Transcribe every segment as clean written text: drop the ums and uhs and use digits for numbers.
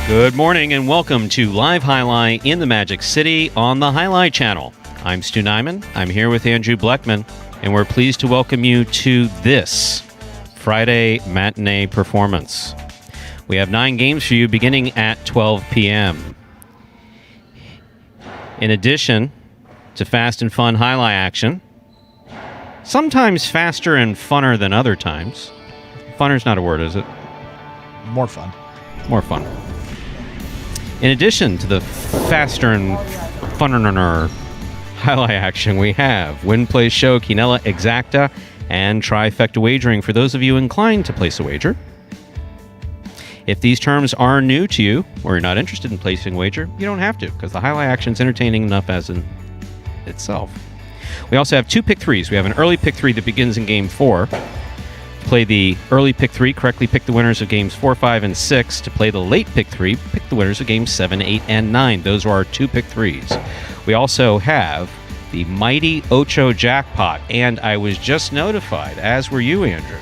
Good morning and welcome to Live Jai-Alai in the Magic City on the Jai-Alai Channel. I'm Stu Nyman. I'm here with Andrew Bleckman, and we're pleased to welcome you to this Friday matinee performance. We have 9 games for you beginning at 12 p.m. In addition to fast and fun Jai-Alai action, sometimes faster and funner than other times. Funner's not a word, is it? More fun. More fun. In addition to the faster and funner Jai-Alai action, we have Win, Play, Show, Quinella, Exacta, and Trifecta Wagering for those of you inclined to place a wager. If these terms are new to you, or you're not interested in placing a wager, you don't have to, because the Jai-Alai action is entertaining enough as in itself. We also have 2 pick threes. We have an early pick 3 that begins in Game 4. Play the early pick 3, correctly pick the winners of games 4, 5, and 6. To play the late pick 3, pick the winners of games 7, 8, and 9. Those are our 2 pick 3s. We also have the Mighty Ocho Jackpot, and I was just notified, as were you, Andrew,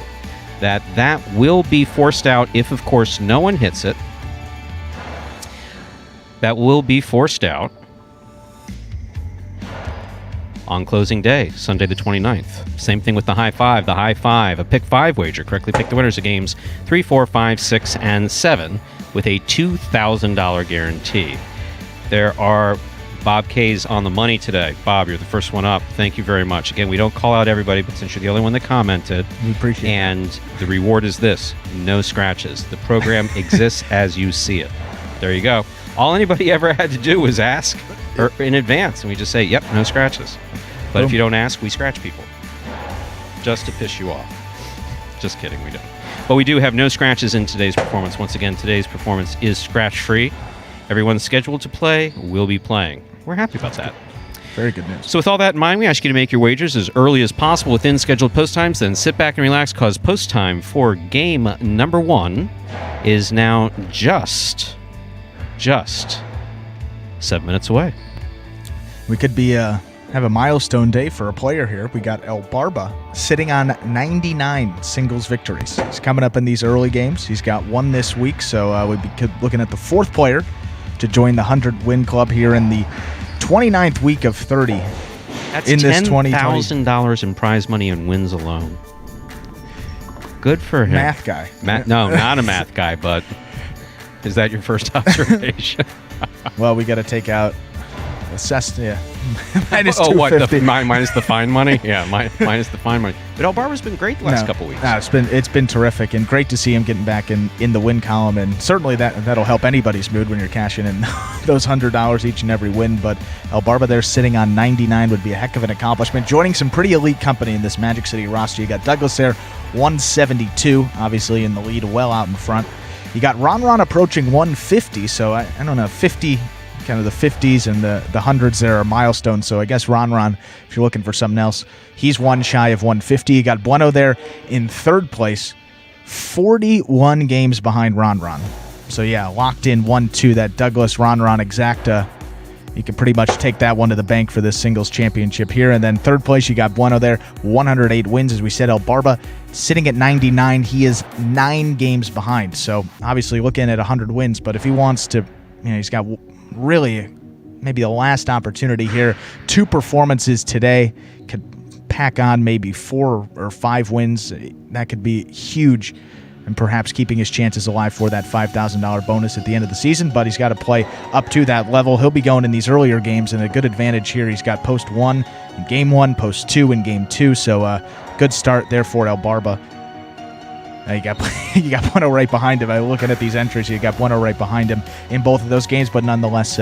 that will be forced out if, of course, no one hits it. That will be forced out on closing day, Sunday the 29th. Same thing with the high five. The high five, a pick 5 wager. Correctly pick the winners of games 3, 4, 5, 6, and 7 with a $2,000 guarantee. There are Bob K's on the money today. Bob, you're the first one up. Thank you very much. Again, we don't call out everybody, but since you're the only one that commented, we appreciate it. And the reward is this: no scratches. The program exists as you see it. There you go. All anybody ever had to do was ask in advance, and we just say, yep, no scratches. But Boom. If you don't ask, we scratch people. Just to piss you off. Just kidding, we don't. But we do have no scratches in today's performance. Once again, today's performance is scratch-free. Everyone scheduled to play will be playing. We're happy about that. Very good news. So with all that in mind, we ask you to make your wagers as early as possible within scheduled post times. Then sit back and relax, because post time for game number 1 is now just 7 minutes away. We could be have a milestone day for a player here. We got El Barba sitting on 99 singles victories. He's coming up in these early games. He's got 1 this week, so we'd be looking at the 4th player to join the 100-win club here in the 29th week of 30. That's in this $10,000 in prize money and wins alone. Good for him. Math guy. No, not a math guy, but is that your first observation? Well, we got to take out assessed, yeah. minus minus the fine money? Yeah, minus the fine money. But El Barba's been great the last couple weeks. No, it's been terrific, and great to see him getting back in the win column, and certainly that'll help anybody's mood when you're cashing in those $100 each and every win. But El Barba there sitting on 99 would be a heck of an accomplishment. Joining some pretty elite company in this Magic City roster. You got Douglas there, 172, obviously in the lead, well out in front. You got Ron approaching 150, so I don't know, 50, kind of the 50s and the 100s there are milestones. So I guess Ron, if you're looking for something else, he's 1 shy of 150. You got Bueno there in 3rd place, 41 games behind Ron. So yeah, locked in 1-2, that Douglas Ron Exacta. You can pretty much take that one to the bank for this singles championship here. And then 3rd place, you got Bueno there, 108 wins. As we said, El Barba sitting at 99. He is 9 games behind. So obviously looking at 100 wins. But if he wants to, he's got really maybe the last opportunity here. 2 performances today. Could pack on maybe 4 or 5 wins. That could be huge, and perhaps keeping his chances alive for that $5,000 bonus at the end of the season. But he's got to play up to that level. He'll be going in these earlier games, and a good advantage here. He's got post 1 in game 1, post 2 in game 2. So good start there for El Barba. You got Bueno right behind him. Looking at these entries, you got Bueno right behind him in both of those games, but nonetheless,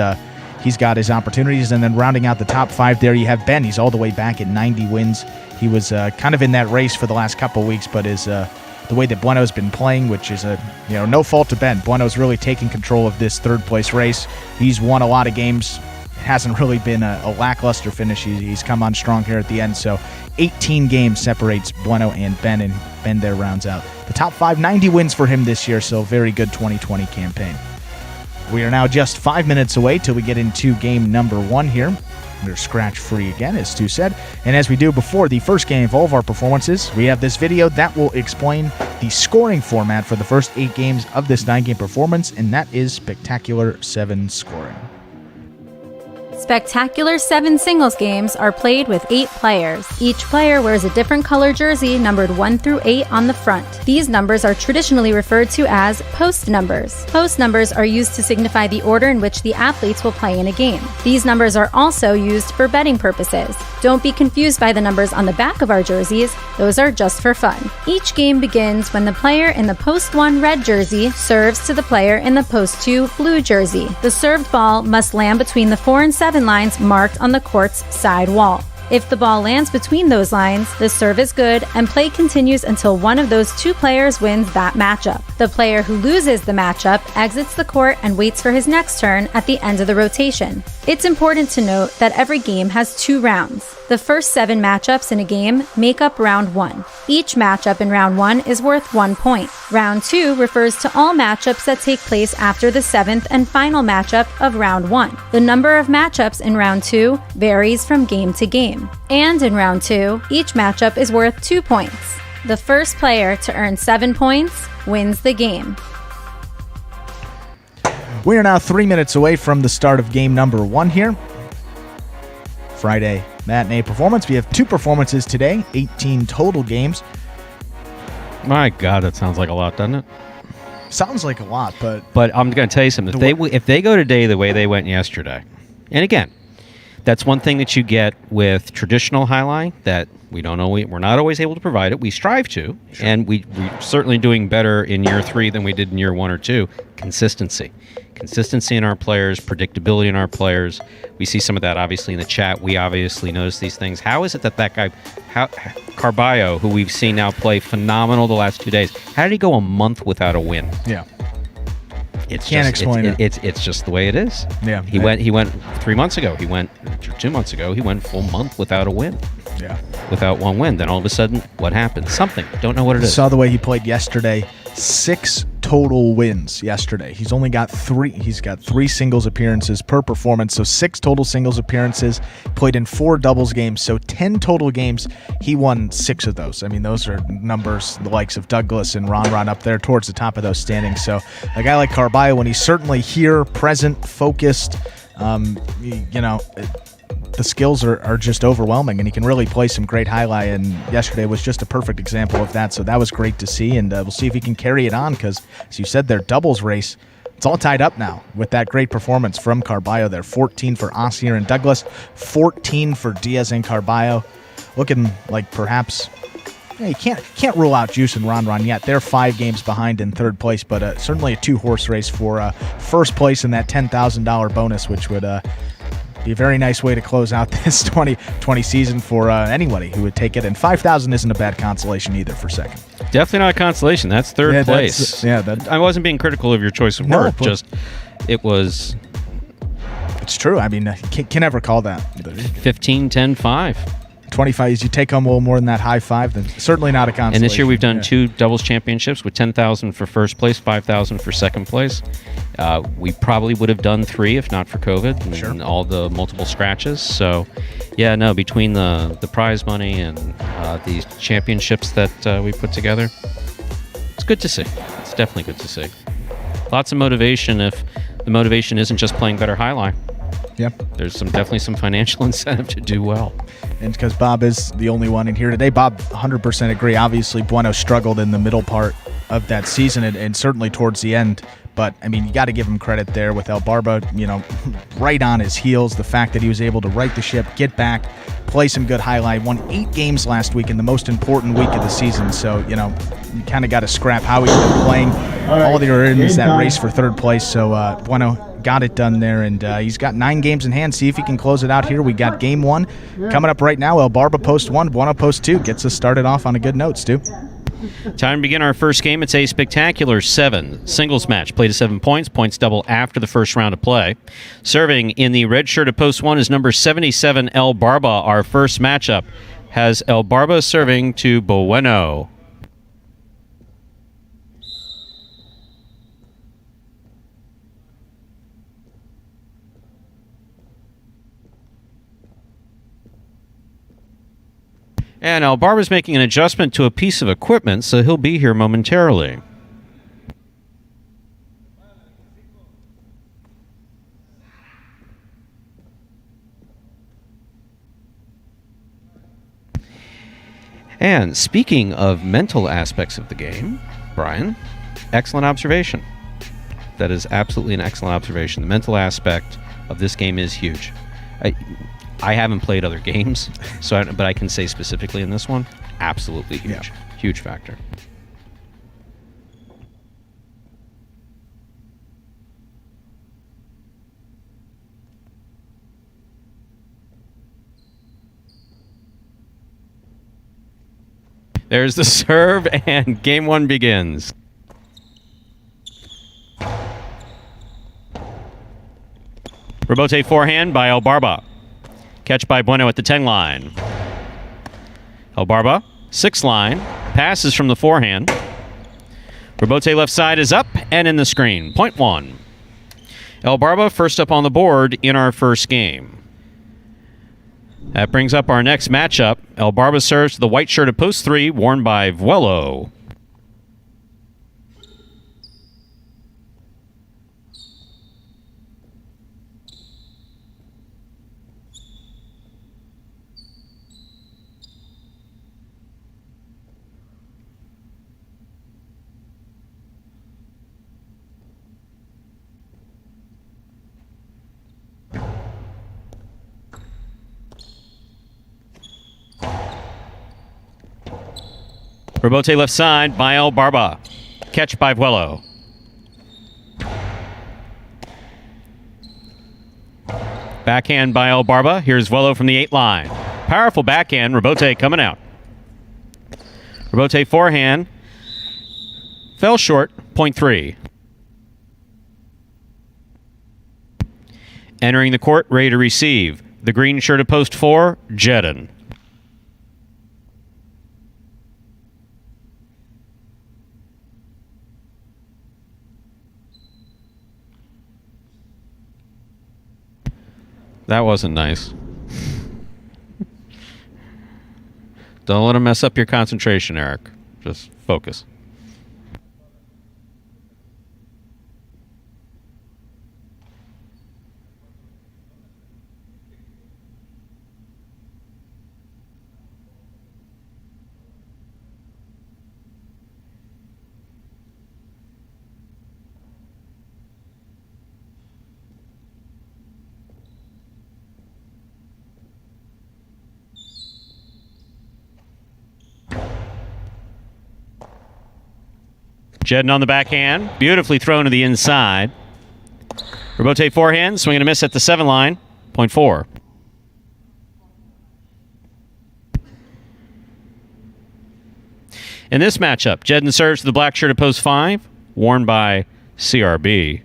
he's got his opportunities. And then rounding out the top 5 there, you have Ben. He's all the way back at 90 wins. He was kind of in that race for the last couple of weeks, but the way that Bueno's been playing, which is no fault to Ben. Bueno's really taking control of this 3rd place race. He's won a lot of games. It hasn't really been a lackluster finish. He's come on strong here at the end. So 18 games separates Bueno and Ben, and Ben there rounds out the top 5. 90 wins for him this year, so very good 2020 campaign. We are now just 5 minutes away till we get into game number 1 here. They're scratch-free again, as Stu said. And as we do before the first game of all of our performances, we have this video that will explain the scoring format for the first 8 games of this 9-game performance, and that is Spectacular 7 scoring. Spectacular 7 singles games are played with 8 players. Each player wears a different color jersey numbered 1 through 8 on the front. These numbers are traditionally referred to as post numbers. Post numbers are used to signify the order in which the athletes will play in a game. These numbers are also used for betting purposes. Don't be confused by the numbers on the back of our jerseys. Those are just for fun. Each game begins when the player in the post 1 red jersey serves to the player in the post 2 blue jersey. The served ball must land between the 4 and 7 lines marked on the court's side wall. If the ball lands between those lines, the serve is good and play continues until one of those 2 players wins that matchup. The player who loses the matchup exits the court and waits for his next turn at the end of the rotation. It's important to note that every game has 2 rounds. The first 7 matchups in a game make up round 1. Each matchup in round 1 is worth 1 point. Round 2 refers to all matchups that take place after the 7th and final matchup of round 1. The number of matchups in round 2 varies from game to game. And in round 2, each matchup is worth 2 points. The first player to earn 7 points wins the game. We are now 3 minutes away from the start of game number 1 here. Friday matinee performance. We have 2 performances today, 18 total games. My God, that sounds like a lot, doesn't it? Sounds like a lot, but I'm going to tell you something. If they go today the way they went yesterday, and again, that's one thing that you get with traditional highlight that we don't know. We're not always able to provide it. We strive to, sure. And we're certainly doing better in year 3 than we did in year 1 or 2. Consistency in our players, predictability in our players. We see some of that obviously in the chat. We obviously notice these things. How is it that guy, Carballo, who we've seen now play phenomenal the last 2 days, how did he go a month without a win? Yeah. Can't explain it. It's just the way it is. Yeah. He went 3 months ago. He went 2 months ago. He went full month without a win. Yeah. Without one win. Then all of a sudden, what happened? Something. Don't know what it is. Saw the way he played yesterday. 6 total wins yesterday. He's got 3 singles appearances per performance, so 6 total singles appearances. Played in 4 doubles games, so 10 total games. He won 6 of those. I mean, those are numbers the likes of Douglas and Ron up there towards the top of those standings. So a guy like Carballo, when he's certainly here, present, focused, the skills are just overwhelming, and he can really play some great highlight, and yesterday was just a perfect example of that, so that was great to see, and we'll see if he can carry it on, because as you said, their doubles race, it's all tied up now with that great performance from Carballo there. 14 for Ossier and Douglas, 14 for Diaz and Carballo, looking like perhaps you can't rule out Juice and Ron yet. They're 5 games behind in 3rd place, but certainly a 2-horse race for first place in that $10,000 bonus, which would be a very nice way to close out this 2020 season for anybody who would take it. And 5,000 isn't a bad consolation either for second. Definitely not a consolation. That's 3rd place. I wasn't being critical of your choice of word. Just it was. It's true. I mean, can never call that 15, 10, 5. 25. You take home a little more than that high 5, then certainly not a consolation. And this year we've done 2 doubles championships with 10,000 for first place, 5,000 for second place. We probably would have done 3 if not for COVID and all the multiple scratches. So, yeah, no, between the prize money and these championships that we put together, it's good to see. It's definitely good to see. Lots of motivation if the motivation isn't just playing better highlight. Yep. There's definitely some financial incentive to do well. And because Bob is the only one in here today, Bob 100% agree. Obviously, Bueno struggled in the middle part of that season and certainly towards the end. But, I mean, you got to give him credit there with El Barba, right on his heels. The fact that he was able to right the ship, get back, play some good highlight. Won 8 games last week in the most important week of the season. So, you kind of got to scrap how he's been playing. All they were in is that race for 3rd place. So, Bueno got it done there, and he's got 9 games in hand. See if he can close it out here. We got game 1 coming up right now. El Barba post 1, Bueno post 2. Gets us started off on a good note, Stu. Time to begin our first game. It's a Spectacular 7 singles match. Play to 7 points. Points double after the first round of play. Serving in the red shirt of post 1 is number 77, El Barba. Our first matchup has El Barba serving to Bueno. And now Barbara's making an adjustment to a piece of equipment, so he'll be here momentarily. And speaking of mental aspects of the game, Brian, excellent observation. That is absolutely an excellent observation. The mental aspect of this game is huge. I haven't played other games, but I can say specifically in this one, absolutely huge. Yeah. Huge factor. There's the serve, and game one begins. Rebote forehand by El Barba. Catch by Bueno at the 10 line. El Barba, 6 line. Passes from the forehand. Rebote left side is up and in the screen. Point 1. El Barba first up on the board in our first game. That brings up our next matchup. El Barba serves to the white shirt at post 3, worn by Vuelo. Rebote left side by El Barba. Catch by Vuelo. Backhand by El Barba. Here's Vuelo from the 8 line. Powerful backhand. Rebote coming out. Rebote forehand. Fell short. Point 3. Entering the court, ready to receive. The green shirt at post 4, Jedden. That wasn't nice. Don't let him mess up your concentration, Eric. Just focus. Jedden on the backhand. Beautifully thrown to the inside. Rebote forehand. Swing and a miss at the 7 line. Point 4. In this matchup, Jedden serves to the black shirt at post 5, worn by CRB.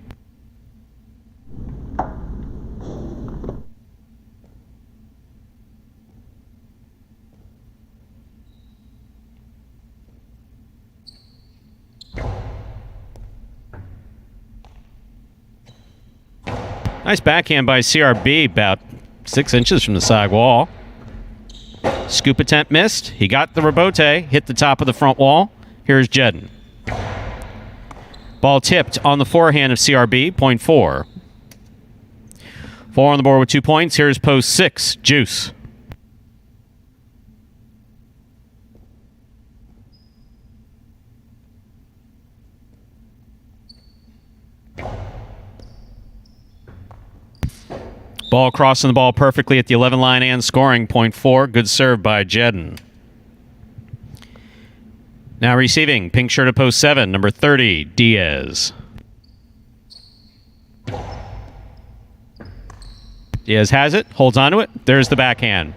Nice backhand by CRB, about 6 inches from the side wall. Scoop attempt missed. He got the rebote, hit the top of the front wall. Here's Jedden. Ball tipped on the forehand of CRB, point 4. 4 on the board with 2 points. Here's post 6, Juice. Ball crossing the ball perfectly at the 11 line and scoring, point 4. Good serve by Jedden. Now receiving, pink shirt at post 7, number 30, Diaz. Diaz has it, holds onto it. There's the backhand.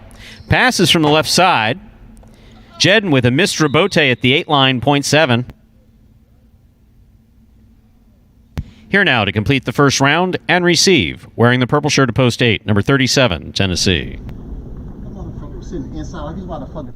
Passes from the left side. Jedden with a missed rebote at the 8 line, point 7. Here now to complete the first round and receive, wearing the purple shirt at post 8, number 37, Tennessee. That motherfucker was sitting inside like he's about to fucking.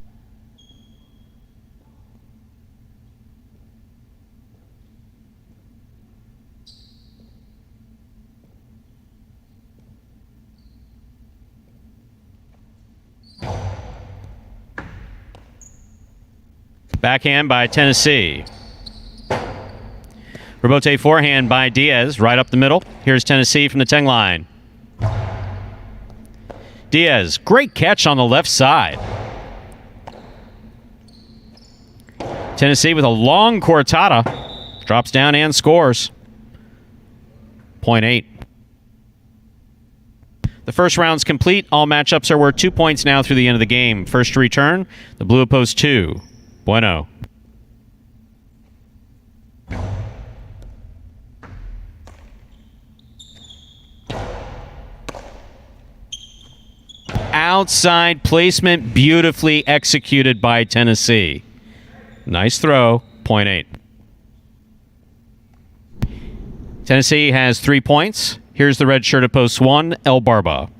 Backhand by Tennessee. Rebote forehand by Diaz, right up the middle. Here's Tennessee from the 10 line. Diaz, great catch on the left side. Tennessee with a long cortada. Drops down and scores. 0.8. The first round's complete. All matchups are worth 2 points now through the end of the game. First to return, the blue opposed 2. Bueno. Outside placement, beautifully executed by Tennessee. Nice throw, 0.8. Tennessee has 3 points. Here's the red shirt at post 1, El Barba.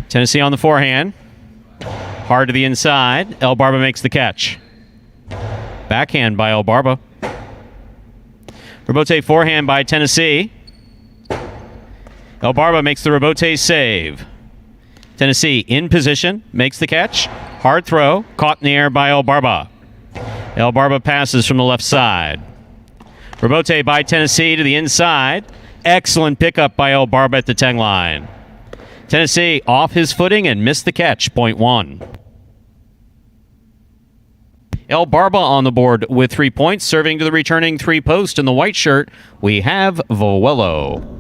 Tennessee on the forehand. Hard to the inside. El Barba makes the catch. Backhand by El Barba. Rebote forehand by Tennessee. El Barba makes the rebote save. Tennessee in position, makes the catch. Hard throw, caught in the air by El Barba. El Barba passes from the left side. Rebote by Tennessee to the inside. Excellent pickup by El Barba at the 10 line. Tennessee off his footing and missed the catch, 0.1. El Barba on the board with 3 points, serving to the returning 3 post in the white shirt. We have Voello.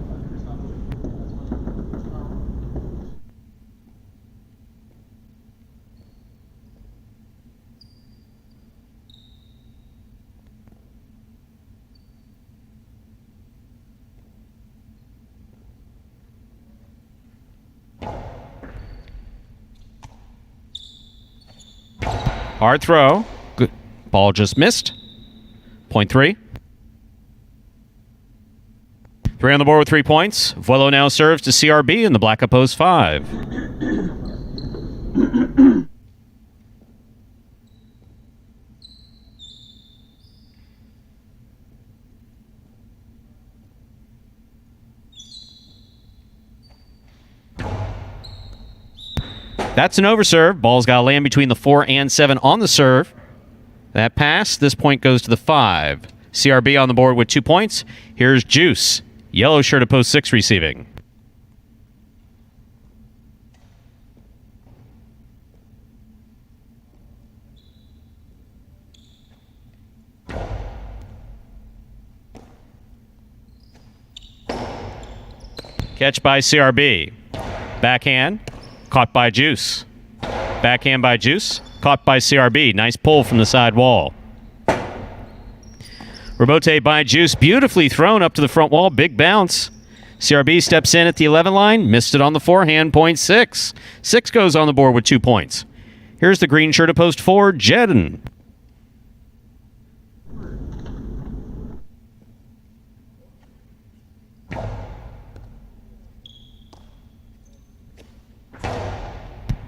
Hard throw. Good. Ball just missed. 0.3. 3 on the board with 3 points. Voello now serves to CRB in the black opposed 5. That's an overserve. Ball's got to land between the 4 and 7 on the serve. That pass, this point goes to the 5. CRB on the board with 2 points. Here's Juice. Yellow shirt at post 6 receiving. Catch by CRB. Backhand. Caught by Juice. Backhand by Juice. Caught by CRB. Nice pull from the side wall. Rebote by Juice. Beautifully thrown up to the front wall. Big bounce. CRB steps in at the 11 line. Missed it on the forehand. 0.6. 6 goes on the board with 2 points. Here's the green shirt at post 4, Jedden.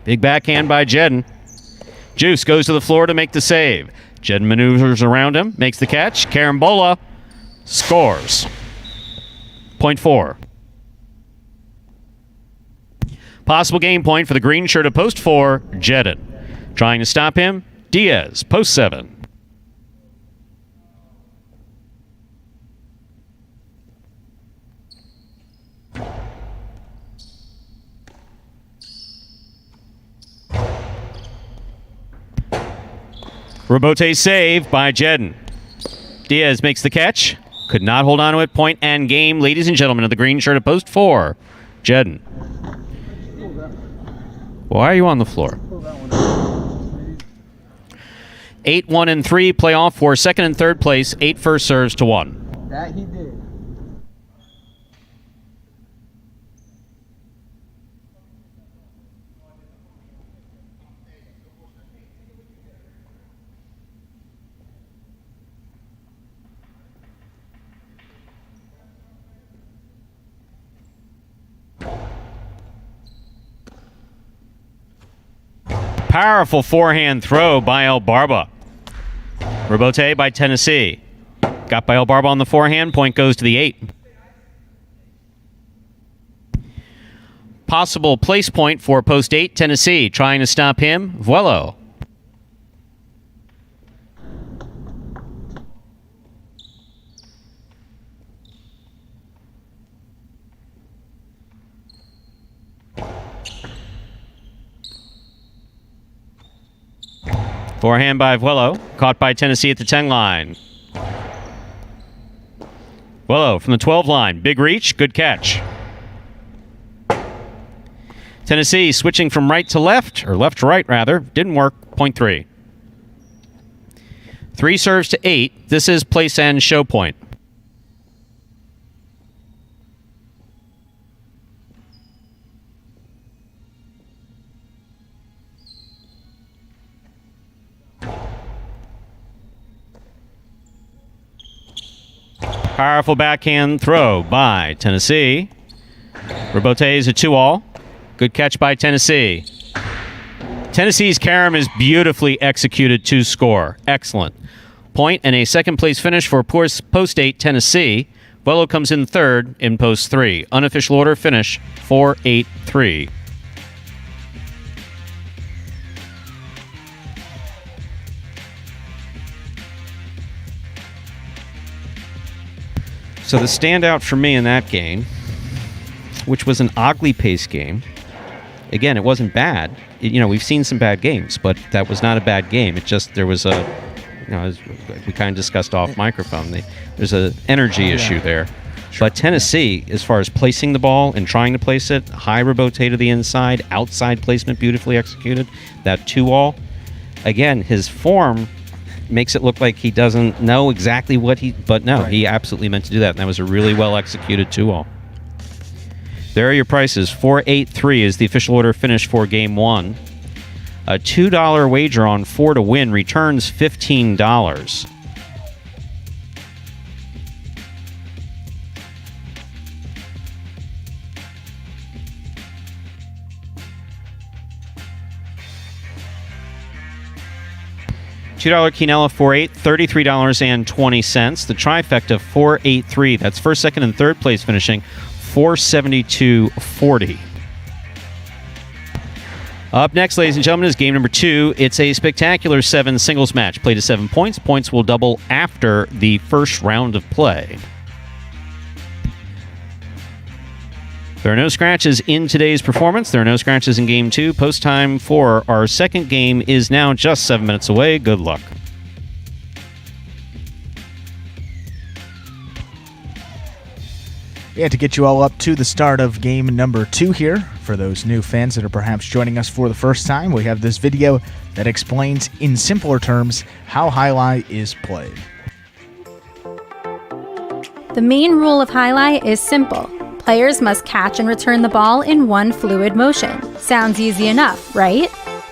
Big backhand by Jedden. Juice goes to the floor to make the save. Jedden maneuvers around him, makes the catch. Carambola scores. 0.4. Possible game point for the green shirt at post 4, Jedden. Trying to stop him, Diaz, post 7. Rebote save by Jedden. Diaz makes the catch. Could not hold on to it. Point and game, ladies and gentlemen, of the green shirt at post 4. Jedden. Why are you on the floor? 8, 1, and 3 playoff for second and third place. 8 first serves to 1. That he did. Powerful forehand throw by El Barba. Rebote by Tennessee. Got by Elbarba on the forehand. Point goes to the 8. Possible place point for post 8, Tennessee. Trying to stop him, Vuelo. Forehand by Vuelo. Caught by Tennessee at the 10 line. Vuelo from the 12 line. Big reach. Good catch. Tennessee switching from right to left, or left to right, rather. Didn't work. Point 3. 3 serves to 8. This is place and show point. Powerful backhand throw by Tennessee. Rebote is a 2-all. Good catch by Tennessee. Tennessee's carom is beautifully executed to score. Excellent. Point and a second place finish for post 8 Tennessee. Vuelo comes in third in post 3. Unofficial order finish 4-8-3. So the standout for me in that game, which was an oddly paced game, again, it wasn't bad. We've seen some bad games, but that was not a bad game. It just, there was as we kind of discussed off microphone, there's an energy issue there. But Tennessee, as far as placing the ball and trying to place it, high rebote to the inside, outside placement beautifully executed, that 2-all. Again, his form makes it look like he doesn't know exactly what he absolutely meant to do that. And that was a really well executed 2-all. There are your prices. 4-8-3 is the official order finish for game 1. A $2 wager on 4 to win returns $15. $2 Quinella 4-8, $33.20. The trifecta 4-8-3. That's first, second, and third place finishing $472.40. Up next, ladies and gentlemen, is game number 2. It's a spectacular 7 singles match. Play to 7 points. Points will double after the first round of play. There are no scratches in today's performance. There are no scratches in Game 2. Post time for our second game is now just 7 minutes away. Good luck. Yeah, to get you all up to the start of game number 2 here, for those new fans that are perhaps joining us for the first time, we have this video that explains in simpler terms how Jai-Alai is played. The main rule of Jai-Alai is simple. Players must catch and return the ball in one fluid motion. Sounds easy enough, right?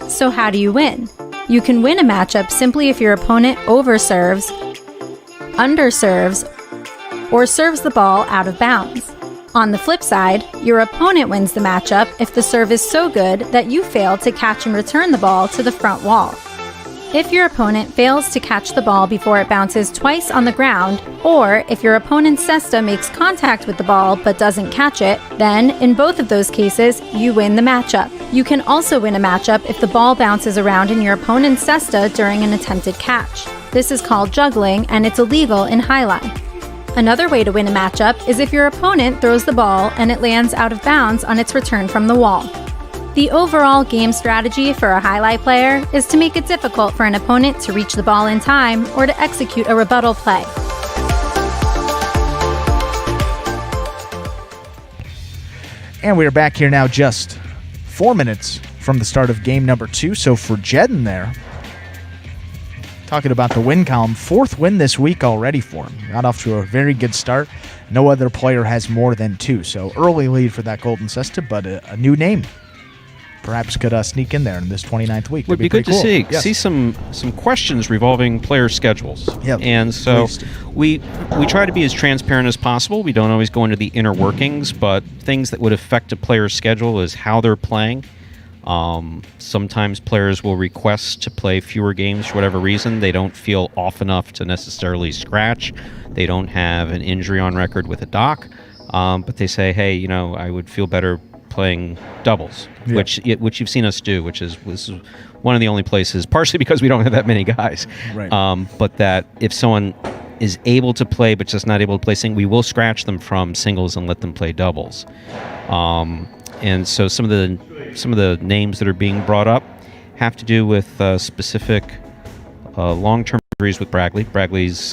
So how do you win? You can win a matchup simply if your opponent overserves, underserves, or serves the ball out of bounds. On the flip side, your opponent wins the matchup if the serve is so good that you fail to catch and return the ball to the front wall. If your opponent fails to catch the ball before it bounces twice on the ground, or if your opponent's cesta makes contact with the ball but doesn't catch it, then, in both of those cases, you win the matchup. You can also win a matchup if the ball bounces around in your opponent's cesta during an attempted catch. This is called juggling, and it's illegal in Jai-Alai. Another way to win a matchup is if your opponent throws the ball and it lands out of bounds on its return from the wall. The overall game strategy for a Jai-Alai player is to make it difficult for an opponent to reach the ball in time or to execute a rebuttal play. And we are back here now just 4 minutes from the start of game number 2. So for Jedden there, talking about the win column, 4th win this week already for him. Got off to a very good start. No other player has more than 2. So early lead for that Golden Cesta, but a new name perhaps could sneak in there in this 29th week. Would be good to cool. see. Yes. See some questions revolving player schedules. Yep. And so we try to be as transparent as possible. We don't always go into the inner workings, but things that would affect a player's schedule is how they're playing. Sometimes players will request to play fewer games for whatever reason. They don't feel off enough to necessarily scratch. They don't have an injury on record with a doc, but they say, hey, I would feel better playing doubles, which you've seen us do, which is one of the only places, partially because we don't have that many guys, Right. But that if someone is able to play but just not able to play singles, we will scratch them from singles and let them play doubles. And so some of the names that are being brought up have to do with specific long-term injuries with Bragley. Bragley's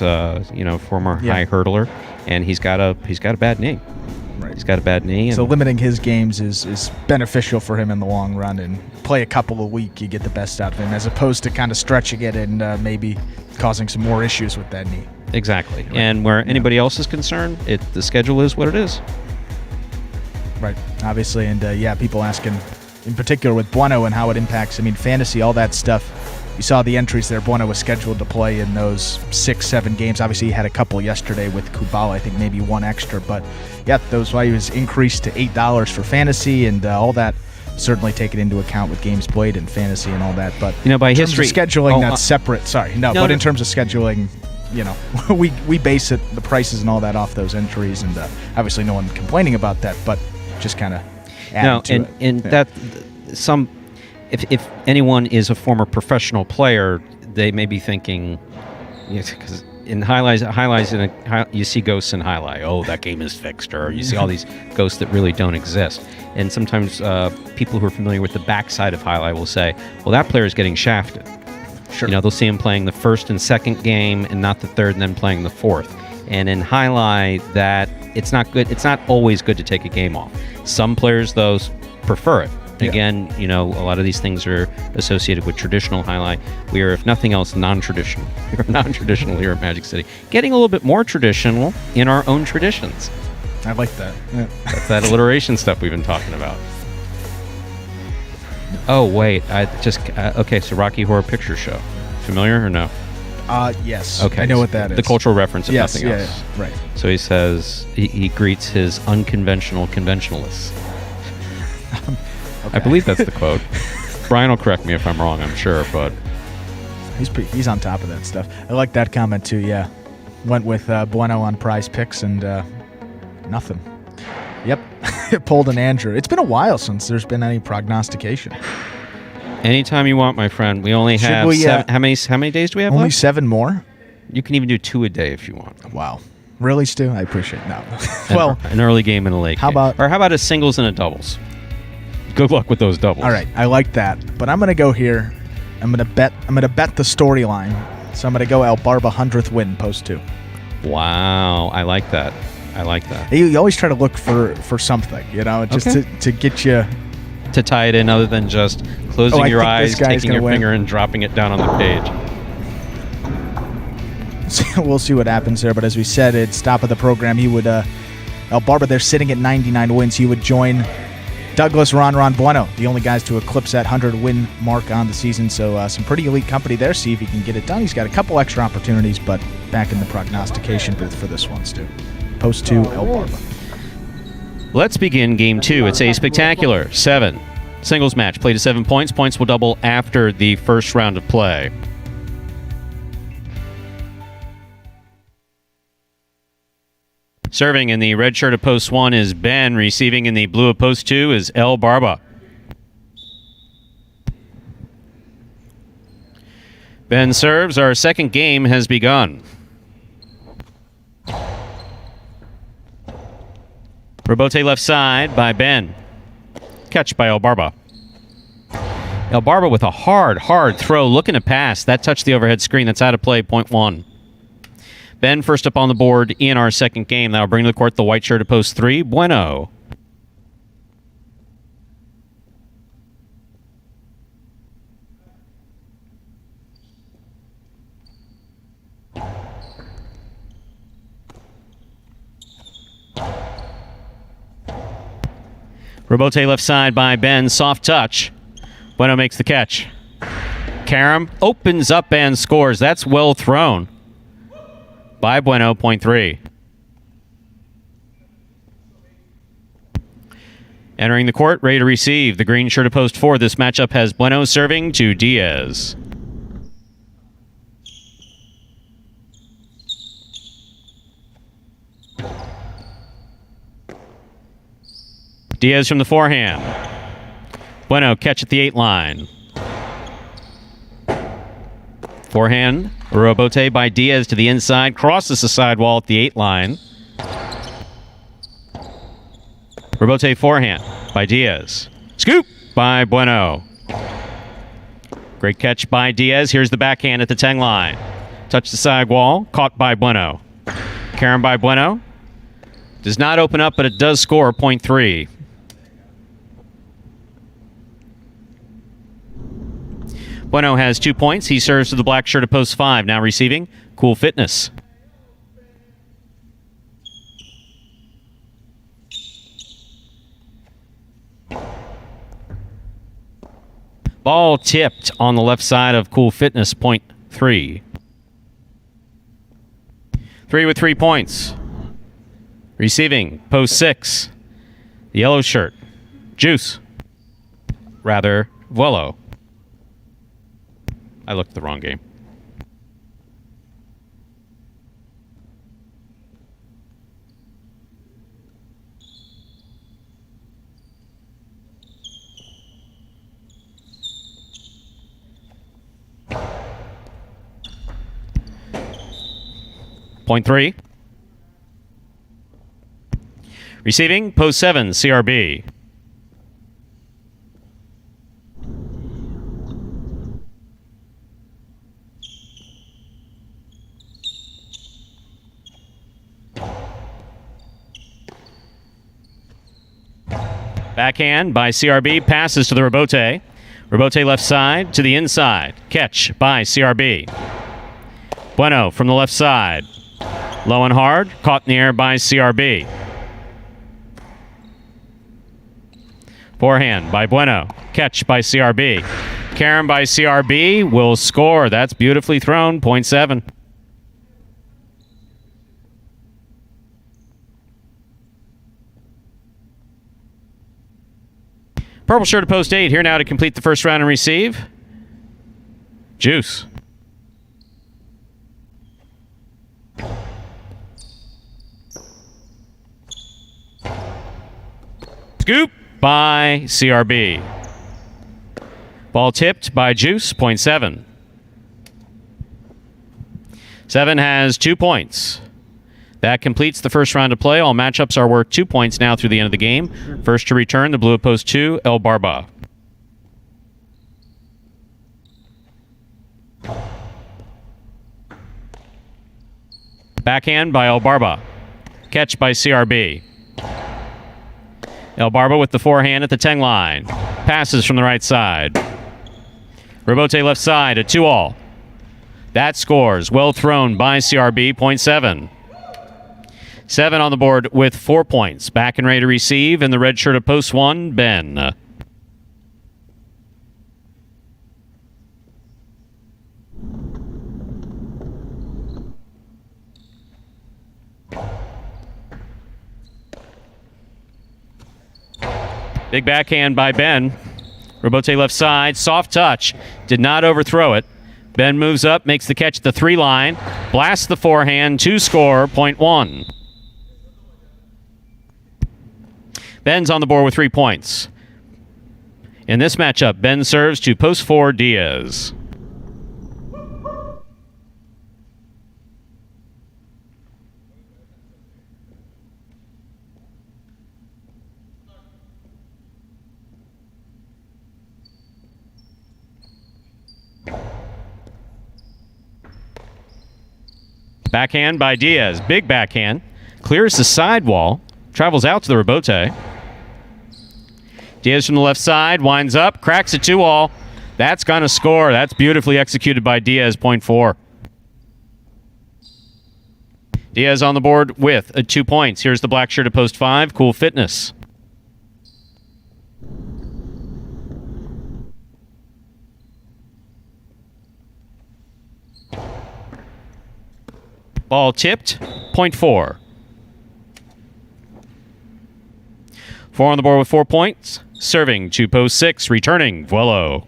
former high hurdler, and he's got a bad knee. Right. He's got a bad knee. So limiting his games is beneficial for him in the long run, and play a couple a week, you get the best out of him, as opposed to kind of stretching it and maybe causing some more issues with that knee. Exactly. Right. And where anybody else is concerned, the schedule is what it is. Right. Obviously, and people asking, in particular with Bueno and how it impacts, fantasy, all that stuff. You saw the entries there. Bueno was scheduled to play in those 6-7 games. Obviously, he had a couple yesterday with Kubala, I think maybe one extra. But, those why he was increased to $8 for fantasy, and all that certainly taken into account with games played in fantasy and all that. But by in terms history, of scheduling, that's separate. Sorry, but in terms of scheduling, we base the prices and all that off those entries, and obviously no one complaining about that, but just kind of adding to it. That if anyone is a former professional player, they may be thinking, because in highlights, you see ghosts in highlight. Oh, that game is fixed, or you see all these ghosts that really don't exist. And sometimes people who are familiar with the backside of highlight will say, well, that player is getting shafted. Sure. They'll see him playing the first and second game and not the third, and then playing the fourth. And in highlight, that it's not good. It's not always good to take a game off. Some players, though, prefer it. Again, a lot of these things are associated with traditional highlight. We are, if nothing else, non-traditional. We're non-traditional here at Magic City. Getting a little bit more traditional in our own traditions. I like that. Yeah. That's that alliteration stuff we've been talking about. Oh, wait. Okay, so Rocky Horror Picture Show. Familiar or no? Yes. Okay. I know what that is. The cultural reference, if nothing else. Yeah, right. So he says, he greets his unconventional conventionalists. Okay. I believe that's the quote. Brian will correct me if I'm wrong, I'm sure, but he's on top of that stuff. I like that comment too. Yeah, went with Bueno on prize picks and nothing. Yep, pulled an Andrew. It's been a while since there's been any prognostication. Anytime you want, my friend. We only have how many days do we have only left? 7 more. You can even do 2 a day if you want. Wow. Really, Stu? I appreciate it. No. Well, an early game and a late game. How about a singles and a doubles? Good luck with those doubles. All right, I like that. But I'm going to go here. I'm going to bet the storyline. So I'm going to go El Barba 100th win post 2. Wow, I like that. You always try to look for something, just to get you to tie it in, other than just closing your eyes, taking your finger and dropping it down on the page. We'll see what happens there. But as we said at top of the program, he would El Barba there sitting at 99 wins. He would join Douglas, Ron Bueno, the only guys to eclipse that 100-win mark on the season. So some pretty elite company there. See if he can get it done. He's got a couple extra opportunities, but back in the prognostication booth for this one, Stu. Post 2, El Barba. Let's begin Game 2. It's a spectacular 7 singles match. Played to 7 points. Points will double after the first round of play. Serving in the red shirt of post 1 is Ben. Receiving in the blue of post 2 is El Barba. Ben serves. Our second game has begun. Rebote left side by Ben. Catch by El Barba. El Barba with a hard throw, looking to pass. That touched the overhead screen. That's out of play, point 1. Ben first up on the board in our second game. That'll bring to the court the white shirt of post 3, Bueno. Rebote left side by Ben. Soft touch. Bueno makes the catch. Karam opens up and scores. That's well thrown by Bueno, point 3. Entering the court, ready to receive. The green shirt of post 4. This matchup has Bueno serving to Diaz. Diaz from the forehand. Bueno catch at the 8 line. Forehand, rebote by Diaz to the inside, crosses the sidewall at the 8 line. Rebote forehand by Diaz. Scoop by Bueno. Great catch by Diaz. Here's the backhand at the 10 line. Touch the sidewall, caught by Bueno. Karen by Bueno. Does not open up, but it does score point 3. Bueno has 2 points. He serves to the black shirt of post 5. Now receiving, Cool Fitness. Ball tipped on the left side of Cool Fitness, point 3. 3 with 3 points. Receiving, post 6. The yellow shirt, Juice. Rather, Vuelo. I looked at the wrong game. Point 3. Receiving, post 7, CRB. Backhand by CRB, passes to the rebote. Rebote left side to the inside. Catch by CRB. Bueno from the left side. Low and hard, caught in the air by CRB. Forehand by Bueno. Catch by CRB. Karen by CRB will score. That's beautifully thrown, point 7. Purple shirt of post 8 here now to complete the first round and receive. Juice. Scoop by CRB. Ball tipped by Juice, point 7. 7 has 2 points. That completes the first round of play. All matchups are worth 2 points now through the end of the game. First to return, the blue at post 2, El Barba. Backhand by El Barba. Catch by CRB. El Barba with the forehand at the 10 line. Passes from the right side. Rebote left side, a 2-all. That scores. Well thrown by CRB, point 7. 7 on the board with 4 points. Back and ready to receive in the red shirt of post 1, Ben. Big backhand by Ben. Rebote left side, soft touch. Did not overthrow it. Ben moves up, makes the catch at the 3 line. Blasts the forehand, 2 score, point 1. Ben's on the board with 3 points. In this matchup, Ben serves to post 4, Diaz. Backhand by Diaz. Big backhand. Clears the sidewall. Travels out to the rebote. Diaz from the left side. Winds up. Cracks a 2-all. That's going to score. That's beautifully executed by Diaz. Point 4. Diaz on the board with 2 points. Here's the black shirt of post 5. Cool Fitness. Ball tipped, point 4. 4 on the board with 4 points. Serving to post 6, returning Vuelo.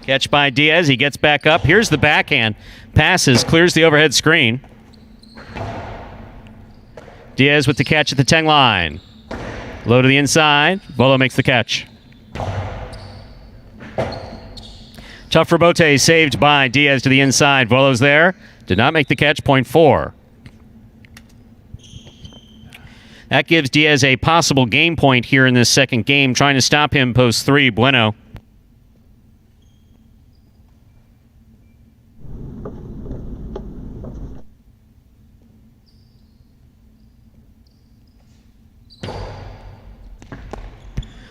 Catch by Diaz. He gets back up. Here's the backhand. Passes, clears the overhead screen. Diaz with the catch at the 10 line. Low to the inside. Volo makes the catch. Tough rebote saved by Diaz to the inside. Volo's there. Did not make the catch. Point 4. That gives Diaz a possible game point here in this second game. Trying to stop him post 3. Bueno.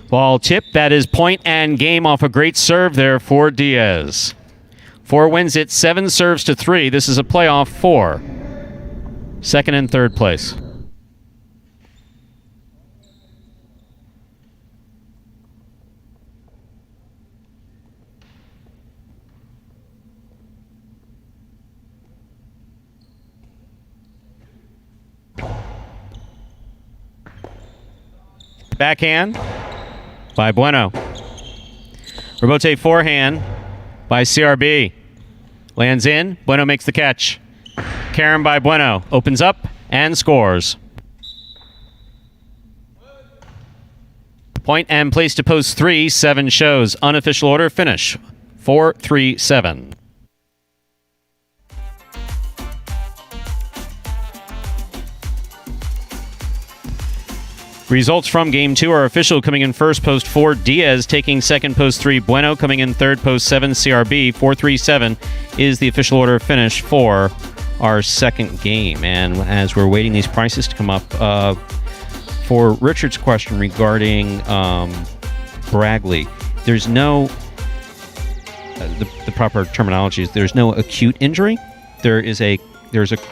Ball tip. That is point and game off a great serve there for Diaz. 4 wins it. 7 serves to 3. This is a playoff 4. Second and third place. Backhand by Bueno. Rebote forehand by CRB. Lands in. Bueno makes the catch. Karen by Bueno. Opens up and scores. Point and place to post 3. 7 shows. Unofficial order finish. 4-3-7. Results from Game 2 are official. Coming in first, post 4, Diaz. Taking second, post 3, Bueno. Coming in third, post 7, CRB. 4-3-7 is the official order of finish for our second game. And as we're waiting these prices to come up, for Richard's question regarding Bragley, there's no, the proper terminology is there's no acute injury. There's a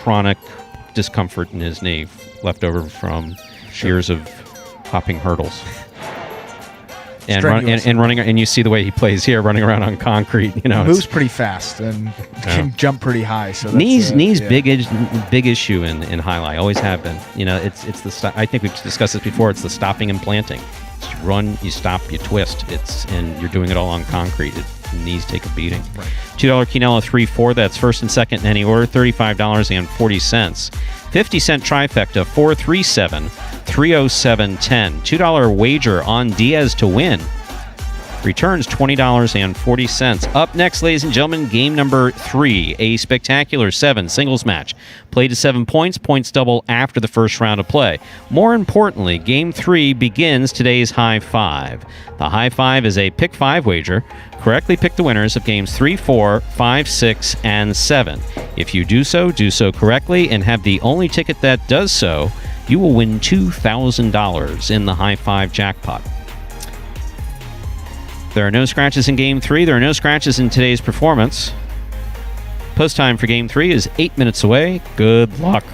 chronic discomfort in his knee left over from years of hopping hurdles and running, and you see the way he plays here, running around on concrete. You know, moves pretty fast and can jump pretty high. So that's, knees big issue in Jai-Alai, always have been. You know, it's the I think we've discussed this before. It's the stopping and planting. You run, you stop, you twist. And you're doing it all on concrete. Knees take a beating. Right. $2 quinella 3-4. That's first and second in any order. $35.40. 50-cent trifecta 4-3-7. 307.10. $2 wager on Diaz to win. Returns $20.40. Up next, ladies and gentlemen, game number 3, a spectacular 7 singles match. Play to 7 points. Points double after the first round of play. More importantly, game 3 begins today's High 5. The High 5 is a pick 5 wager. Correctly pick the winners of games 3, 4, 5, 6, and 7. If you do so correctly and have the only ticket that does so, you will win $2,000 in the High 5 jackpot. There are no scratches in Game 3. There are no scratches in today's performance. Post time for Game 3 is 8 minutes away. Good luck.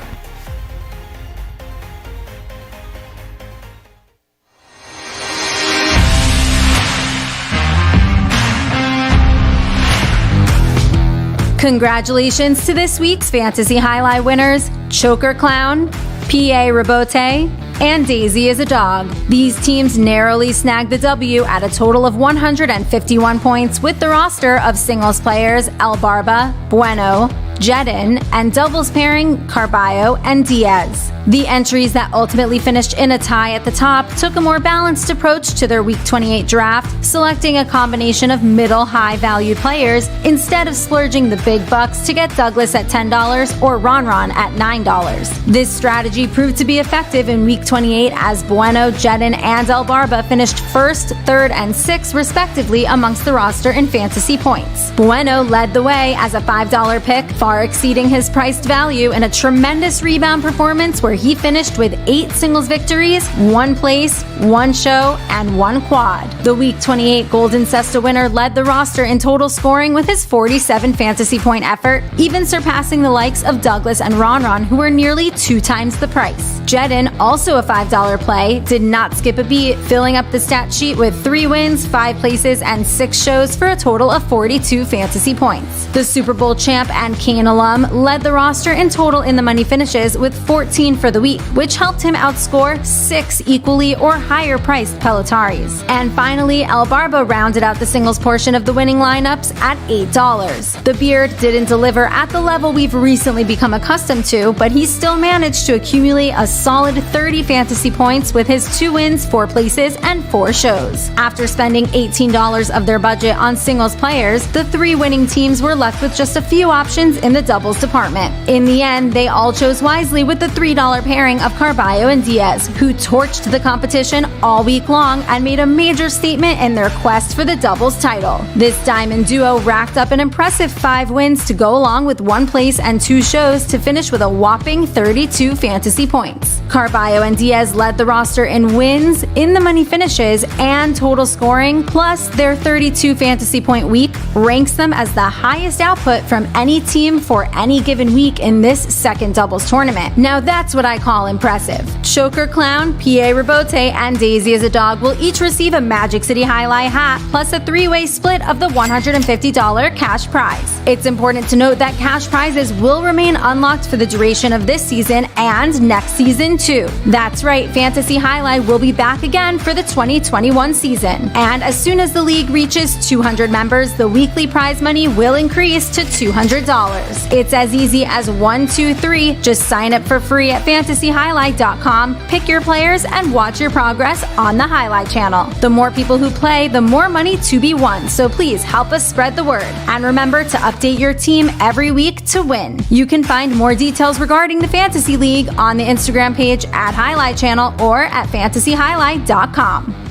Congratulations to this week's Fantasy Jai-Alai winners, Choker Clown, P.A. Rebote, and Daisy is a Dog. These teams narrowly snagged the W at a total of 151 points with the roster of singles players El Barba, Bueno, Jedin, and doubles pairing Carballo and Diaz. The entries that ultimately finished in a tie at the top took a more balanced approach to their Week 28 draft, selecting a combination of middle high-valued players instead of splurging the big bucks to get Douglas at $10 or Ron at $9. This strategy proved to be effective in Week 28 as Bueno, Jedin, and El Barba finished first, third, and sixth respectively amongst the roster in fantasy points. Bueno led the way as a $5 pick, far exceeding his priced value in a tremendous rebound performance where he finished with 8 singles victories, 1 place, 1 show, and 1 quad. The Week 28 Golden Cesta winner led the roster in total scoring with his 47 fantasy point effort, even surpassing the likes of Douglas and Ron, who were nearly 2 times the price. Jedin, also a $5 play, did not skip a beat, filling up the stat sheet with 3 wins, 5 places, and 6 shows for a total of 42 fantasy points. The Super Bowl champ and Kane alum led the roster in total in the money finishes with 14 for the week, which helped him outscore 6 equally or higher priced Pelotaris. And finally, El Barba rounded out the singles portion of the winning lineups at $8. The Beard didn't deliver at the level we've recently become accustomed to, but he still managed to accumulate a solid 30 fantasy points with his 2 wins, 4 places, and 4 shows. After spending $18 of their budget on singles players, the 3 winning teams were left with just a few options in the doubles department. In the end, they all chose wisely with the $3 pairing of Carballo and Diaz, who torched the competition all week long and made a major statement in their quest for the doubles title. This diamond duo racked up an impressive 5 wins to go along with 1 place and 2 shows to finish with a whopping 32 fantasy points. Carballo and Diaz led the roster in wins, in the money finishes, and total scoring, plus their 32 fantasy point week ranks them as the highest output from any team for any given week in this second doubles tournament. Now that's what I call impressive. Choker Clown, P.A. Rabote, and Daisy as a Dog will each receive a Magic City Jai-Alai hat plus a 3-way split of the $150 cash prize. It's important to note that cash prizes will remain unlocked for the duration of this season and next season too. That's right, Fantasy Jai-Alai will be back again for the 2021 season. And as soon as the league reaches 200 members, the weekly prize money will increase to $200. It's as easy as 1, 2, 3. Just sign up for free at fantasyhighlight.com, pick your players, and watch your progress on the Jai-Alai Channel. The more people who play, the more money to be won, so please help us spread the word. And remember to update your team every week to win. You can find more details regarding the Fantasy League on the Instagram page at Jai-Alai Channel or at fantasyhighlight.com.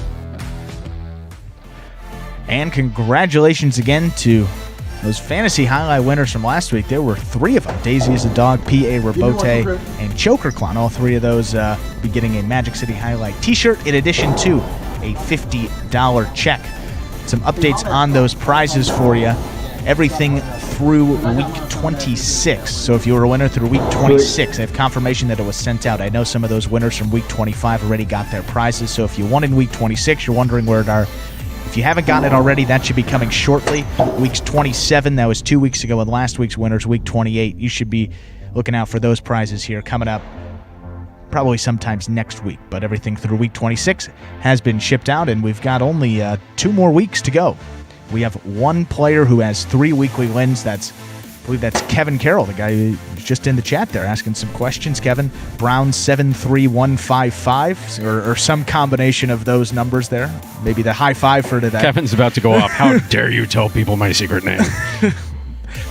And congratulations again to those Fantasy Jai-Alai winners from last week. There were 3 of them. Daisy as a Dog, P.A. Rabote, and Choker Clown. All 3 of those will be getting a Magic City Jai-Alai t-shirt in addition to a $50 check. Some updates on those prizes for you. Everything through week 26. So if you were a winner through week 26, I have confirmation that it was sent out. I know some of those winners from week 25 already got their prizes. So if you won in week 26, you're wondering where it are. If you haven't gotten it already, that should be coming shortly. Weeks 27, that was 2 weeks ago, and last week's winners, week 28. You should be looking out for those prizes here coming up probably sometimes next week. But everything through week 26 has been shipped out, and we've got only 2 more weeks to go. We have 1 player who has 3 weekly wins. I believe that's Kevin Carroll, the guy who was just in the chat there asking some questions. Kevin, Brown 73155, or some combination of those numbers there. Maybe the high five for today. Kevin's about to go off. How dare you tell people my secret name?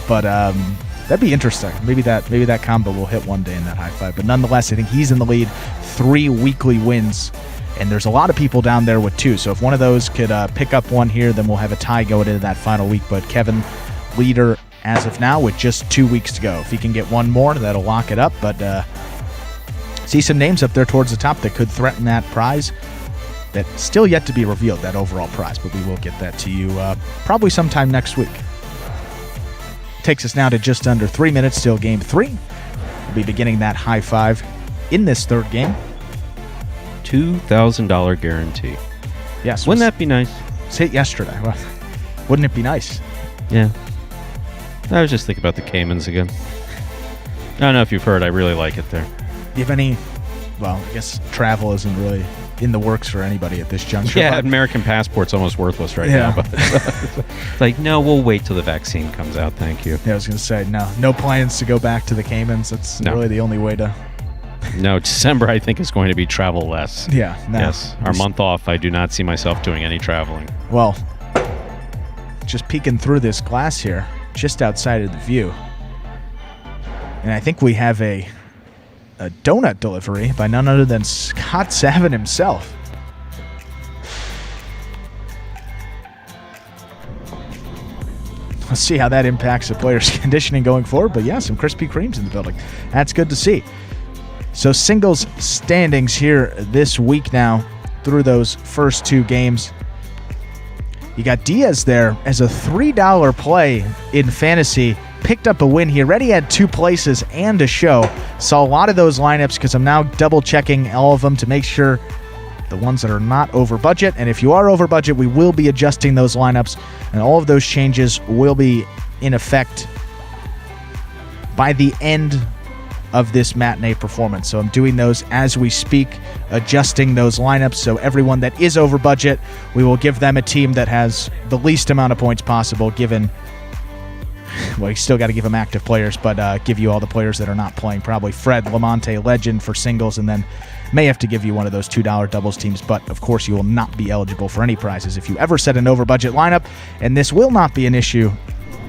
But that'd be interesting. Maybe that combo will hit one day in that high five. But nonetheless, I think he's in the lead. 3 weekly wins. And there's a lot of people down there with 2. So if one of those could pick up one here, then we'll have a tie going into that final week. But Kevin, leader as of now with just 2 weeks to go. If he can get one more, that'll lock it up. But see some names up there towards the top that could threaten that prize. That's still yet to be revealed, that overall prize. But we will get that to you probably sometime next week. Takes us now to just under 3 minutes, still game 3. We'll be beginning that high five in this third game. $2,000 guarantee. Yes. Wouldn't that be nice? It's hit yesterday. Well, wouldn't it be nice? Yeah. I was just thinking about the Caymans again. I don't know if you've heard, I really like it there. Do you have any, well, I guess travel isn't really in the works for anybody at this juncture. Yeah, American passport's almost worthless right now. But it's like, no, we'll wait till the vaccine comes out, thank you. Yeah, I was going to say, no plans to go back to the Caymans. That's really the only way to... No, December, I think, is going to be travel less. Yeah. No. Yes. Our month off, I do not see myself doing any traveling. Well, just peeking through this glass here, just outside of the view. And I think we have a donut delivery by none other than Scott Savin himself. We'll see how that impacts the players' conditioning going forward. But yeah, some Krispy Kremes in the building. That's good to see. So singles standings here this week now through those first 2 games. You got Diaz there as a $3 play in fantasy. Picked up a win. He already had 2 places and a show. Saw a lot of those lineups because I'm now double checking all of them to make sure the ones that are not over budget. And if you are over budget, we will be adjusting those lineups. And all of those changes will be in effect by the end of this matinee performance. So I'm doing those as we speak, adjusting those lineups. So everyone that is over budget, we will give them a team that has the least amount of points possible, given, well, you still got to give them active players, but give you all the players that are not playing. Probably Fred Lamonte, legend for singles, and then may have to give you one of those $2 doubles teams. But of course, you will not be eligible for any prizes if you ever set an over budget lineup, and this will not be an issue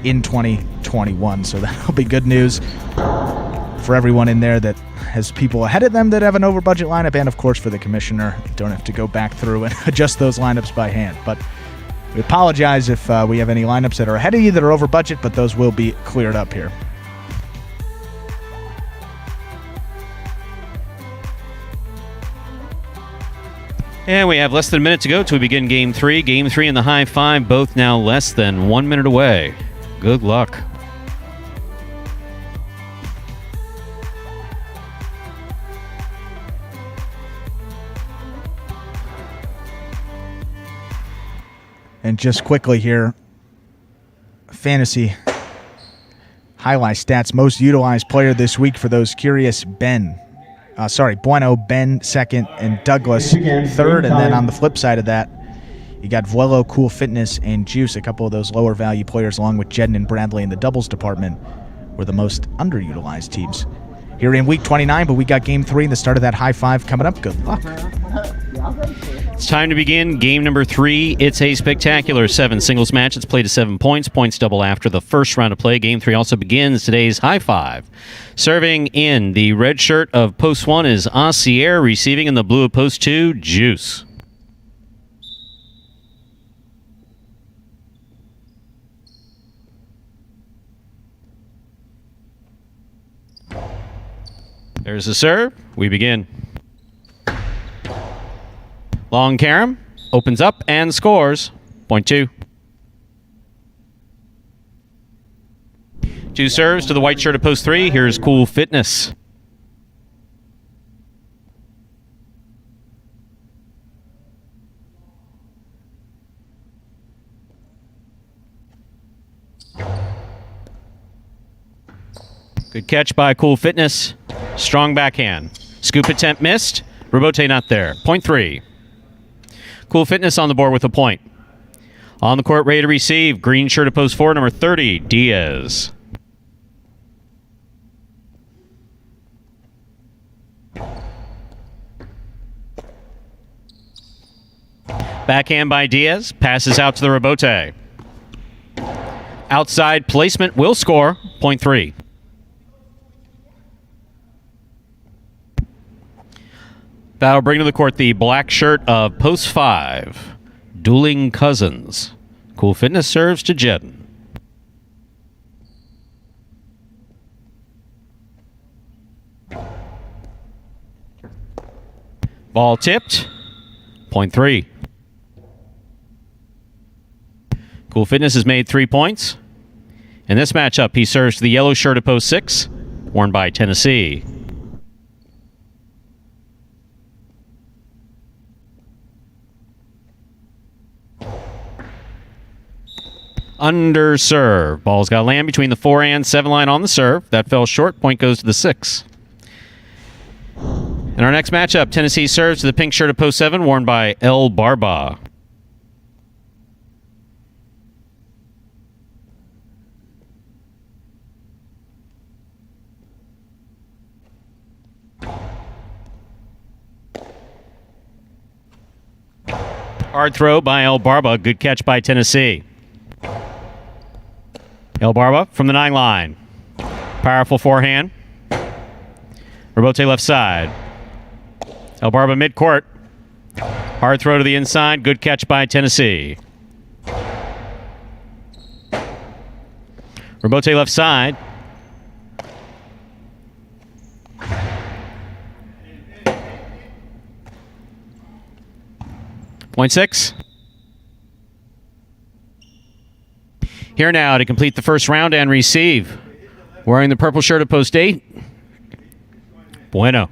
in 2021. So that'll be good news for everyone in there that has people ahead of them that have an over budget lineup, and of course for the commissioner, don't have to go back through and adjust those lineups by hand. But we apologize if we have any lineups that are ahead of you that are over budget, but those will be cleared up here. And we have less than a minute to go till we begin Game 3. Game 3 and the high 5, both now less than 1 minute away. Good luck. And just quickly here, fantasy highlight stats. Most utilized player this week for those curious, Bueno, Ben second, and Douglas third. And then on the flip side of that, you got Vuelo, Cool Fitness, and Juice, a couple of those lower value players, along with Jedden and Bradley in the doubles department, were the most underutilized teams here in week 29. But we got game 3 and the start of that high 5 coming up. Good luck. It's time to begin game number 3. It's a spectacular 7 singles match. It's played to 7 points. Points double after the first round of play. Game 3 also begins today's high 5. Serving in the red shirt of post 1 is Acier. Receiving in the blue of post 2, Juice. There's the serve. We begin. Long carom opens up and scores. Point 2. 2 serves to the white shirt of post 3. Here's Cool Fitness. Good catch by Cool Fitness. Strong backhand. Scoop attempt missed. Rebote not there. Point 3. Cool Fitness on the board with a point. On the court, ready to receive. Green shirt of post 4, number 30, Diaz. Backhand by Diaz. Passes out to the rebote. Outside placement will score. Point 3. That'll bring to the court the black shirt of post 5, Dueling Cousins. Cool Fitness serves to Jedden. Ball tipped. Point 3. Cool Fitness has made 3 points. In this matchup, he serves to the yellow shirt of post 6, worn by Tennessee. Under serve. Ball's got to land between the 4 and 7 line on the serve. That fell short. Point goes to the 6. In our next matchup, Tennessee serves to the pink shirt of post 7, worn by El Barba. Hard throw by El Barba. Good catch by Tennessee. El Barba from the 9 line. Powerful forehand. Rebote left side. El Barba mid-court. Hard throw to the inside. Good catch by Tennessee. Robote left side. Point 6. Here now to complete the first round and receive. Wearing the purple shirt at post 8. Bueno.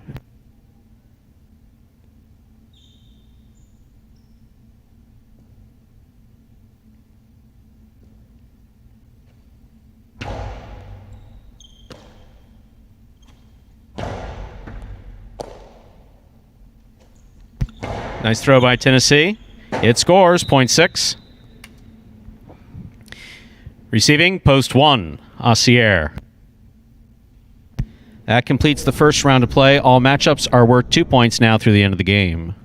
Nice throw by Tennessee. It scores, point 6. Receiving, post 1, Assier. That completes the first round of play. All matchups are worth 2 points now through the end of the game.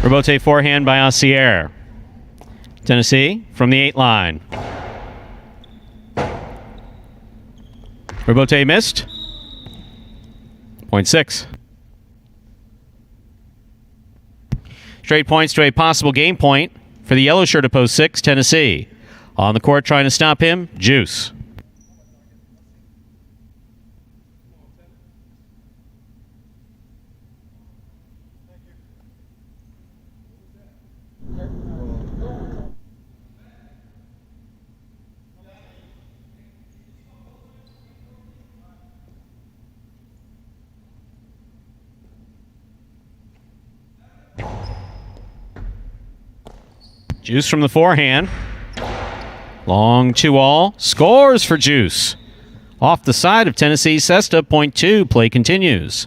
Robote forehand by Assier. Tennessee from the 8 line. Robote missed. Point 6. Straight points to a possible game point for the yellow shirt at post 6, Tennessee. On the court trying to stop him, Juice. Juice from the forehand. Long 2-all. Scores for Juice. Off the side of Tennessee Sesta, point 2. Play continues.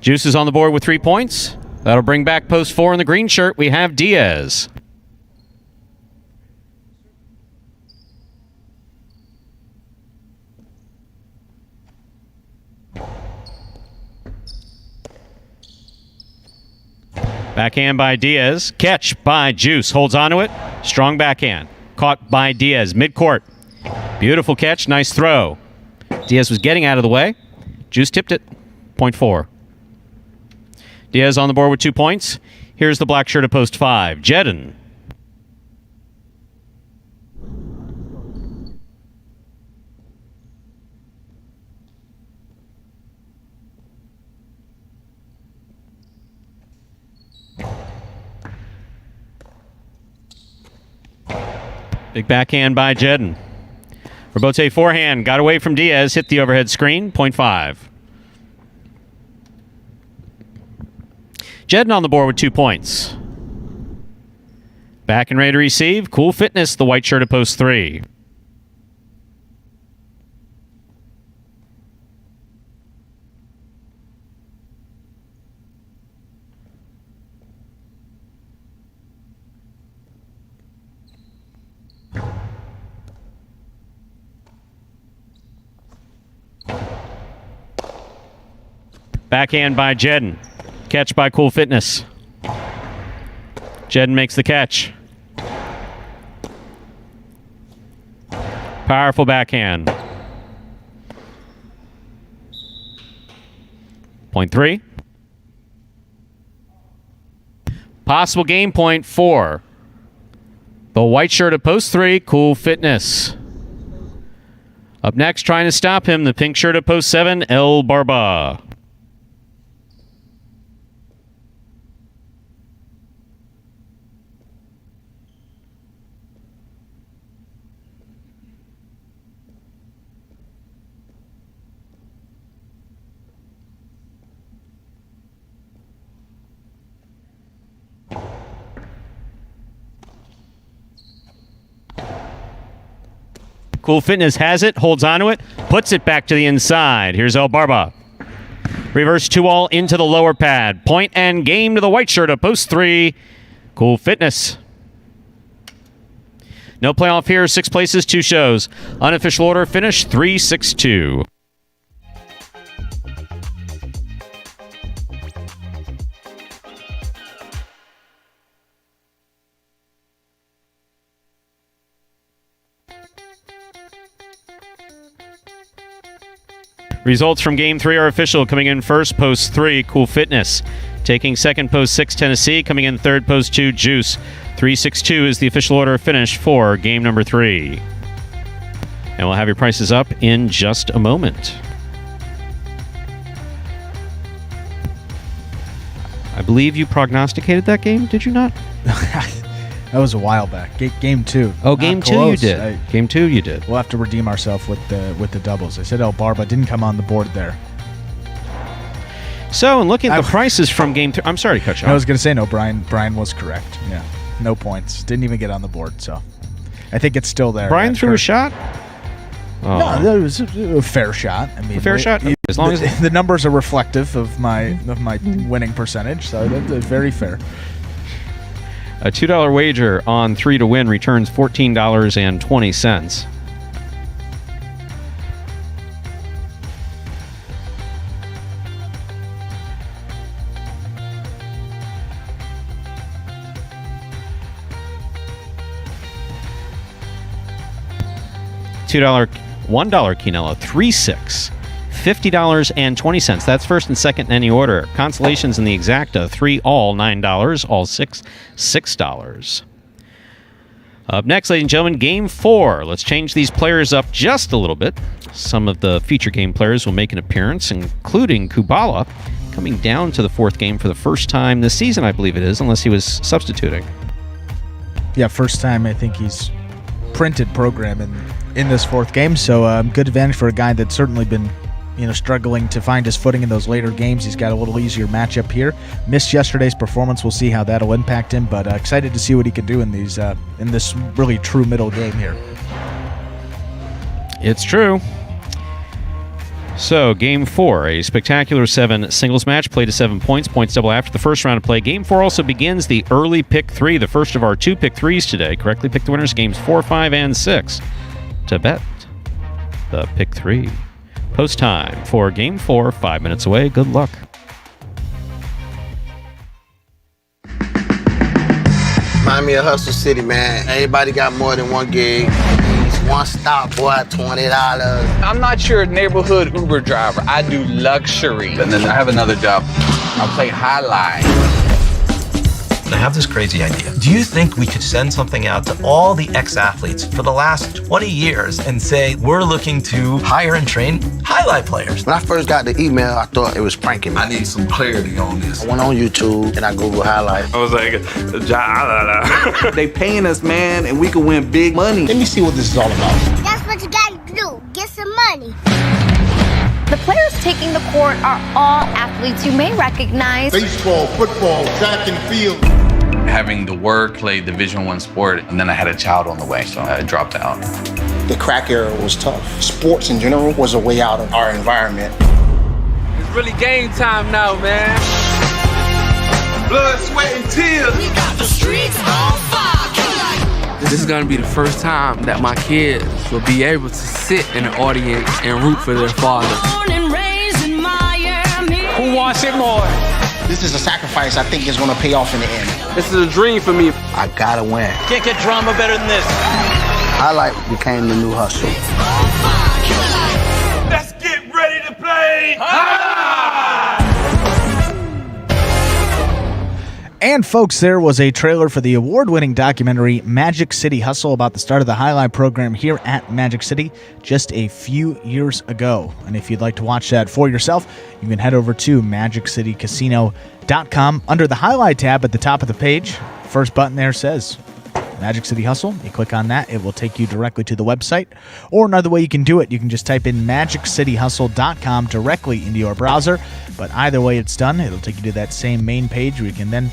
Juice is on the board with 3 points. That'll bring back post 4 in the green shirt. We have Diaz. Backhand by Diaz. Catch by Juice. Holds onto it. Strong backhand. Caught by Diaz. Midcourt. Beautiful catch. Nice throw. Diaz was getting out of the way. Juice tipped it. Point 4. Diaz on the board with 2 points. Here's the black shirt at post 5. Jedden. Big backhand by Jedden. Robote forehand. Got away from Diaz. Hit the overhead screen. Point 5. Jedden on the board with 2 points. Back and ready to receive. Cool Fitness, the white shirt at post 3. Backhand by Jedden. Catch by Cool Fitness. Jedden makes the catch. Powerful backhand. Point 3. Possible game point 4. The white shirt at post 3, Cool Fitness. Up next, trying to stop him, the pink shirt at post 7, El Barba. Cool Fitness has it, holds onto it, puts it back to the inside. Here's El Barba. Reverse 2-all into the lower pad. Point and game to the white shirt at post 3. Cool Fitness. No playoff here, 6 places, 2 shows. Unofficial order finish 3-6-2. Results from Game 3 are official. Coming in first, Post 3, Cool Fitness. Taking second, Post 6, Tennessee. Coming in third, Post 2, Juice. 362 is the official order of finish for Game number 3. And we'll have your prices up in just a moment. I believe you prognosticated that game, did you not? That was a while back. Game 2. Oh, Not Game 2 you close. did. Game 2 you did. We'll have to redeem ourselves with the doubles. I said El Barba didn't come on the board there. So, in looking at the prices from Game 3... I'm sorry to cut you off. I was going to say, no, Brian was correct. Yeah, no points. Didn't even get on the board, so I think it's still there. Brian threw a shot? Oh. No, that was a fair shot. I mean, A fair shot? As long as... the numbers are reflective of my winning percentage, so that's very fair. A $2 wager on 3 to win returns $14.20. $1 quinella, 3-6. $50.20. That's first and second in any order. Consolations in the exacta, 3 all $9, all 6 $6. Up next, ladies and gentlemen, Game 4. Let's change these players up just a little bit. Some of the feature game players will make an appearance, including Kubala, coming down to the fourth game for the first time this season, I believe it is, unless he was substituting. Yeah, first time I think he's printed program in this fourth game, so good advantage for a guy that's certainly been struggling to find his footing in those later games. He's got a little easier matchup here. Missed yesterday's performance. We'll see how that'll impact him, but excited to see what he can do in this really true middle game here. It's true. So, Game 4, a spectacular 7 singles match, played to 7 points, points double after the first round of play. Game 4 also begins the early pick 3, the first of our 2 pick 3s today. Correctly pick the winners, games 4, 5, and 6. To bet the pick 3. Post time for Game 4, 5 minutes away. Good luck. Remind me of Hustle City, man. Everybody got more than one gig. One stop, boy, $20. I'm not your neighborhood Uber driver. I do luxury. And then I have another job. I play highlight. I have this crazy idea. Do you think we could send something out to all the ex-athletes for the last 20 years and say, we're looking to hire and train highlight players? When I first got the email, I thought it was pranking me. I need some clarity on this. I went on YouTube and I Googled highlight. I was like, Jai-Alai. They paying us, man, and we can win big money. Let me see what this is all about. That's what you gotta do. Get some money. The players taking the court are all athletes you may recognize. Baseball, football, track and field. Having the work, played Division I sport, and then I had a child on the way, so I dropped out. The crack era was tough. Sports in general was a way out of our environment. It's really game time now, man. Blood, sweat, and tears. We got the streets on fire. This is gonna be the first time that my kids will be able to sit in the audience and root for their father. Who wants it more? This is a sacrifice I think is going to pay off in the end. This is a dream for me. I gotta win. Can't get drama better than this. Highlight became the new hustle. Let's get ready to play. And folks, there was a trailer for the award-winning documentary Magic City Hustle about the start of the highlight program here at Magic City just a few years ago. And if you'd like to watch that for yourself, you can head over to MagicCityCasino.com. Under the highlight tab at the top of the page, first button there says Magic City Hustle. You click on that, it will take you directly to the website. Or another way you can do it, you can just type in MagicCityHustle.com directly into your browser. But either way it's done, it'll take you to that same main page where you can then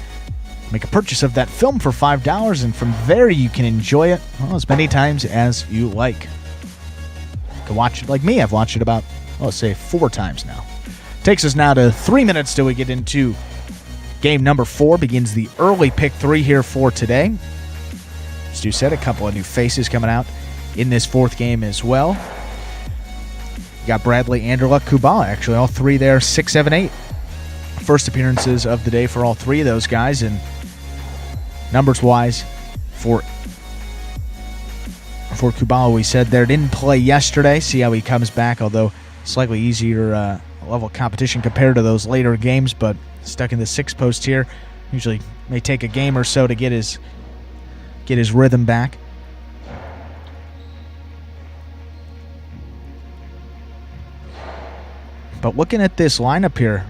make a purchase of that film for $5, and from there you can enjoy it as many times as you like. You can watch it like me. I've watched it about, let's say, 4 times now. Takes us now to 3 minutes till we get into game number 4. Begins the early pick 3 here for today. Stu said a couple of new faces coming out in this fourth game as well. You got Bradley, Anderluck, Kubala, actually, all 3 there, 6, 7, 8. First appearances of the day for all 3 of those guys, and numbers-wise, for Kubala, we said there, didn't play yesterday. See how he comes back, although slightly easier level of competition compared to those later games, but stuck in the 6th post here. Usually may take a game or so to get his rhythm back. But looking at this lineup here,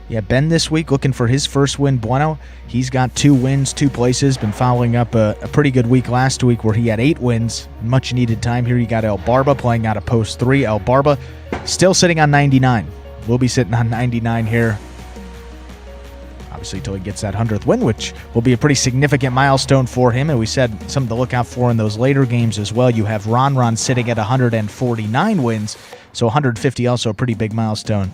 yeah, Ben this week looking for his first win. Bueno, he's got 2 wins, 2 places. Been following up a pretty good week last week where he had 8 wins. Much needed time here. You got El Barba playing out of post 3. El Barba still sitting on 99. Will be sitting on 99 here, obviously, until he gets that 100th win, which will be a pretty significant milestone for him. And we said something to look out for in those later games as well. You have Ron sitting at 149 wins, so 150 also a pretty big milestone.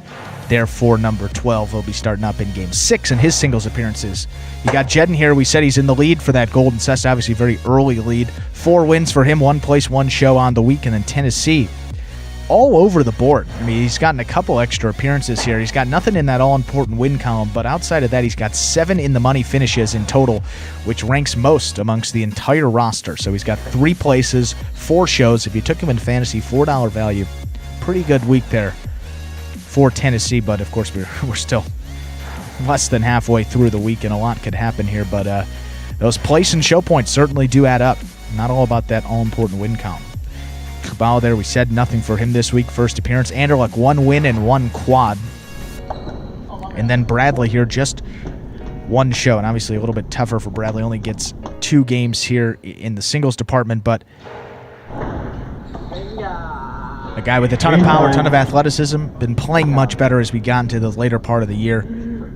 Therefore, number 12 will be starting up in Game 6 in his singles appearances. You got Jedden here. We said he's in the lead for that Golden Cess, obviously very early lead. 4 wins for him, 1 place, 1 show on the week, and then Tennessee all over the board. I mean, he's gotten a couple extra appearances here. He's got nothing in that all-important win column, but outside of that, he's got 7 in the money finishes in total, which ranks most amongst the entire roster. So he's got 3 places, 4 shows. If you took him in fantasy, $4 value. Pretty good week there for Tennessee, but of course we're still less than halfway through the week, and a lot could happen here. But those place and show points certainly do add up. Not all about that all-important win column. Kubala there, we said nothing for him this week. First appearance. Anderlecht 1 win and 1 quad. And then Bradley here, just 1 show. And obviously a little bit tougher for Bradley. Only gets 2 games here in the singles department, but a guy with a ton of power, ton of athleticism. Been playing much better as we got into the later part of the year.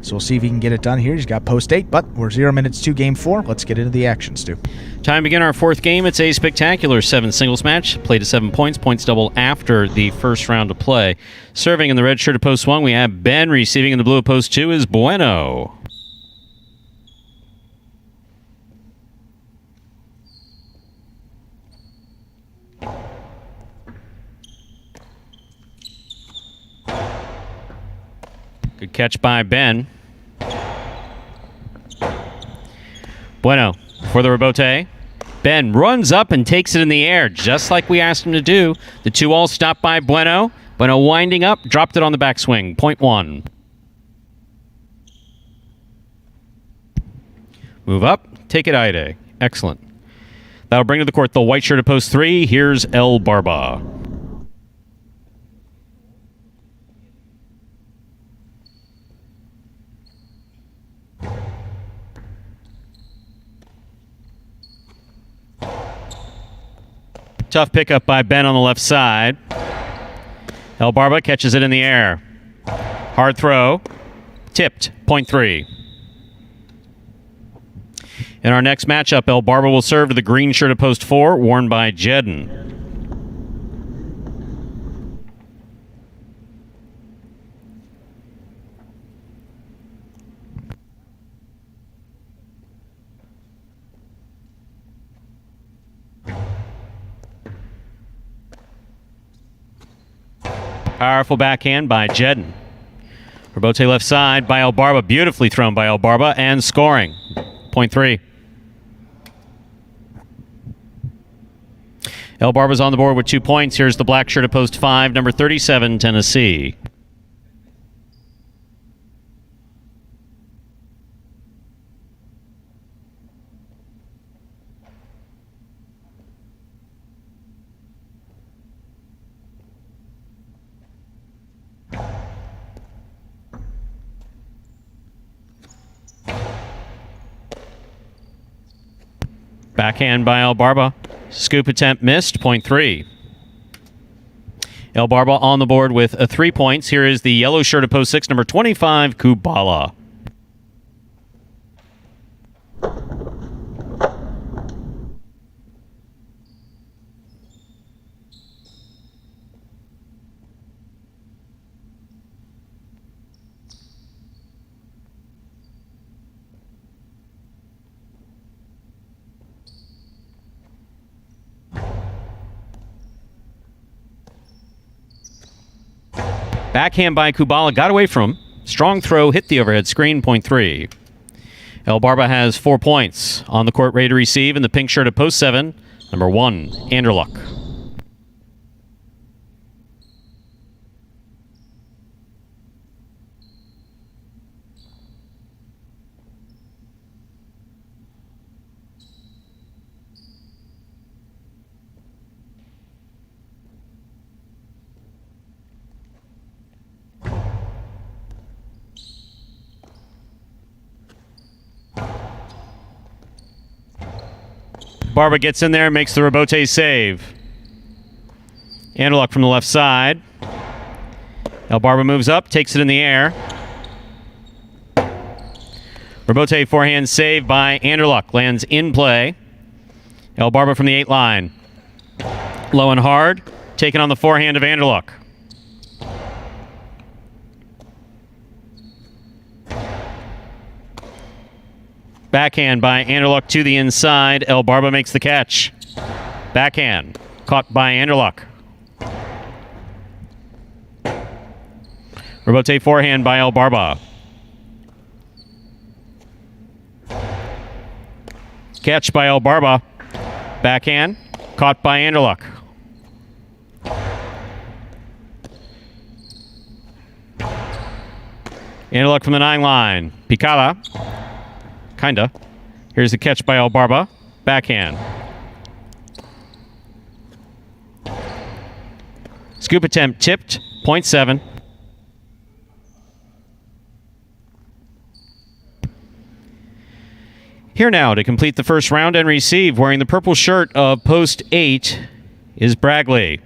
So we'll see if he can get it done here. He's got post 8, but we're 0 minutes to game 4. Let's get into the action, Stu. Time to begin our 4th game. It's a spectacular 7 singles match. Played to 7 points. Points double after the first round of play. Serving in the red shirt of post 1, we have Ben. Receiving in the blue of post 2 is Bueno. Good catch by Ben. Bueno for the rebote. Ben runs up and takes it in the air, just like we asked him to do. The 2 all stopped by Bueno. Bueno winding up, dropped it on the backswing. Point 1. Move up, take it Ide. Excellent. That'll bring to the court the white shirt of post 3. Here's El Barba. Tough pickup by Ben on the left side. El Barba catches it in the air. Hard throw. Tipped. Point 3. In our next matchup, El Barba will serve to the green shirt of post 4, worn by Jedden. Powerful backhand by Jedden. Rebote left side by El Barba. Beautifully thrown by El Barba and scoring. Point 3. El Barba's on the board with 2 points. Here's the black shirt of post 5, number 37, Tennessee. Backhand by El Barba. Scoop attempt missed. Point 3. El Barba on the board with 3 points. Here is the yellow shirt of post 6, number 25, Kubala. Backhand by Kubala, got away from him. Strong throw, hit the overhead screen, point 3. El Barba has 4 points. On the court, ready to receive in the pink shirt of post 7, number 1, Anderlecht. Barba gets in there, makes the rebote save. Anderluck from the left side. El Barba moves up, takes it in the air. Rebote forehand save by Anderluck. Lands in play. El Barba from the 8 line. Low and hard. Taken on the forehand of Anderluck. Backhand by Anderluck to the inside. El Barba makes the catch. Backhand. Caught by Anderluck. Rebote forehand by El Barba. Catch by El Barba. Backhand. Caught by Anderluck. Anderluck from the 9 line. Picada. Kinda. Here's the catch by El Barba. Backhand. Scoop attempt tipped. 0.7. Here now to complete the first round and receive, wearing the purple shirt of post 8, is Bragley.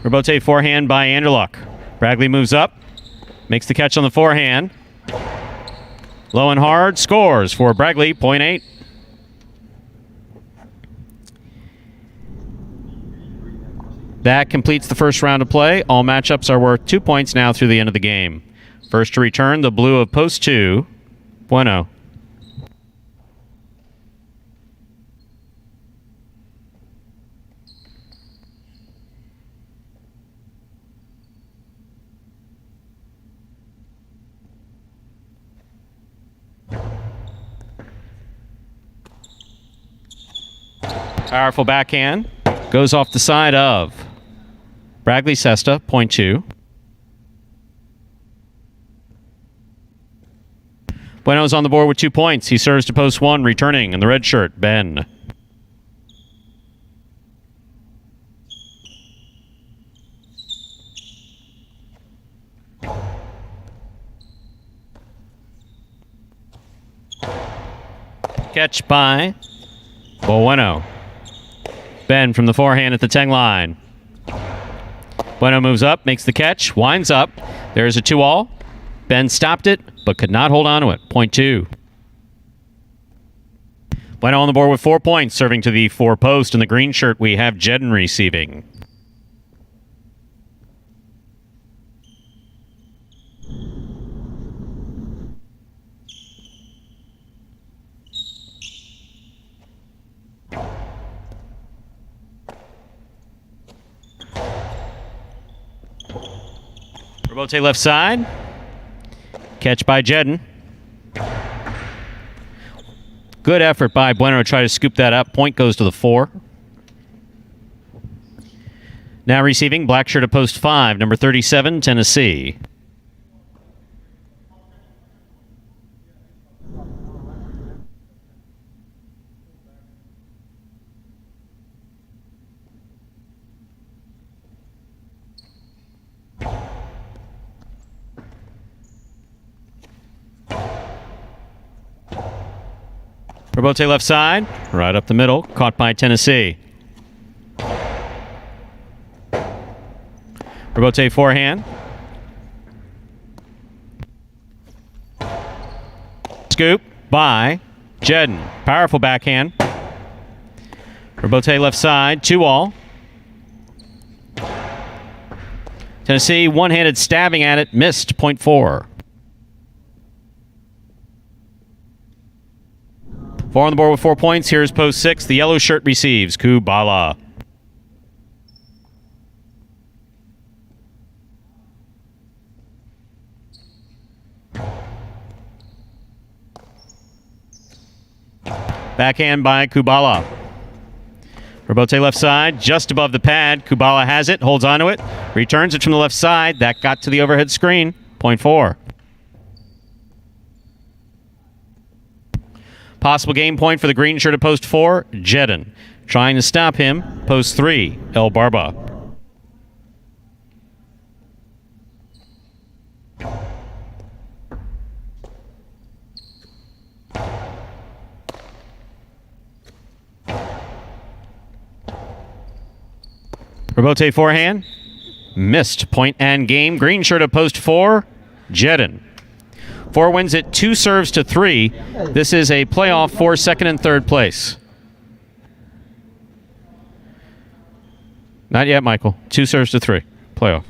Rebote forehand by Anderluck. Bragley moves up, makes the catch on the forehand. Low and hard, scores for Bragley, 0.8. That completes the first round of play. All matchups are worth 2 points now through the end of the game. First to return, the blue of post 2, Bueno. Powerful backhand. Goes off the side of Bragley Sesta, 0.2. Bueno's on the board with 2 points. He serves to post 1, returning in the red shirt, Ben. Catch by Bueno. Ben from the forehand at the 10 line. Bueno moves up, makes the catch, winds up. There's a 2-all. Ben stopped it, but could not hold on to it. 0.2. Bueno on the board with 4 points, serving to the 4 post. In the green shirt, we have Jedden receiving. Rebote left side. Catch by Jedden. Good effort by Bueno to try to scoop that up. Point goes to the 4. Now receiving, black shirt at post 5, number 37, Tennessee. Rebote left side, right up the middle, caught by Tennessee. Rebote forehand. Scoop by Jedden. Powerful backhand. Rebote left side, 2-all. Tennessee one-handed stabbing at it, missed, 0.4. 4 on the board with 4 points. Here's post 6. The yellow shirt receives. Kubala. Backhand by Kubala. Rebote left side, just above the pad. Kubala has it, holds onto it, returns it from the left side. That got to the overhead screen. 0.4. Possible game point for the green shirt at post 4, Jedden. Trying to stop him, post 3, El Barba. Robote forehand. Missed. Point and game. Green shirt of post 4. Jedin. 4 wins it 2 serves to 3. This is a playoff for second and third place. Not yet, Michael. 2 serves to 3. Playoff.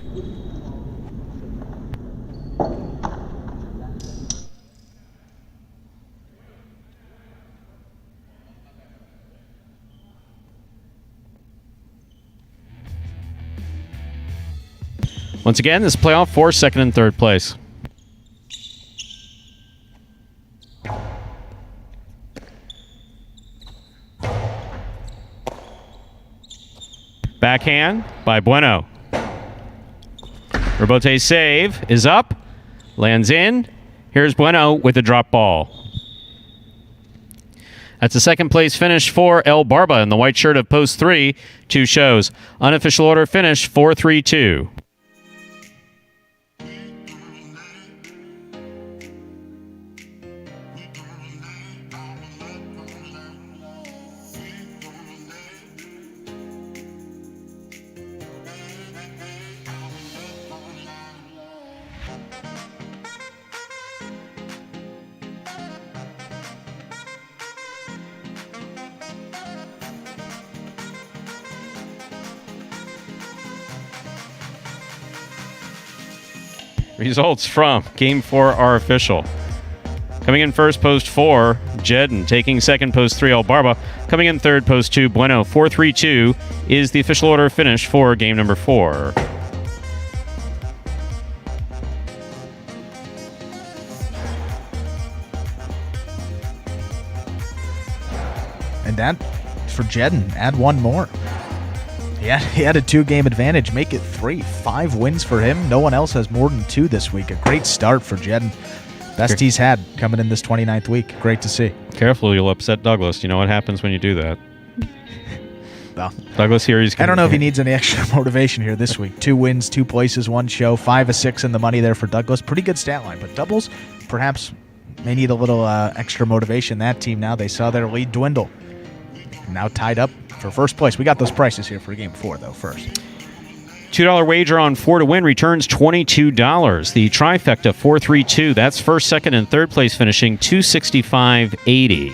Once again, this is playoff for second and third place. Backhand by Bueno. Robote's save is up. Lands in. Here's Bueno with a drop ball. That's a second place finish for El Barba in the white shirt of post 3. 2 shows. Unofficial order finish 4-3-2. Results from Game 4 are official. Coming in first, post 4, Jedin. Taking second, post 3, El Barba. Coming in third, post 2, Bueno. 4-3-2 is the official order finish for game number 4. And that, for Jedin, add 1 more. Yeah, he had a 2-game advantage. Make it 3. 5 wins for him. No one else has more than 2 this week. A great start for Jedin. Best he's had coming in this 29th week. Great to see. Careful, you'll upset Douglas. You know what happens when you do that. Well, Douglas here, I don't know if he needs any extra motivation here this week. 2 wins, 2 places, 1 show, 5 of 6 in the money there for Douglas. Pretty good stat line, but doubles perhaps may need a little extra motivation. That team now, they saw their lead dwindle. Now tied up for first place. We got those prices here for game 4, though, first. $2 wager on 4 to win returns $22. The trifecta 4-3-2. That's first, second, and third place finishing $265.80.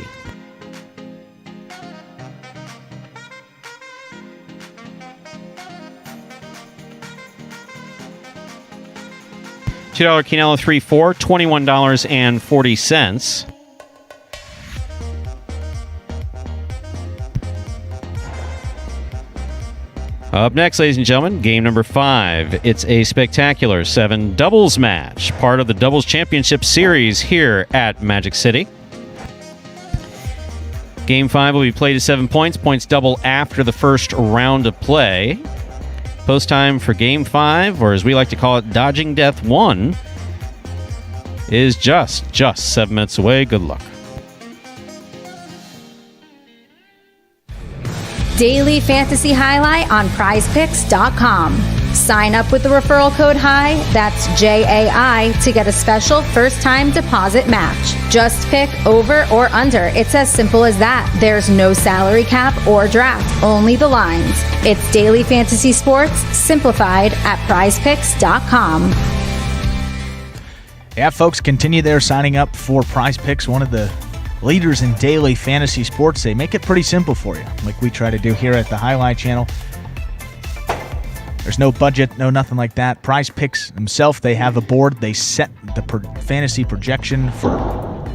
$2 Quinella 3-4, $21.40. Up next, ladies and gentlemen, game number 5. It's a spectacular 7 doubles match, part of the Doubles Championship Series here at Magic City. Game 5 will be played at 7 points. Points double after the first round of play. Post time for Game 5, or as we like to call it, Dodging Death 1, is just 7 minutes away. Good luck. Daily Fantasy Highlight on prizepicks.com. Sign up with the referral code HIGH, that's J-A-I, to get a special first-time deposit match. Just pick over or under. It's as simple as that. There's no salary cap or draft, only the lines. It's Daily Fantasy Sports, simplified at prizepicks.com. Yeah, folks, continue there signing up for Prize Picks, one of the leaders in daily fantasy sports. They make it pretty simple for you, like we try to do here at the Jai-Alai Channel. There's no budget, no nothing like that. Prize Picks themselves, they have a board. They set the fantasy projection for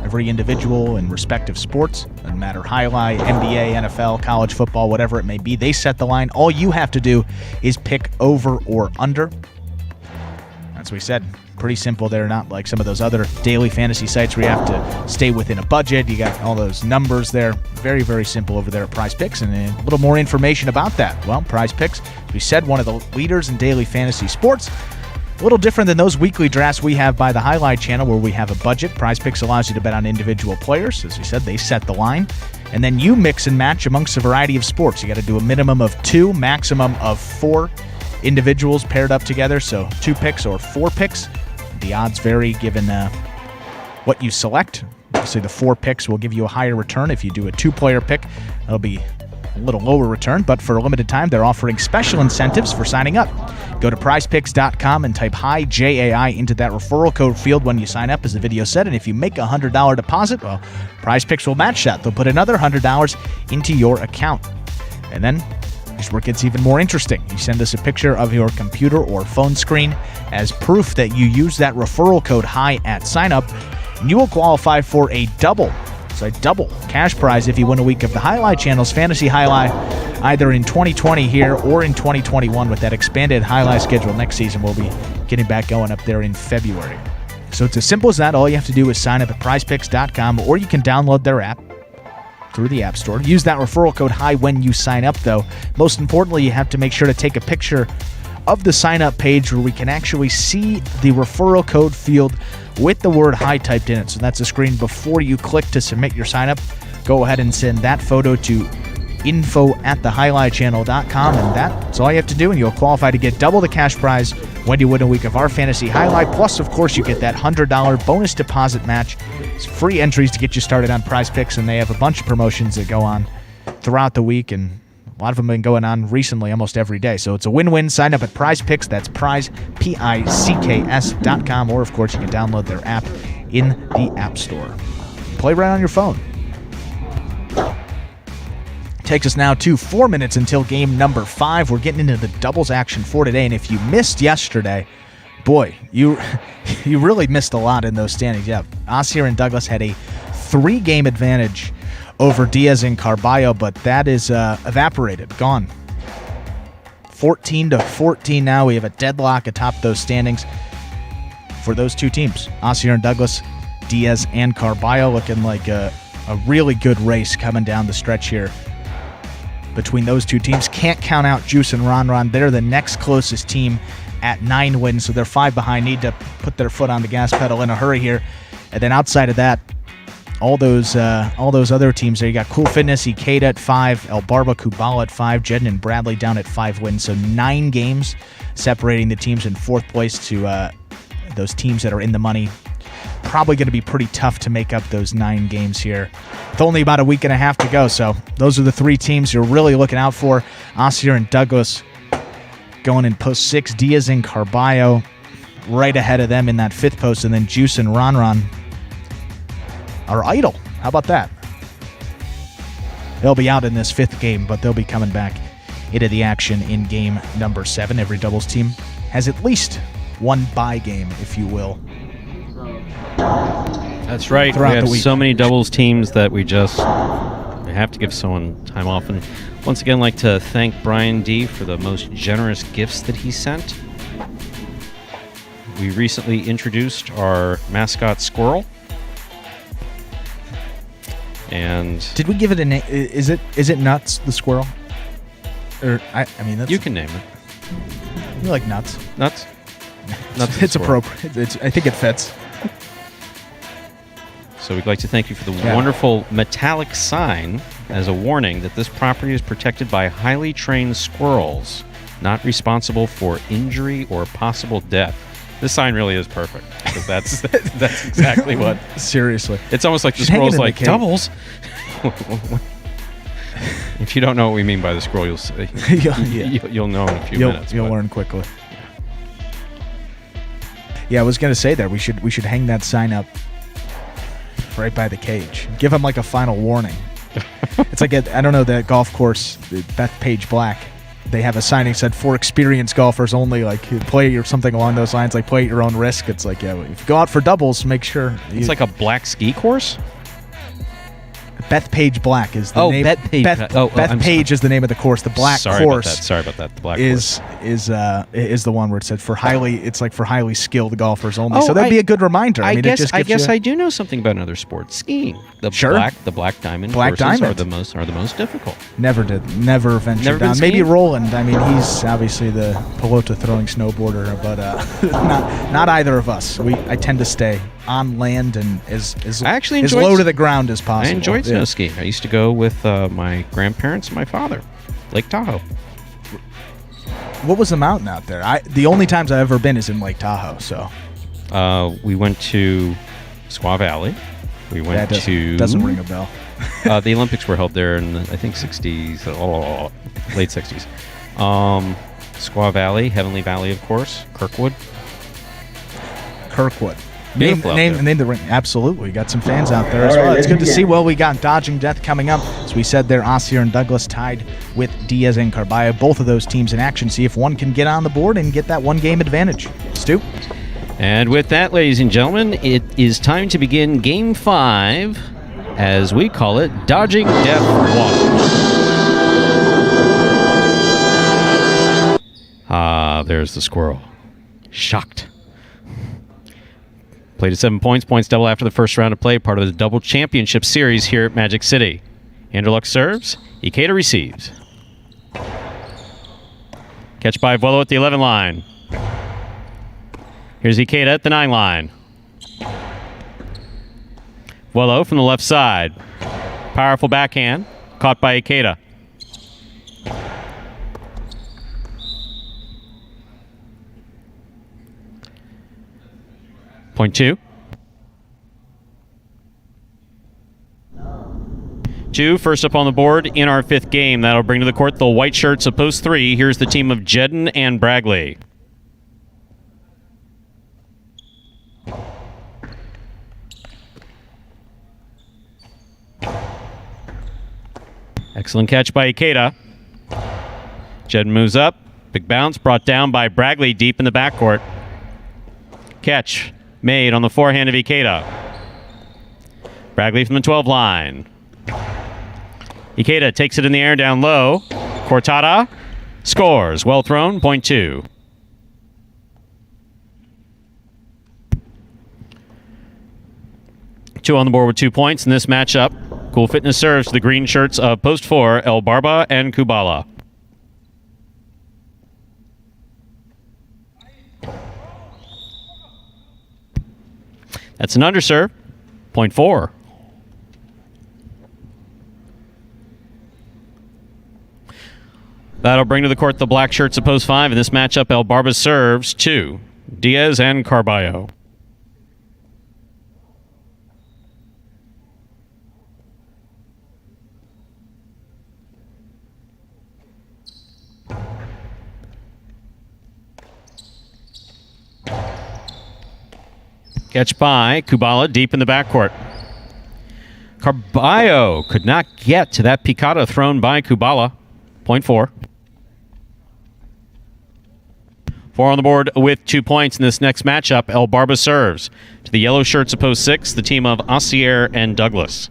every individual in respective sports. Doesn't matter, Jai-Alai, NBA, NFL, college football, whatever it may be. They set the line. All you have to do is pick over or under. As we said, pretty simple there, not like some of those other daily fantasy sites where you have to stay within a budget. You got all those numbers there. Very, very simple over there at Prize Picks. And a little more information about that. Well, Prize Picks, as we said, one of the leaders in daily fantasy sports. A little different than those weekly drafts we have by the Jai-Alai Channel where we have a budget. Prize Picks allows you to bet on individual players. As we said, they set the line. And then you mix and match amongst a variety of sports. You got to do a minimum of 2, maximum of 4 individuals paired up together. So 2 picks or 4 picks. The odds vary given what you select. Obviously, the 4 picks will give you a higher return. If you do a 2-player pick, it'll be little lower return, but for a limited time, they're offering special incentives for signing up. Go to prizepicks.com and type hi Jai into that referral code field when you sign up, as the video said, and if you make a $100 deposit, well, Prize Picks will match that. They'll put another $100 into your account. And then, here's where it gets even more interesting. You send us a picture of your computer or phone screen as proof that you use that referral code hi at sign up, and you will qualify for a double cash prize if you win a week of the Jai-Alai Channel's Fantasy Jai-Alai, either in 2020 here or in 2021 with that expanded Jai-Alai schedule next season. We'll be getting back going up there in February. So it's as simple as that. All you have to do is sign up at prizepicks.com, or you can download their app through the App Store. Use that referral code HI when you sign up, though. Most importantly, you have to make sure to take a picture of the sign-up page where we can actually see the referral code field with the word HI typed in it. So that's a screen before you click to submit your sign-up. Go ahead and send that photo to info@thejai-alai-channel.com, and that's all you have to do, and you'll qualify to get double the cash prize when you win a week of our Fantasy Jai-Alai. Plus, of course, you get that $100 bonus deposit match. It's free entries to get you started on Prize Picks, and they have a bunch of promotions that go on throughout the week, and a lot of them have been going on recently, almost every day. So it's a win-win. Sign up at Prize Picks. That's prize, PICKS.com. Or, of course, you can download their app in the App Store. Play right on your phone. Takes us now to 4 minutes until game number 5. We're getting into the doubles action for today. And if you missed yesterday, boy, you really missed a lot in those standings. Yeah, Osir and Douglas had a 3-game advantage over Diaz and Carballo, but that is evaporated, gone. 14-14 now. We have a deadlock atop those standings for those two teams. Osir and Douglas, Diaz and Carballo, looking like a really good race coming down the stretch here between those two teams. Can't count out Juice and Ron. They're the next closest team at 9 wins, so they're 5 behind. Need to put their foot on the gas pedal in a hurry here. And then outside of that, all those other teams there. You got Cool Fitness, Ikeda at 5, El Barba, Kubala at 5, Jedden and Bradley down at 5 wins. So 9 games separating the teams in 4th place to those teams that are in the money. Probably going to be pretty tough to make up those 9 games here. With only about a week and a half to go. So those are the 3 teams you're really looking out for. Osir and Douglas going in post 6. Diaz and Carballo right ahead of them in that 5th post. And then Juice and Ron are idle. How about that? They'll be out in this 5th game, but they'll be coming back into the action in game number 7. Every doubles team has at least one bye game, if you will. That's right. We have so many doubles teams that we have to give someone time off. And once again, I'd like to thank Brian D. for the most generous gifts that he sent. We recently introduced our mascot squirrel. And did we give it a name? Is it Nuts the squirrel? Or I mean, that's, you can name it. You like Nuts? Nuts. It's appropriate. I think it fits. So we'd like to thank you for the wonderful metallic sign as a warning that this property is protected by highly trained squirrels, not responsible for injury or possible death. This sign really is perfect, because that's exactly what. Seriously, it's almost like the squirrel's like doubles. If you don't know what we mean by the squirrel, you'll know in a few minutes. You'll learn quickly. Yeah, I was gonna say that we should hang that sign up right by the cage. Give them like a final warning. It's like I don't know, that golf course, Bethpage Black. They have a sign that said for experienced golfers only, like play or something along those lines, like play at your own risk. It's like, yeah, if you go out for doubles, make sure. It's like a black ski course? Bethpage Black is the name. Bethpage is the name of the course. The black course. Sorry about that. The black course is the one where it said for highly skilled golfers only. So that'd be a good reminder. I guess I do know something about another sport, skiing. The black diamond courses are the most difficult. Never ventured down. Maybe Roland. I mean, he's obviously the pelota throwing snowboarder, but not either of us. I tend to stay on land and as low to the ground as possible. I enjoyed snow skiing. I used to go with my grandparents and my father, Lake Tahoe. What was the mountain out there? The only times I've ever been is in Lake Tahoe. So we went to Squaw Valley. We went to... Doesn't ring a bell. The Olympics were held there in, I think, 60s, late 60s. Squaw Valley, Heavenly Valley, of course. Kirkwood. Name the ring. Absolutely. We got some fans out there as well. It's good to see. Well, we got Dodging Death coming up. As we said there, Ossier and Douglas tied with Diaz and Carballo. Both of those teams in action. See if one can get on the board and get that one-game advantage. Stu? And with that, ladies and gentlemen, it is time to begin Game 5, as we call it, Dodging Death 1. Ah, there's the squirrel. Shocked. Played at 7 points. Points double after the first round of play. Part of the double championship series here at Magic City. Anderluck serves. Ikeda receives. Catch by Vuelo at the 11 line. Here's Ikeda at the 9 line. Vuelo from the left side. Powerful backhand. Caught by Ikeda. Point 2. 2, first up on the board in our 5th game. That'll bring to the court the white shirts of post 3. Here's the team of Jedden and Bragley. Excellent catch by Ikeda. Jedden moves up. Big bounce brought down by Bragley deep in the backcourt. Catch made on the forehand of Ikeda. Bragley from the 12 line. Ikeda takes it in the air down low. Cortada scores. Well thrown. Point 2. Two on the board with 2 points in this matchup. Cool Fitness serves to the green shirts of post 4, El Barba and Kubala. That's an underserve. Point 4. That'll bring to the court the black shirts of post 5. In this matchup, El Barba serves to Diaz and Carballo. Catch by Kubala deep in the backcourt. Carballo could not get to that picada thrown by Kubala. Point 4. 4 on the board with 2 points in this next matchup. El Barba serves to the yellow shirts of post 6, the team of Ossier and Douglas.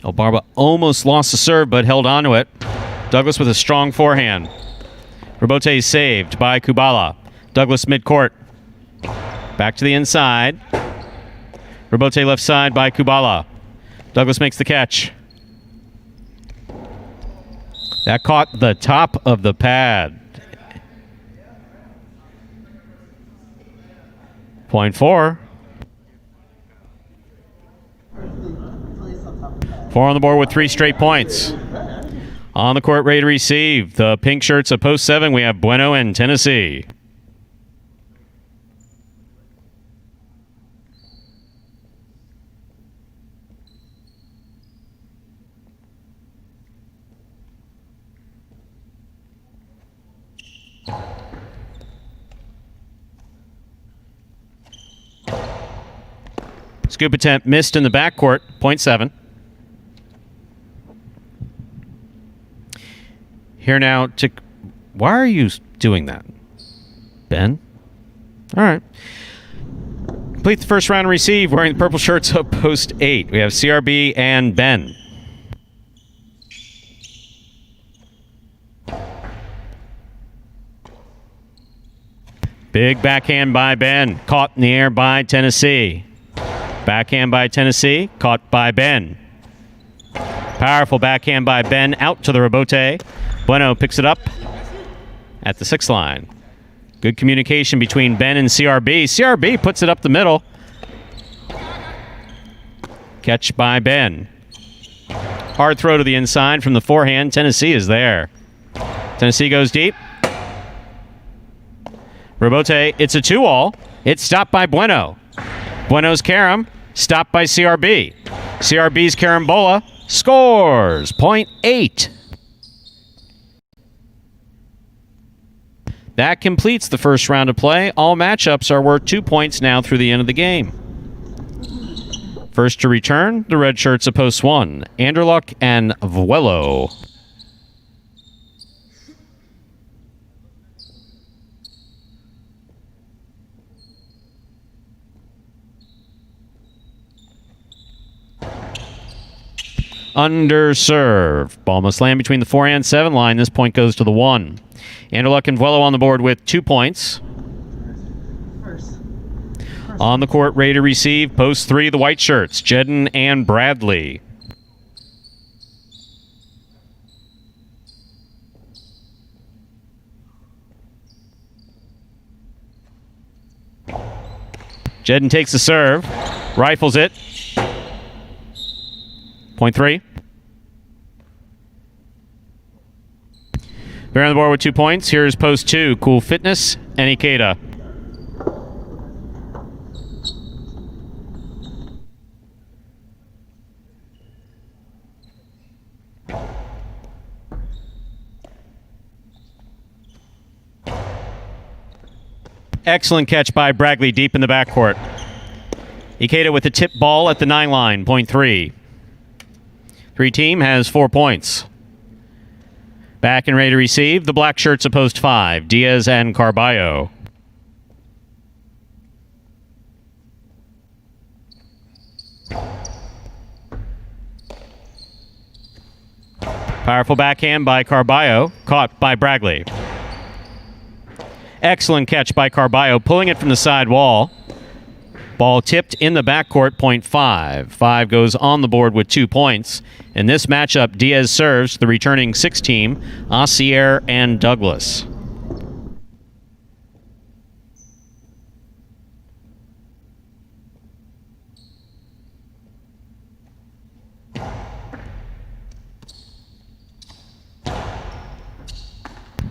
El Barba almost lost the serve, but held on to it. Douglas with a strong forehand. Robote saved by Kubala. Douglas midcourt. Back to the inside. Robote left side by Kubala. Douglas makes the catch. That caught the top of the pad. Point 4. 4 on the board with 3 straight points. On the court, ready to receive the pink shirts of post 7. We have Bueno and Tennessee. Scoop attempt missed in the backcourt. Point 7. Here now to... Why are you doing that, Ben? All right. Complete the first round and receive wearing the purple shirts of post 8. We have CRB and Ben. Big backhand by Ben. Caught in the air by Tennessee. Backhand by Tennessee. Caught by Ben. Powerful backhand by Ben out to the rebote. Bueno picks it up at the 6th line. Good communication between Ben and CRB. CRB puts it up the middle. Catch by Ben. Hard throw to the inside from the forehand. Tennessee is there. Tennessee goes deep. Robote, it's a 2-all. It's stopped by Bueno. Bueno's carom, stopped by CRB. CRB's carambola scores .8. That completes the first round of play. All matchups are worth 2 points now through the end of the game. First to return, the red shirts of post 1, Anderluck and Vuelo. Underserve. Ball must land between the 4 and 7 line. This point goes to the 1. Anderluck and Vuelo on the board with 2 points. On the court, ready to receive, post 3, the white shirts, Jedden and Bradley. Jedden takes the serve, rifles it. Point 3. Bear on the board with 2 points. Here's post 2, Cool Fitness and Ikeda. Excellent catch by Bradley deep in the backcourt. Ikeda with the tip ball at the 9 line, point 3. 3 team has 4 points. Back and ready to receive, the black shirts of post 5, Diaz and Carballo. Powerful backhand by Carballo, caught by Bradley. Excellent catch by Carballo, pulling it from the side wall. Ball tipped in the backcourt, point 5. 5 goes on the board with 2 points. In this matchup, Diaz serves the returning 6 team, Assier and Douglas.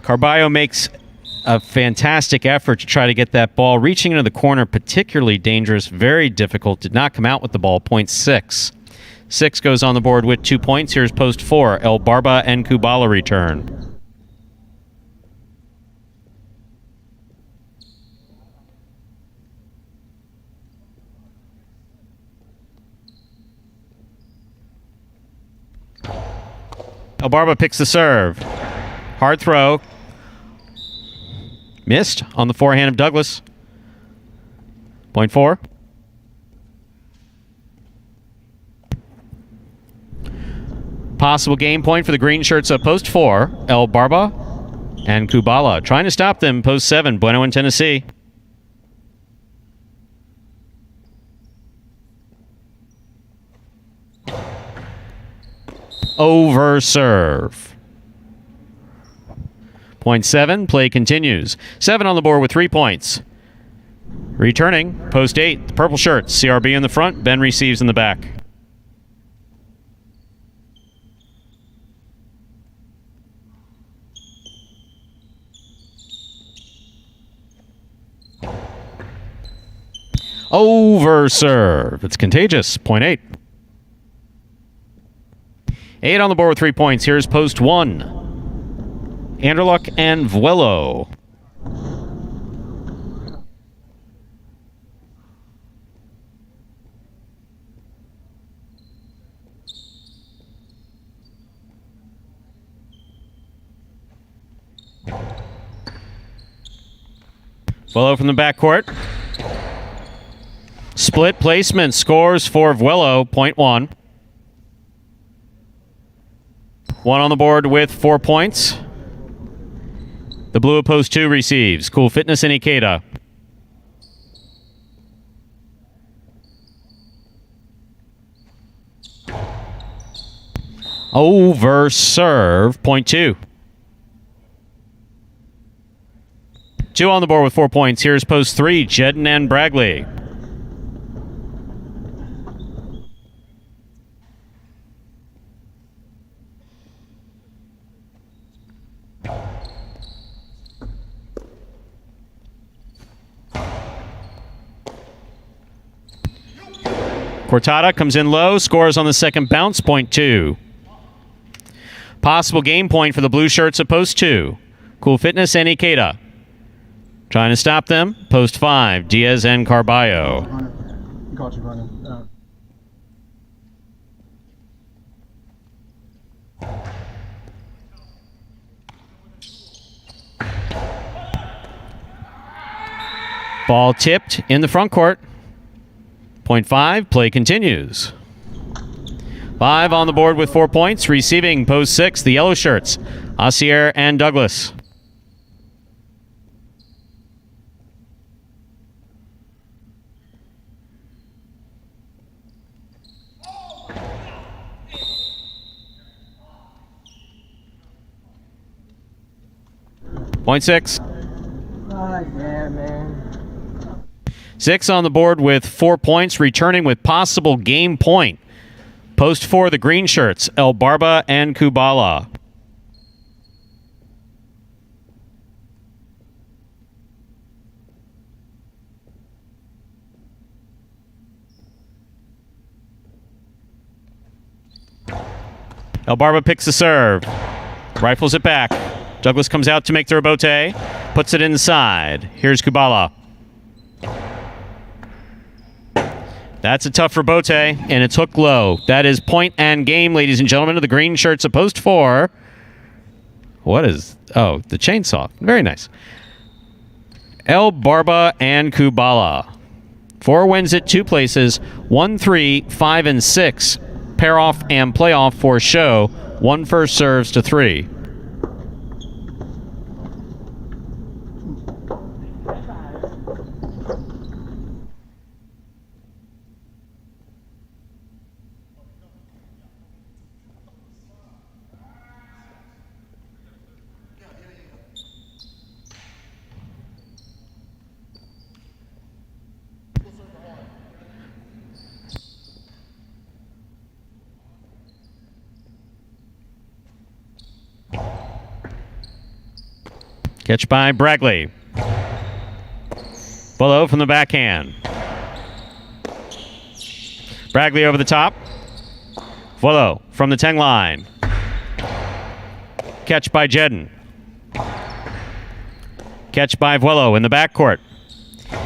Carballo makes a fantastic effort to try to get that ball reaching into the corner, particularly dangerous, very difficult. Did not come out with the ball, point 6. 6 goes on the board with 2 points. Here's post 4, El Barba and Kubala return. El Barba picks the serve. Hard throw. Missed on the forehand of Douglas. Point 4. Possible game point for the green shirts of post 4, El Barba and Kubala. Trying to stop them, post 7, Bueno and Tennessee. Over serve. Point 7, play continues. 7 on the board with 3 points. Returning, post 8, the purple shirts, CRB in the front, Ben receives in the back. Over serve. It's contagious, point 8. 8 on the board with 3 points. Here's post 1. Anderluck and Vuelo. Vuelo from the backcourt. Split placement scores for Vuelo, point 1. 1 on the board with 4 points. The blue of post 2 receives. Cool Fitness and Ikeda. Over serve, point 2. 2 on the board with 4 points. Here's post 3, Jedden and Bradley. Cortada comes in low, scores on the second bounce, point 2. Possible game point for the blue shirts at post 2. Cool Fitness and Ikeda. Trying to stop them, post 5, Diaz and Carballo. Got you, Brandon. Ball tipped in the front court. Point 5, play continues. 5 on the board with 4 points. Receiving post 6, the yellow shirts, Asier and Douglas. Point 6. Oh, yeah, man. 6 on the board with 4 points, returning with possible game point. Post 4, the green shirts, El Barba and Kubala. El Barba picks the serve. Rifles it back. Douglas comes out to make the rebote. Puts it inside. Here's Kubala. That's a tough rebote, and it's hooked low. That is point and game, ladies and gentlemen, of the green shirts of post 4. What is... Oh, the chainsaw. Very nice. El Barba and Kubala. 4 wins at 2 places. 1, 3, 5, and 6. Pair off and playoff for show. 1 first serves to 3. Catch by Bragley. Below from the backhand. Bragley over the top. Below from the 10 line. Catch by Jedden. Catch by Vuelo in the backcourt.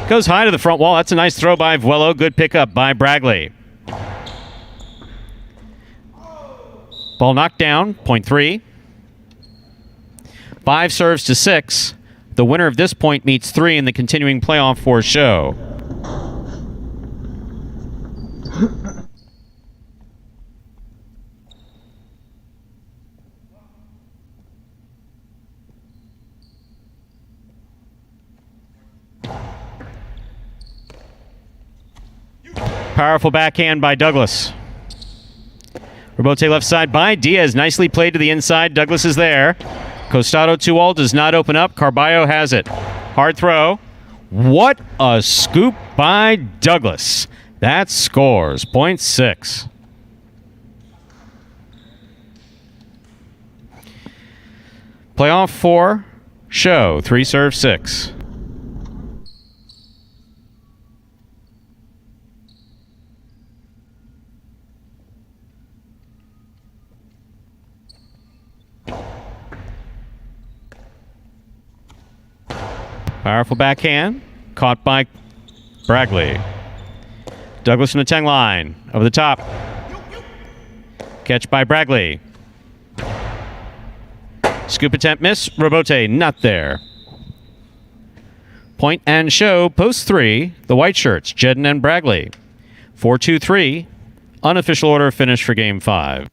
Goes high to the front wall. That's a nice throw by Vuelo. Good pickup by Bragley. Ball knocked down. Point 3. 5 serves to 6. The winner of this point meets 3 in the continuing playoff for show. Powerful backhand by Douglas. Rebote left side by Diaz. Nicely played to the inside. Douglas is there. Costado 2-all does not open up. Carballo has it. Hard throw. What a scoop by Douglas. That scores. Point 6. Playoff 4. Show. 3 serve 6. Powerful backhand. Caught by Bragley. Douglas from the 10 line. Over the top. Catch by Bragley. Scoop attempt miss. Rebote not there. Point and show. Post 3. The white shirts. Jedden and Bragley. 4-2-3. Unofficial order of finish for Game 5.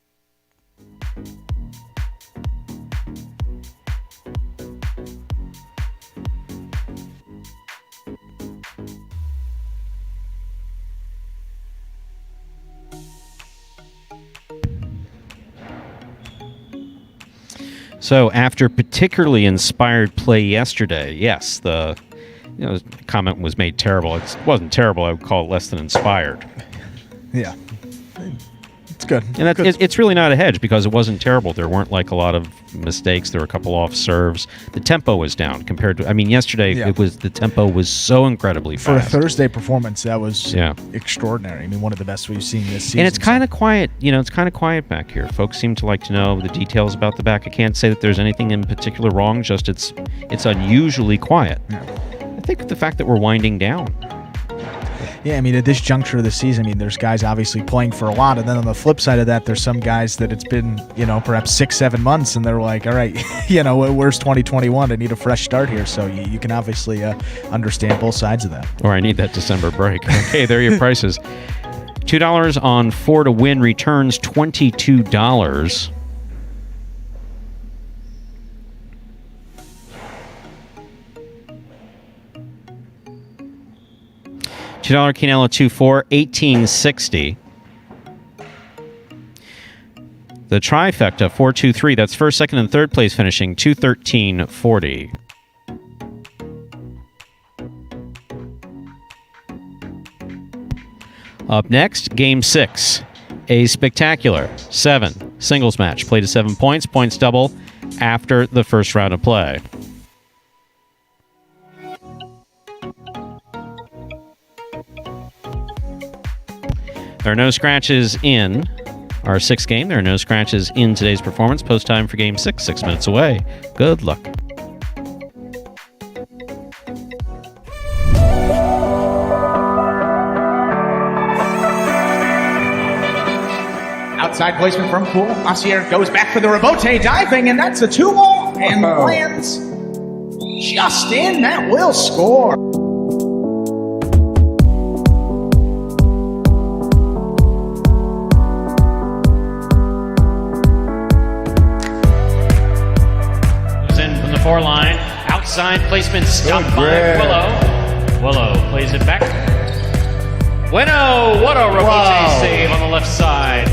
So after particularly inspired play yesterday, yes, the comment was made terrible. It wasn't terrible. I would call it less than inspired. Yeah. It's good. And it's really not a hedge because it wasn't terrible. There weren't like a lot of mistakes. There were a couple off serves. The tempo was down compared to. I mean, yesterday the tempo was so incredibly fast. For a Thursday performance, that was extraordinary. I mean, one of the best we've seen this season. And it's kind of quiet. It's kind of quiet back here. Folks seem to like to know the details about the back. I can't say that there's anything in particular wrong. Just it's unusually quiet. Yeah. I think the fact that we're winding down. Yeah, I mean, at this juncture of the season, I mean, there's guys obviously playing for a lot, and then on the flip side of that, there's some guys that it's been, perhaps 6-7 months, and they're like, all right, where's 2021? I need a fresh start here. So you can obviously understand both sides of that. Or I need that December break. Okay, there are your prices. $2 on 4 to win returns $22. $2 Quinella 2-4, $18.60. The trifecta 4-2-3. That's first, second, and third place finishing $213.40. Up next, Game 6. A spectacular 7 singles match. Play to 7 points. Points double after the first round of play. There are no scratches in our 6th game. There are no scratches in today's performance. Post time for Game 6, 6 minutes away. Good luck. Outside placement from Poole. Massier goes back for the rebote diving, and that's a 2-ball and lands just in. That will score. Four line, outside placement stopped by Willow. Willow plays it back. Bueno, what a rebote save on the left side.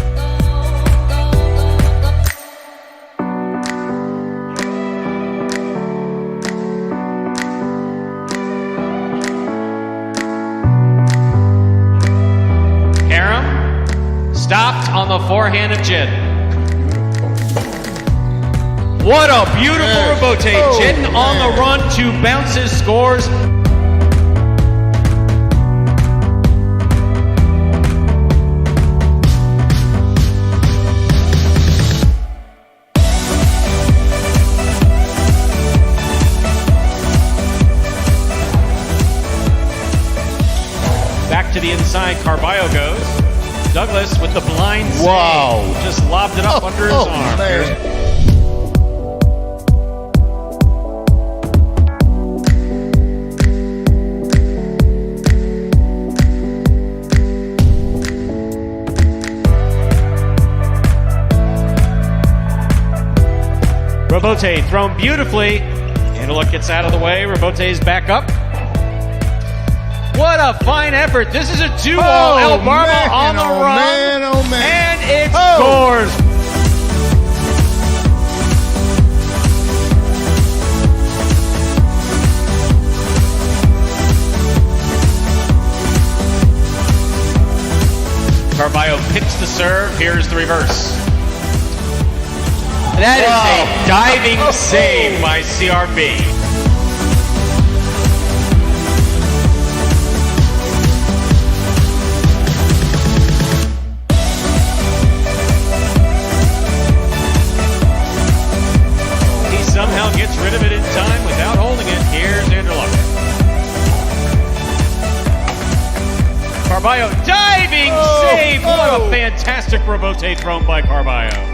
Karam stopped on the forehand of Jin. What a beautiful rebote. Jin on the run, 2 bounces, scores. Back to the inside, Carballo goes. Douglas with the blind save. Just lobbed it up under his arm. Rebote thrown beautifully. Antelope gets out of the way. Rebote's back up. What a fine effort. This is a 2-ball. El Barba on the run. And it scores. Carballo picks the serve. Here's the reverse. That is a diving save by CRB. He somehow gets rid of it in time without holding it. Here's Anderluck. Carballo diving save. What a fantastic rebote thrown by Carballo.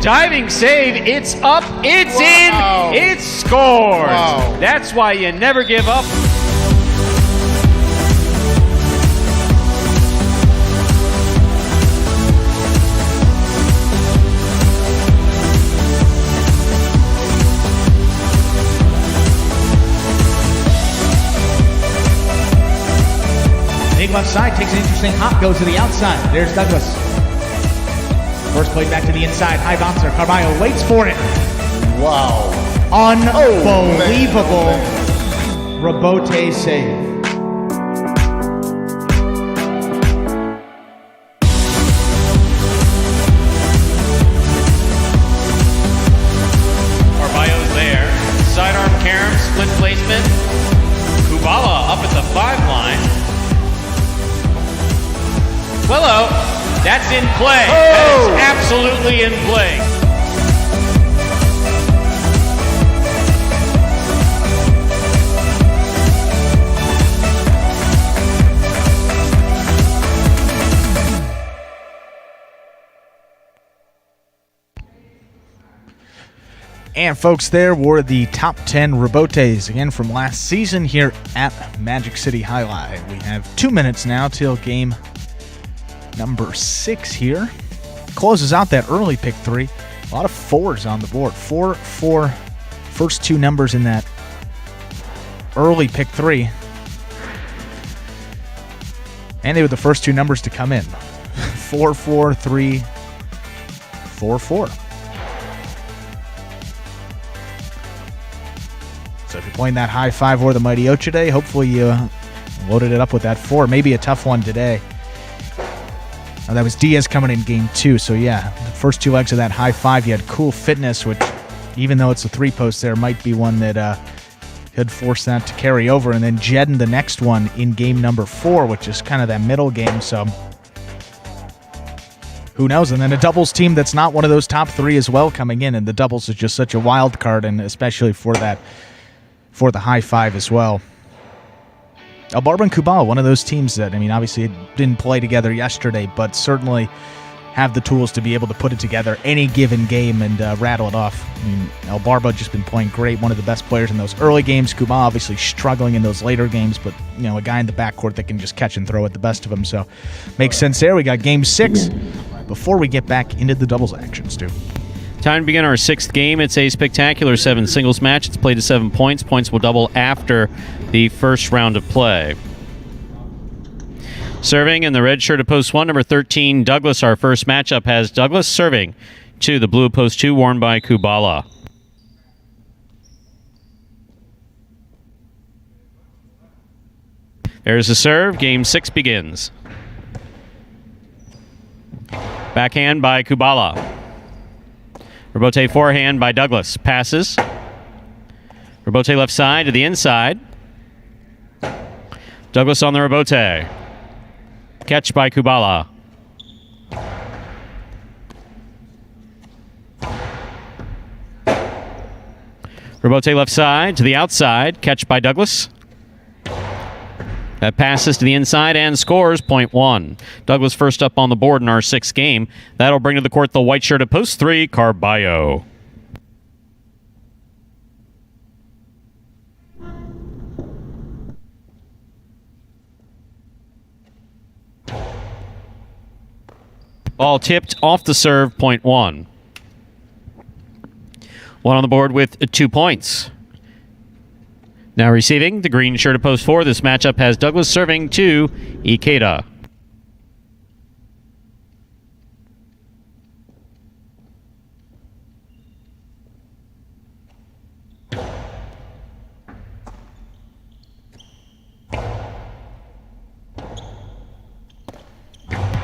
Diving save, it's up, it's in, it's scored. That's why you never give up. Big left side, takes an interesting hop, goes to the outside. There's Douglas. First play back to the inside, high bouncer. Carballo waits for it. Wow. Unbelievable. Rebote save. Carballo's there. Sidearm carom, split placement. Kubala up at the 5 line. Quello, that's in play. That is absolutely in play. And folks, there were the top 10 rebotes again from last season here at Magic City Jai-Alai. We have 2 minutes now till game number 6 here. Closes out that early pick 3. A lot of 4s on the board. 4, 4, first 2 numbers in that early pick 3. And they were the first 2 numbers to come in. 4, 4, 3, 4, 4. So if you're playing that high 5 or the mighty 8 today, hopefully you loaded it up with that 4. Maybe a tough one today. Now that was Diaz coming in game 2. So yeah, the first 2 legs of that high 5, you had Cool Fitness, which even though it's a 3-post there, might be one that could force that to carry over. And then Jed in the next one in game number 4, which is kind of that middle game. So who knows? And then a doubles team that's not one of those top 3 as well coming in. And the doubles is just such a wild card, and especially for that, for the high 5 as well. Albarba and Kubala, one of those teams that, I mean, obviously it didn't play together yesterday, but certainly have the tools to be able to put it together any given game and rattle it off. I mean, Albarba just been playing great, one of the best players in those early games. Kubala obviously struggling in those later games, but, you know, a guy in the backcourt that can just catch and throw at the best of them. So makes sense there. We got game 6 before we get back into the doubles action, Stu. Time to begin our 6th game. It's a spectacular 7 singles match. It's played to 7 points. Points will double after the first round of play. Serving in the red shirt of post 1, number 13, Douglas. Our first matchup has Douglas serving to the blue of post 2, worn by Kubala. There's the serve. Game 6 begins. Backhand by Kubala. Rebote forehand by Douglas. Passes. Rebote left side to the inside. Douglas on the rebote. Catch by Kubala. Rebote left side to the outside. Catch by Douglas. That passes to the inside and scores, point 1. Douglas first up on the board in our 6th game. That'll bring to the court the white shirt at post 3, Carballo. Ball tipped off the serve, point 1. One on the board with 2 points. Now receiving the green shirt at post 4. This matchup has Douglas serving to Ikeda.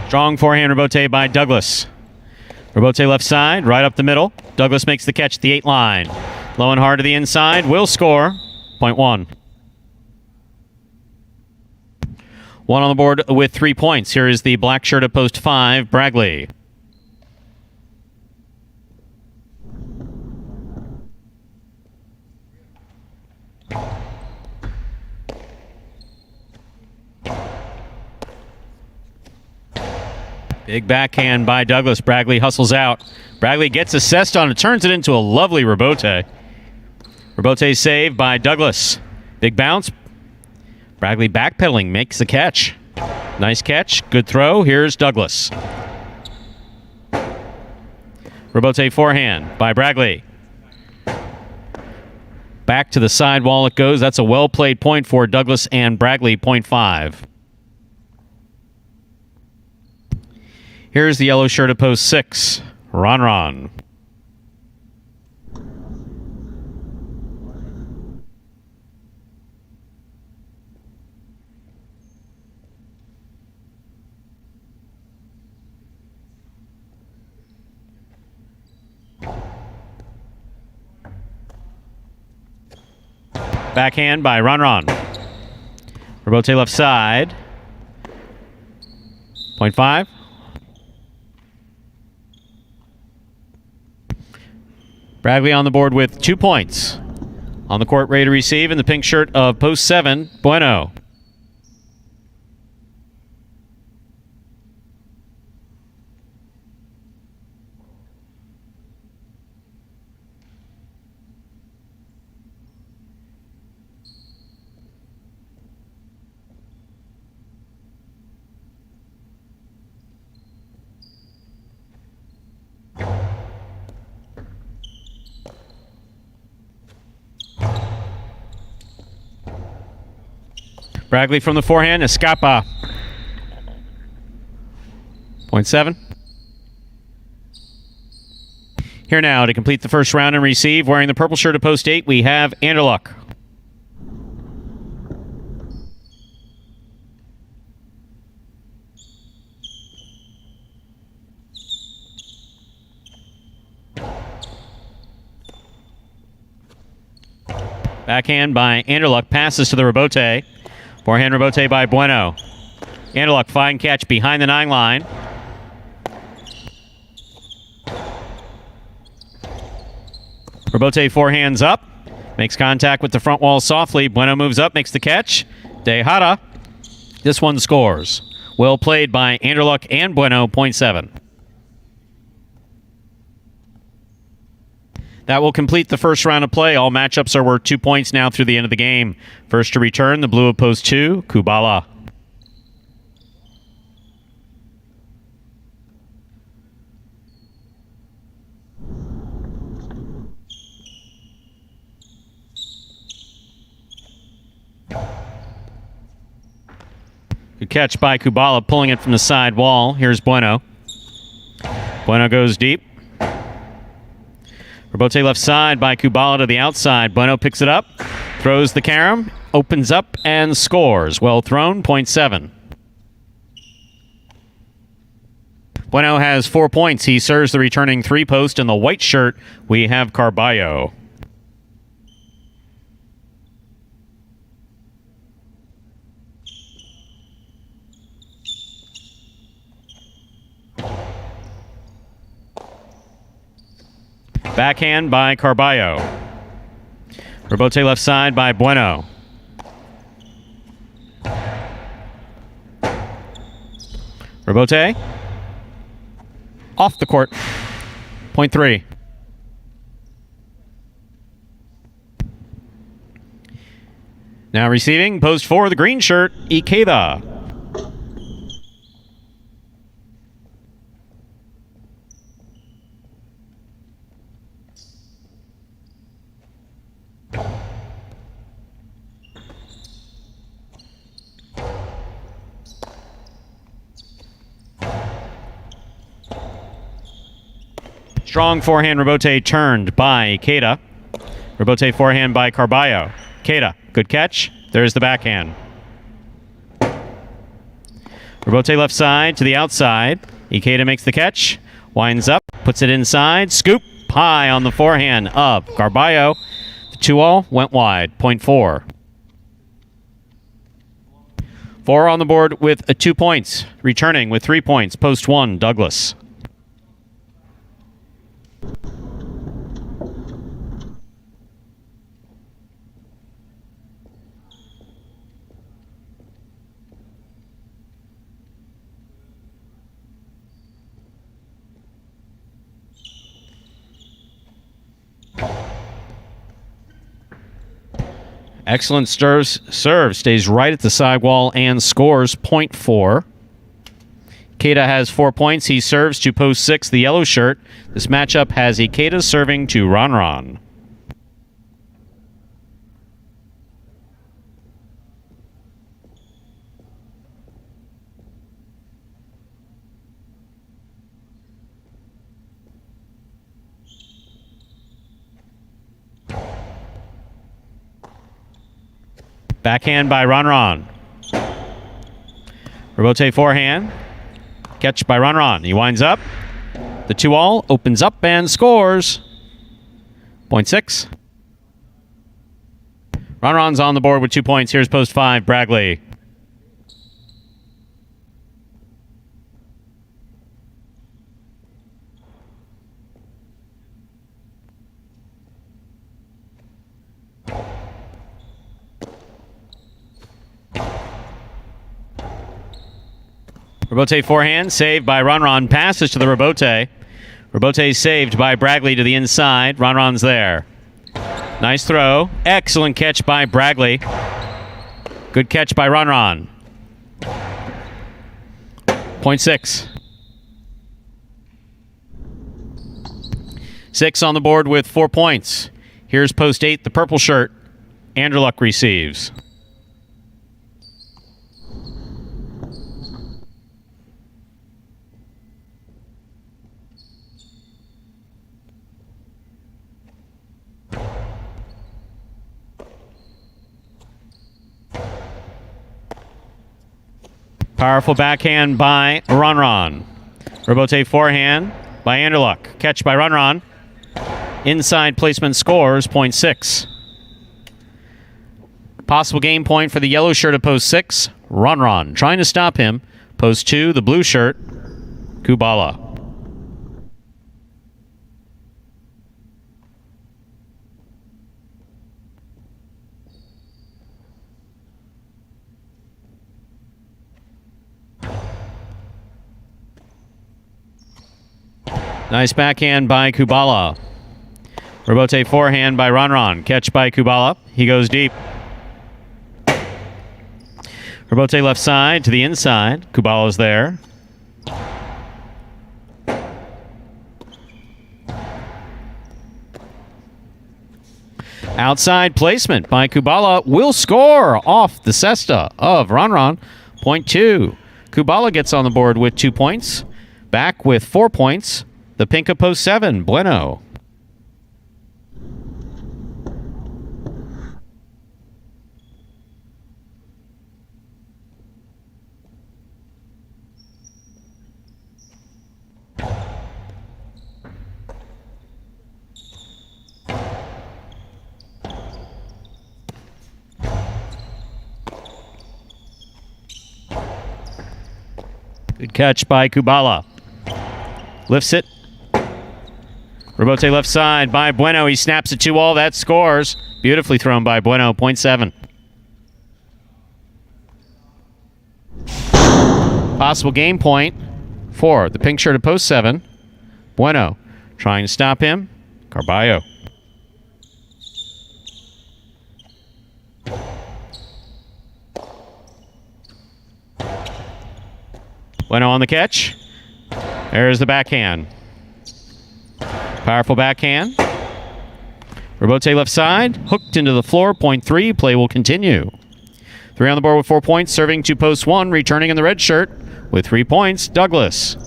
Strong forehand rebote by Douglas. Rebote left side, right up the middle. Douglas makes the catch at the 8 line. Low and hard to the inside, will score. Point 1. One on the board with 3 points. Here is the black shirt at post 5, Bragley. Big backhand by Douglas. Bragley hustles out. Bragley gets assessed on it, turns it into a lovely rebote. Rebote save by Douglas. Big bounce. Bragley backpedaling, makes the catch. Nice catch. Good throw. Here's Douglas. Rebote forehand by Bragley. Back to the side wall it goes. That's a well-played point for Douglas and Bragley, point 5. Here's the yellow shirt at post 6. Ron. Backhand by Ron. Rebote left side. 0.5. Bradley on the board with 2 points. On the court, ready to receive in the pink shirt of post 7, Bueno. Bradley from the forehand, Escapa. 0.7. Here now to complete the first round and receive, wearing the purple shirt at post 8, we have Anderluck. Backhand by Anderluck, passes to the Rebote. Forehand Rebote by Bueno. Anderluck, fine catch behind the 9 line. Rebote forehands up. Makes contact with the front wall softly. Bueno moves up, makes the catch. Tejada. This one scores. Well played by Anderluck and Bueno, 0.7. That will complete the first round of play. All matchups are worth 2 points now through the end of the game. First to return, the blue of post 2, Kubala. Good catch by Kubala, pulling it from the side wall. Here's Bueno. Bueno goes deep. Rebote left side by Kubala to the outside. Bueno picks it up, throws the carom, opens up, and scores. Well thrown, 0.7. Bueno has 4 points. He serves the returning 3 post. In the white shirt, we have Carballo. Backhand by Carballo. Rebote left side by Bueno. Rebote. Off the court. 0.3. Now receiving, post 4, the green shirt, Ikeda. Strong forehand Rebote turned by Ikeda. Rebote forehand by Carballo. Ikeda, good catch. There's the backhand. Rebote left side to the outside. Ikeda makes the catch. Winds up, puts it inside. Scoop high on the forehand of Carballo. The 2-all went wide, 0.4. 4 on the board with 2 points. Returning with 3 points, post 1, Douglas. Excellent serve, stays right at the sidewall and scores 0.4. Ikeda has 4 points. He serves to post 6, the yellow shirt. This matchup has Ikeda serving to Ron. Backhand by Ron. Rebote forehand. Catch by Ron. He winds up. The 2-all opens up and scores. Point 6. Ron's on the board with 2 points. Here's post 5, Bragley. Rebote forehand, saved by Ron. Passes to the Rebote. Rebote saved by Bragley to the inside. Ron's there. Nice throw. Excellent catch by Bragley. Good catch by Ron. Point 6. 6 on the board with 4 points. Here's post 8, the purple shirt. Anderluck receives. Powerful backhand by Ron. Rebote forehand by Anderluck. Catch by Ron. Inside placement scores, point 6. Possible game point for the yellow shirt at post 6. Ron. Trying to stop him. Post 2, the blue shirt. Kubala. Nice backhand by Kubala. Rebote forehand by Ron. Catch by Kubala. He goes deep. Rebote left side to the inside. Kubala's there. Outside placement by Kubala will score off the cesta of Ron. Point 2. Kubala gets on the board with 2 points. Back with 4 points. The pink of post 7, Bueno. Good catch by Kubala. Lifts it. Rebote left side by Bueno. He snaps it 2-all. That scores. Beautifully thrown by Bueno. Point 7. Possible game point for the pink shirt at post 7. Bueno trying to stop him. Carballo. Bueno on the catch. There's the backhand. Powerful backhand. Rebote left side. Hooked into the floor. Point 3. Play will continue. 3 on the board with 4 points. Serving to post 1. Returning in the red shirt with 3 points. Douglas.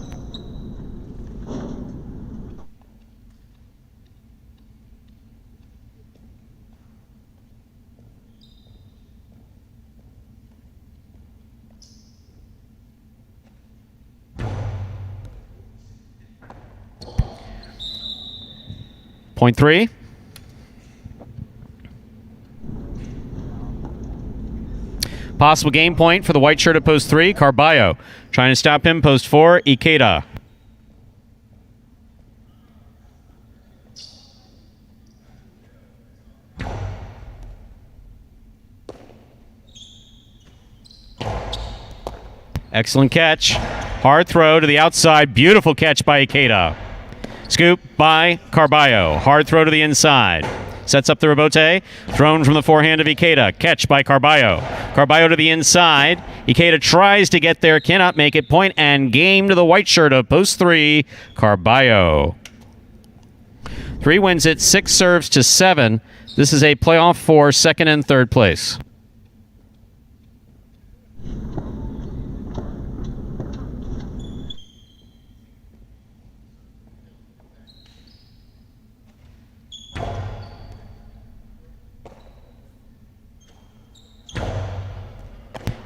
Point 3. Possible game point for the white shirt at post 3. Carballo trying to stop him. Post 4. Ikeda. Excellent catch. Hard throw to the outside. Beautiful catch by Ikeda. Scoop by Carballo. Hard throw to the inside. Sets up the rebote. Thrown from the forehand of Ikeda. Catch by Carballo. Carballo to the inside. Ikeda tries to get there. Cannot make it. Point and game to the white shirt of post 3. Carballo. 3 wins it. 6 serves to 7. This is a playoff for second and third place.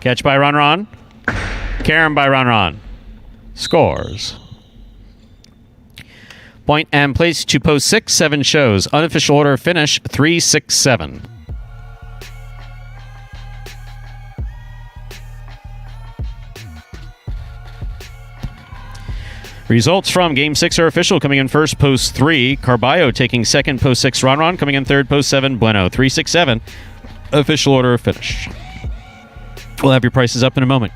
Catch by Ron. Karen by Ron. Scores. Point and place to post 6, 7 shows. Unofficial order of finish 3, 6, 7. Results from Game 6 are official. Coming in first, post 3. Carballo taking second, post 6. Ron. Coming in third, post 7. Bueno. 3, 6, 7. Official order of finish. We'll have your prices up in a moment.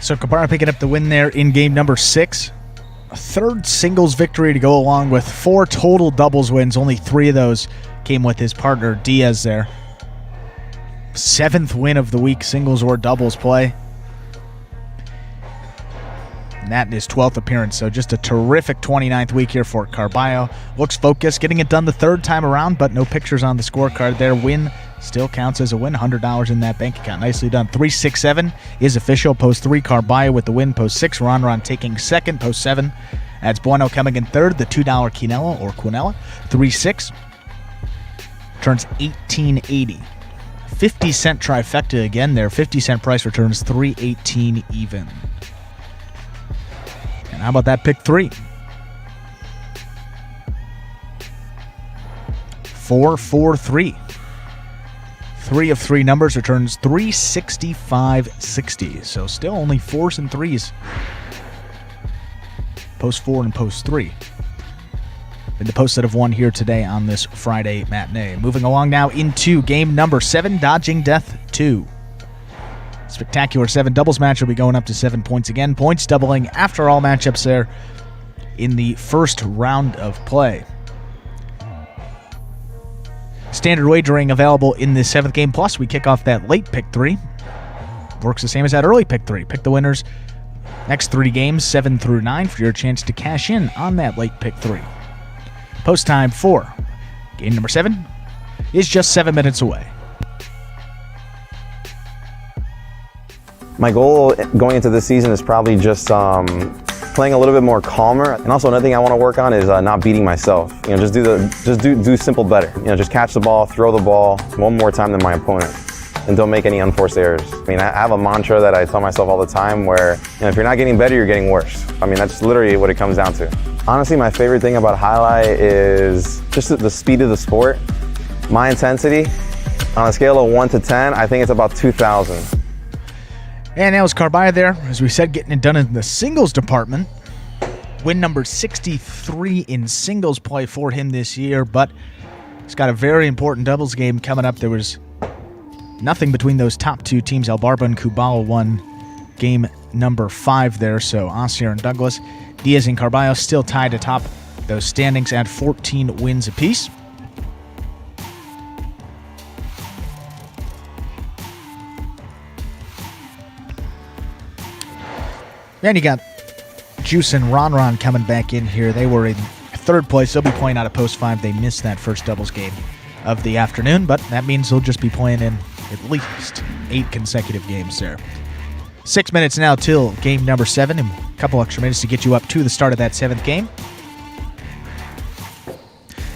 So Cabrera picking up the win there in game number 6. A third singles victory to go along with 4 total doubles wins. Only 3 of those came with his partner Diaz there. 7th win of the week, singles or doubles play. And that his 12th appearance. So just a terrific 29th week here for Carballo. Looks focused, getting it done the 3rd time around, but no pictures on the scorecard there. Win still counts as a win. $100 in that bank account. Nicely done. 3, 6, 7 is official. Post 3, Carballo with the win. Post 6, Ron taking second. Post 7, that's Bueno coming in third. The $2 Quinella or Quinella. 3, 6 turns $18.80. 50-cent trifecta again there. 50-cent price returns $3.18 even. And how about that pick 3? 4, 4, 3. 3 of 3 numbers returns $365.60. So still only 4s and 3s. Post 4 and post 3. In the posts that have won here today on this Friday matinee. Moving along now into game number 7, Dodging Death 2. Spectacular 7 doubles match will be going up to 7 points again. Points doubling after all matchups there in the first round of play. Standard wagering available in this 7th game. Plus, we kick off that late pick 3. Works the same as that early pick 3. Pick the winners next 3 games, 7 through 9, for your chance to cash in on that late pick 3. Post time for game number 7 is just 7 minutes away. My goal going into this season is probably just playing a little bit more calmer, and also another thing I want to work on is not beating myself. You know, just do simple better. You know, just catch the ball, throw the ball one more time than my opponent, and don't make any unforced errors. I mean, I have a mantra that I tell myself all the time where, you know, if you're not getting better, you're getting worse. I mean, that's literally what it comes down to. Honestly, my favorite thing about Jai-Alai is just the speed of the sport. My intensity, on a scale of 1 to 10, I think it's about 2,000. And that was Carballo there, as we said, getting it done in the singles department. Win number 63 in singles play for him this year, but he's got a very important doubles game coming up. There was nothing between those top 2 teams. Albarba and Kubala won game number 5 there, so Osier and Douglas. Diaz and Carballo still tied atop those standings at 14 wins apiece. Then you got Juice and Ron coming back in here. They were in 3rd place. They'll be playing out of post 5. They missed that first doubles game of the afternoon, but that means they'll just be playing in at least 8 consecutive games there. 6 minutes now till game number 7, and a couple extra minutes to get you up to the start of that 7th game.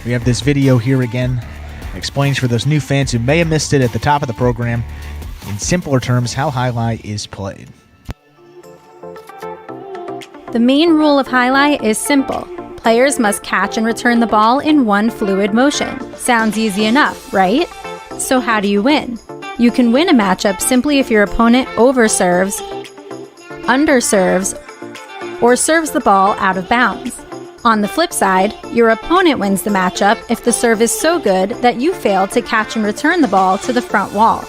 We have this video here again. It explains for those new fans who may have missed it at the top of the program, in simpler terms, how Jai-Alai is played. The main rule of Jai-Alai is simple. Players must catch and return the ball in one fluid motion. Sounds easy enough, right? So how do you win? You can win a matchup simply if your opponent overserves, underserves, or serves the ball out of bounds. On the flip side, your opponent wins the matchup if the serve is so good that you fail to catch and return the ball to the front wall.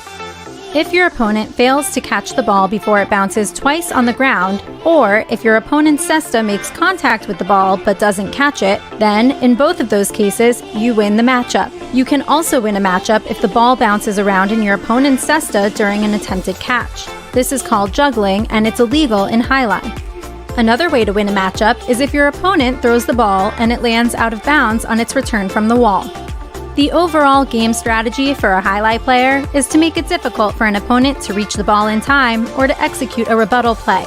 If your opponent fails to catch the ball before it bounces twice on the ground, or if your opponent's cesta makes contact with the ball but doesn't catch it, then in both of those cases, you win the matchup. You can also win a matchup if the ball bounces around in your opponent's cesta during an attempted catch. This is called juggling, and it's illegal in Jai-Alai. Another way to win a matchup is if your opponent throws the ball and it lands out of bounds on its return from the wall. The overall game strategy for a highlight player is to make it difficult for an opponent to reach the ball in time or to execute a rebuttal play.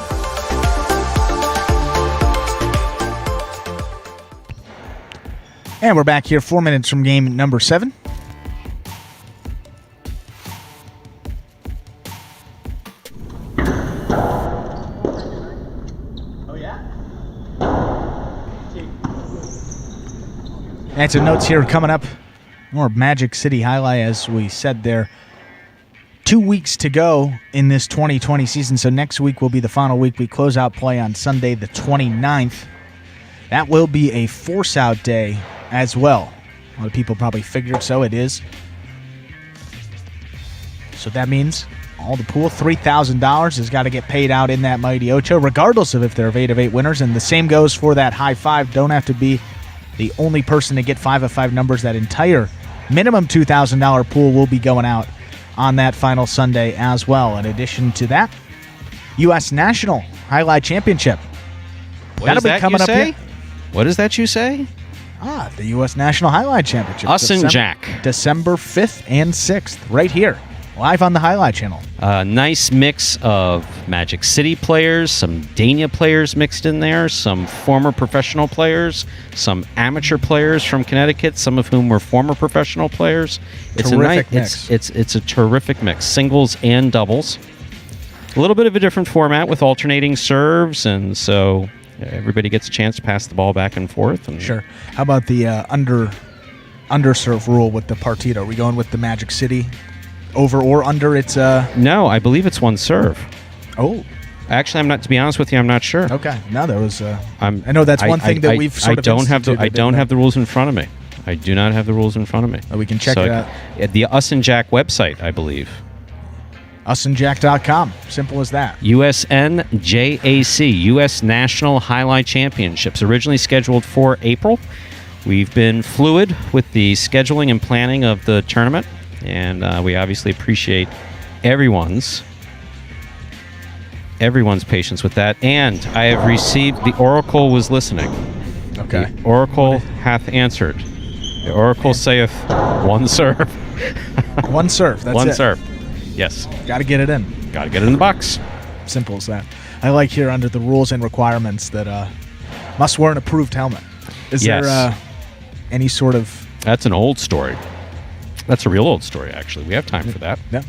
And we're back here 4 minutes from game number 7. And some notes here coming up. More Magic City Jai-Alai, as we said there. 2 weeks to go in this 2020 season, so next week will be the final week. We close out play on Sunday the 29th. That will be a force-out day as well. A lot of people probably figured so. It is. So that means all the pool, $3,000, has got to get paid out in that Mighty Ocho, regardless of if they're 8 of 8 winners. And the same goes for that high five. Don't have to be the only person to get 5 of 5 numbers. That entire minimum $2,000 pool will be going out on that final Sunday as well. In addition to that, U.S. National Jai-Alai Championship. That'll be coming up here. What is that you say? The U.S. National Jai-Alai Championship. Us and Jack. December 5th and 6th, right here, live on the Jai-Alai Channel. Nice mix of Magic City players, some Dania players mixed in there, some former professional players, some amateur players from Connecticut, some of whom were former professional players. It's Terrific a mix. It's a terrific mix, singles and doubles. A little bit of a different format with alternating serves, and so everybody gets a chance to pass the ball back and forth. And Sure. How about the underserve rule with the Partido? Are we going with the Magic City over or under? It's No, I believe it's one serve. Oh. Actually, I'm not. To be honest with you, I'm not sure. Okay. No, that was. I know that's one thing that we've sort of instituted. I don't have the rules in front of me. I do not have the rules in front of me. We can check it out at the Us and Jack website, I believe. usandjack.com. Simple as that. USNJAC, U.S. National Jai-Alai Championships, originally scheduled for April. We've been fluid with the scheduling and planning of the tournament, and we obviously appreciate everyone's patience with that. And I have received, the Oracle was listening. Okay. The Oracle hath answered. The Oracle saith, one serve. One serve, that's one it. serve. Yes. Got to get it in. Got to get it in the box. Simple as that. I like here under the rules and requirements that must wear an approved helmet. Is there any sort of... That's an old story. That's a real old story, actually. We have time for that. Yeah.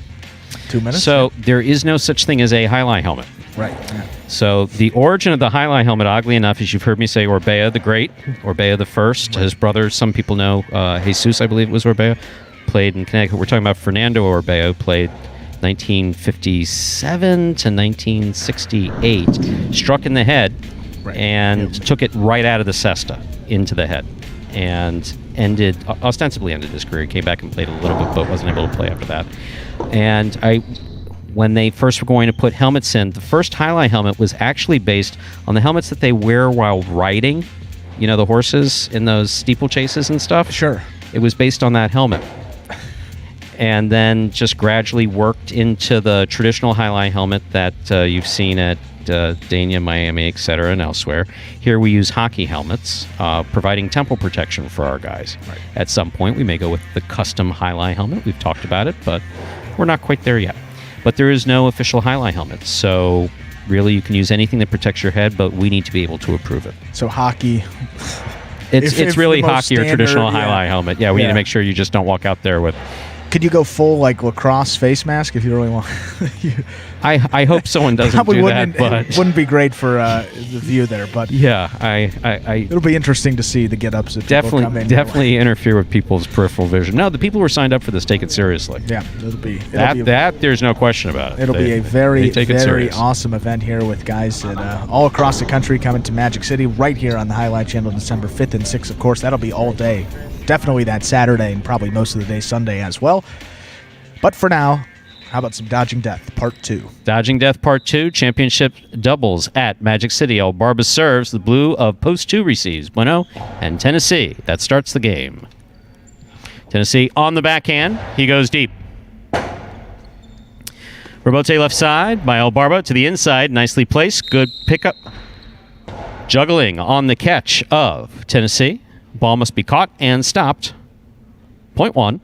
2 minutes. So there is no such thing as a Jai-Alai helmet. Right. Yeah. So the origin of the Jai-Alai helmet, oddly enough, as you've heard me say, Orbea the Great, Orbea the First, his brother, some people know, Jesus, I believe it was Orbea, played in Connecticut. We're talking about Fernando Orbea, who played 1957 to 1968, struck in the head and took it right out of the cesta into the head, and ostensibly ended his career. He came back and played a little bit, but wasn't able to play after that. And when they first were going to put helmets in, the first Jai-Alai helmet was actually based on the helmets that they wear while riding. You know, the horses in those steeplechases and stuff? Sure. It was based on that helmet. And then just gradually worked into the traditional Jai-Alai helmet that you've seen at Dania, Miami, etc., and elsewhere. Here we use hockey helmets, providing temple protection for our guys. Right. At some point, we may go with the custom Jai-Alai helmet. We've talked about it, but we're not quite there yet. But there is no official Jai-Alai helmet, so really you can use anything that protects your head, but we need to be able to approve it. So hockey... It's really hockey or traditional standard, Jai-Alai helmet. Yeah, we need to make sure you just don't walk out there with... Could you go full like lacrosse face mask if you really want? I hope someone doesn't do that, but it wouldn't be great for the view there. But yeah, it'll be interesting to see the get-ups that people come in. Definitely interfere with people's peripheral vision. No, the people who are signed up for this take it seriously. Yeah, it'll be there's no question about it. It'll be a very awesome event here with guys that, all across the country coming to Magic City right here on the Jai-Alai Channel December 5th and 6th. Of course, that'll be all day. Definitely that Saturday and probably most of the day Sunday as well. But for now, how about some Dodging Death Part 2? Dodging Death Part 2, championship doubles at Magic City. El Barba serves, the blue of Post 2 receives. Bueno and Tennessee. That starts the game. Tennessee on the backhand. He goes deep. Rebote left side by El Barba to the inside. Nicely placed. Good pickup. Juggling on the catch of Tennessee. Ball must be caught and stopped Point one.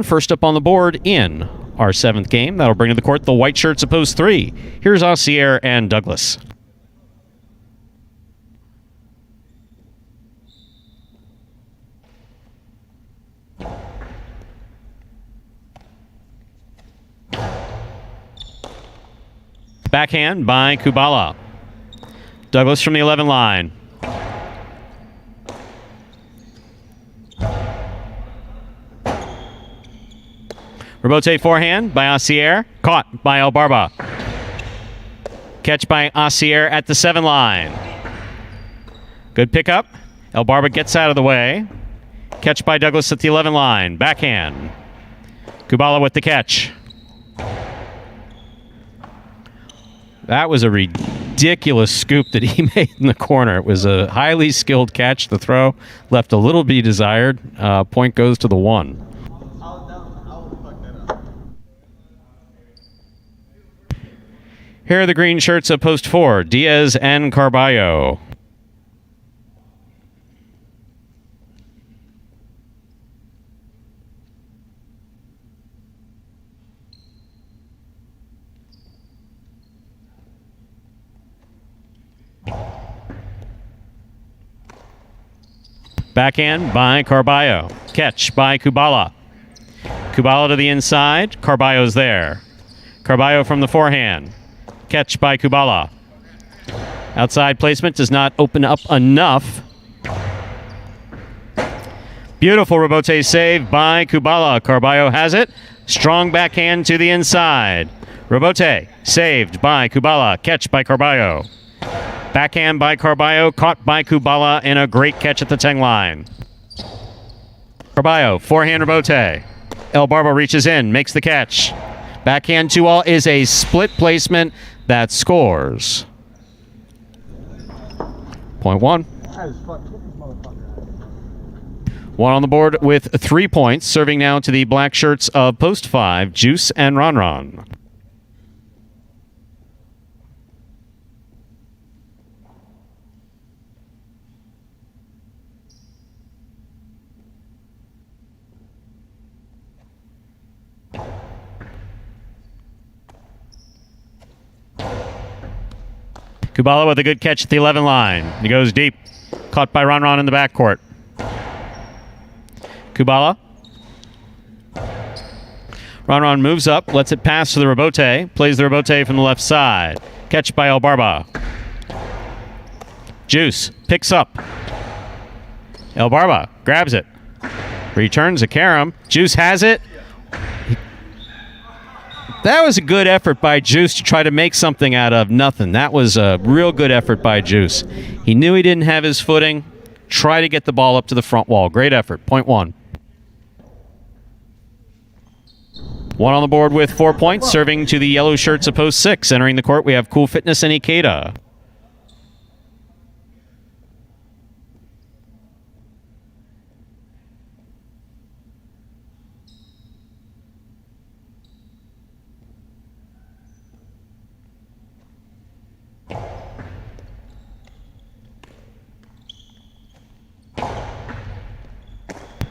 First up on the board in our 7th game. That'll bring to the court the white shirts of post 3. Here's Aussier and Douglas. Backhand by Kubala. Douglas from the 11 line. Rebote forehand by Aussier. Caught by Elbarba. Catch by Aussier at the 7 line. Good pickup. Elbarba gets out of the way. Catch by Douglas at the 11 line. Backhand. Kubala with the catch. That was a ridiculous scoop that he made in the corner. It was a highly skilled catch. The throw left a little be desired. Point goes to the 1. Here are the green shirts of post 4, Diaz and Carballo. Backhand by Carballo. Catch by Kubala. Kubala to the inside. Carballo's there. Carballo from the forehand. Catch by Kubala. Outside placement does not open up enough. Beautiful rebote save by Kubala. Carballo has it. Strong backhand to the inside. Rebote saved by Kubala. Catch by Carballo. Backhand by Carballo. Caught by Kubala and a great catch at the 10 line. Carballo, forehand rebote. Elbarba reaches in, makes the catch. Backhand 2-all is a split placement that scores. Point 1. 1 on the board with 3 points. Serving now to the black shirts of post 5, Juice and Ron. Kubala with a good catch at the 11 line. He goes deep. Caught by Ron in the backcourt. Kubala. Ron moves up, lets it pass to the rebote. Plays the rebote from the left side. Catch by Elbarba. Juice picks up. Elbarba grabs it. Returns a Karam. Juice has it. That was a good effort by Juice to try to make something out of nothing. That was a real good effort by Juice. He knew he didn't have his footing. Try to get the ball up to the front wall. Great effort. Point 1. 1 on the board with 4 points. Serving to the yellow shirts of post 6. Entering the court, we have Cool Fitness and Ikeda.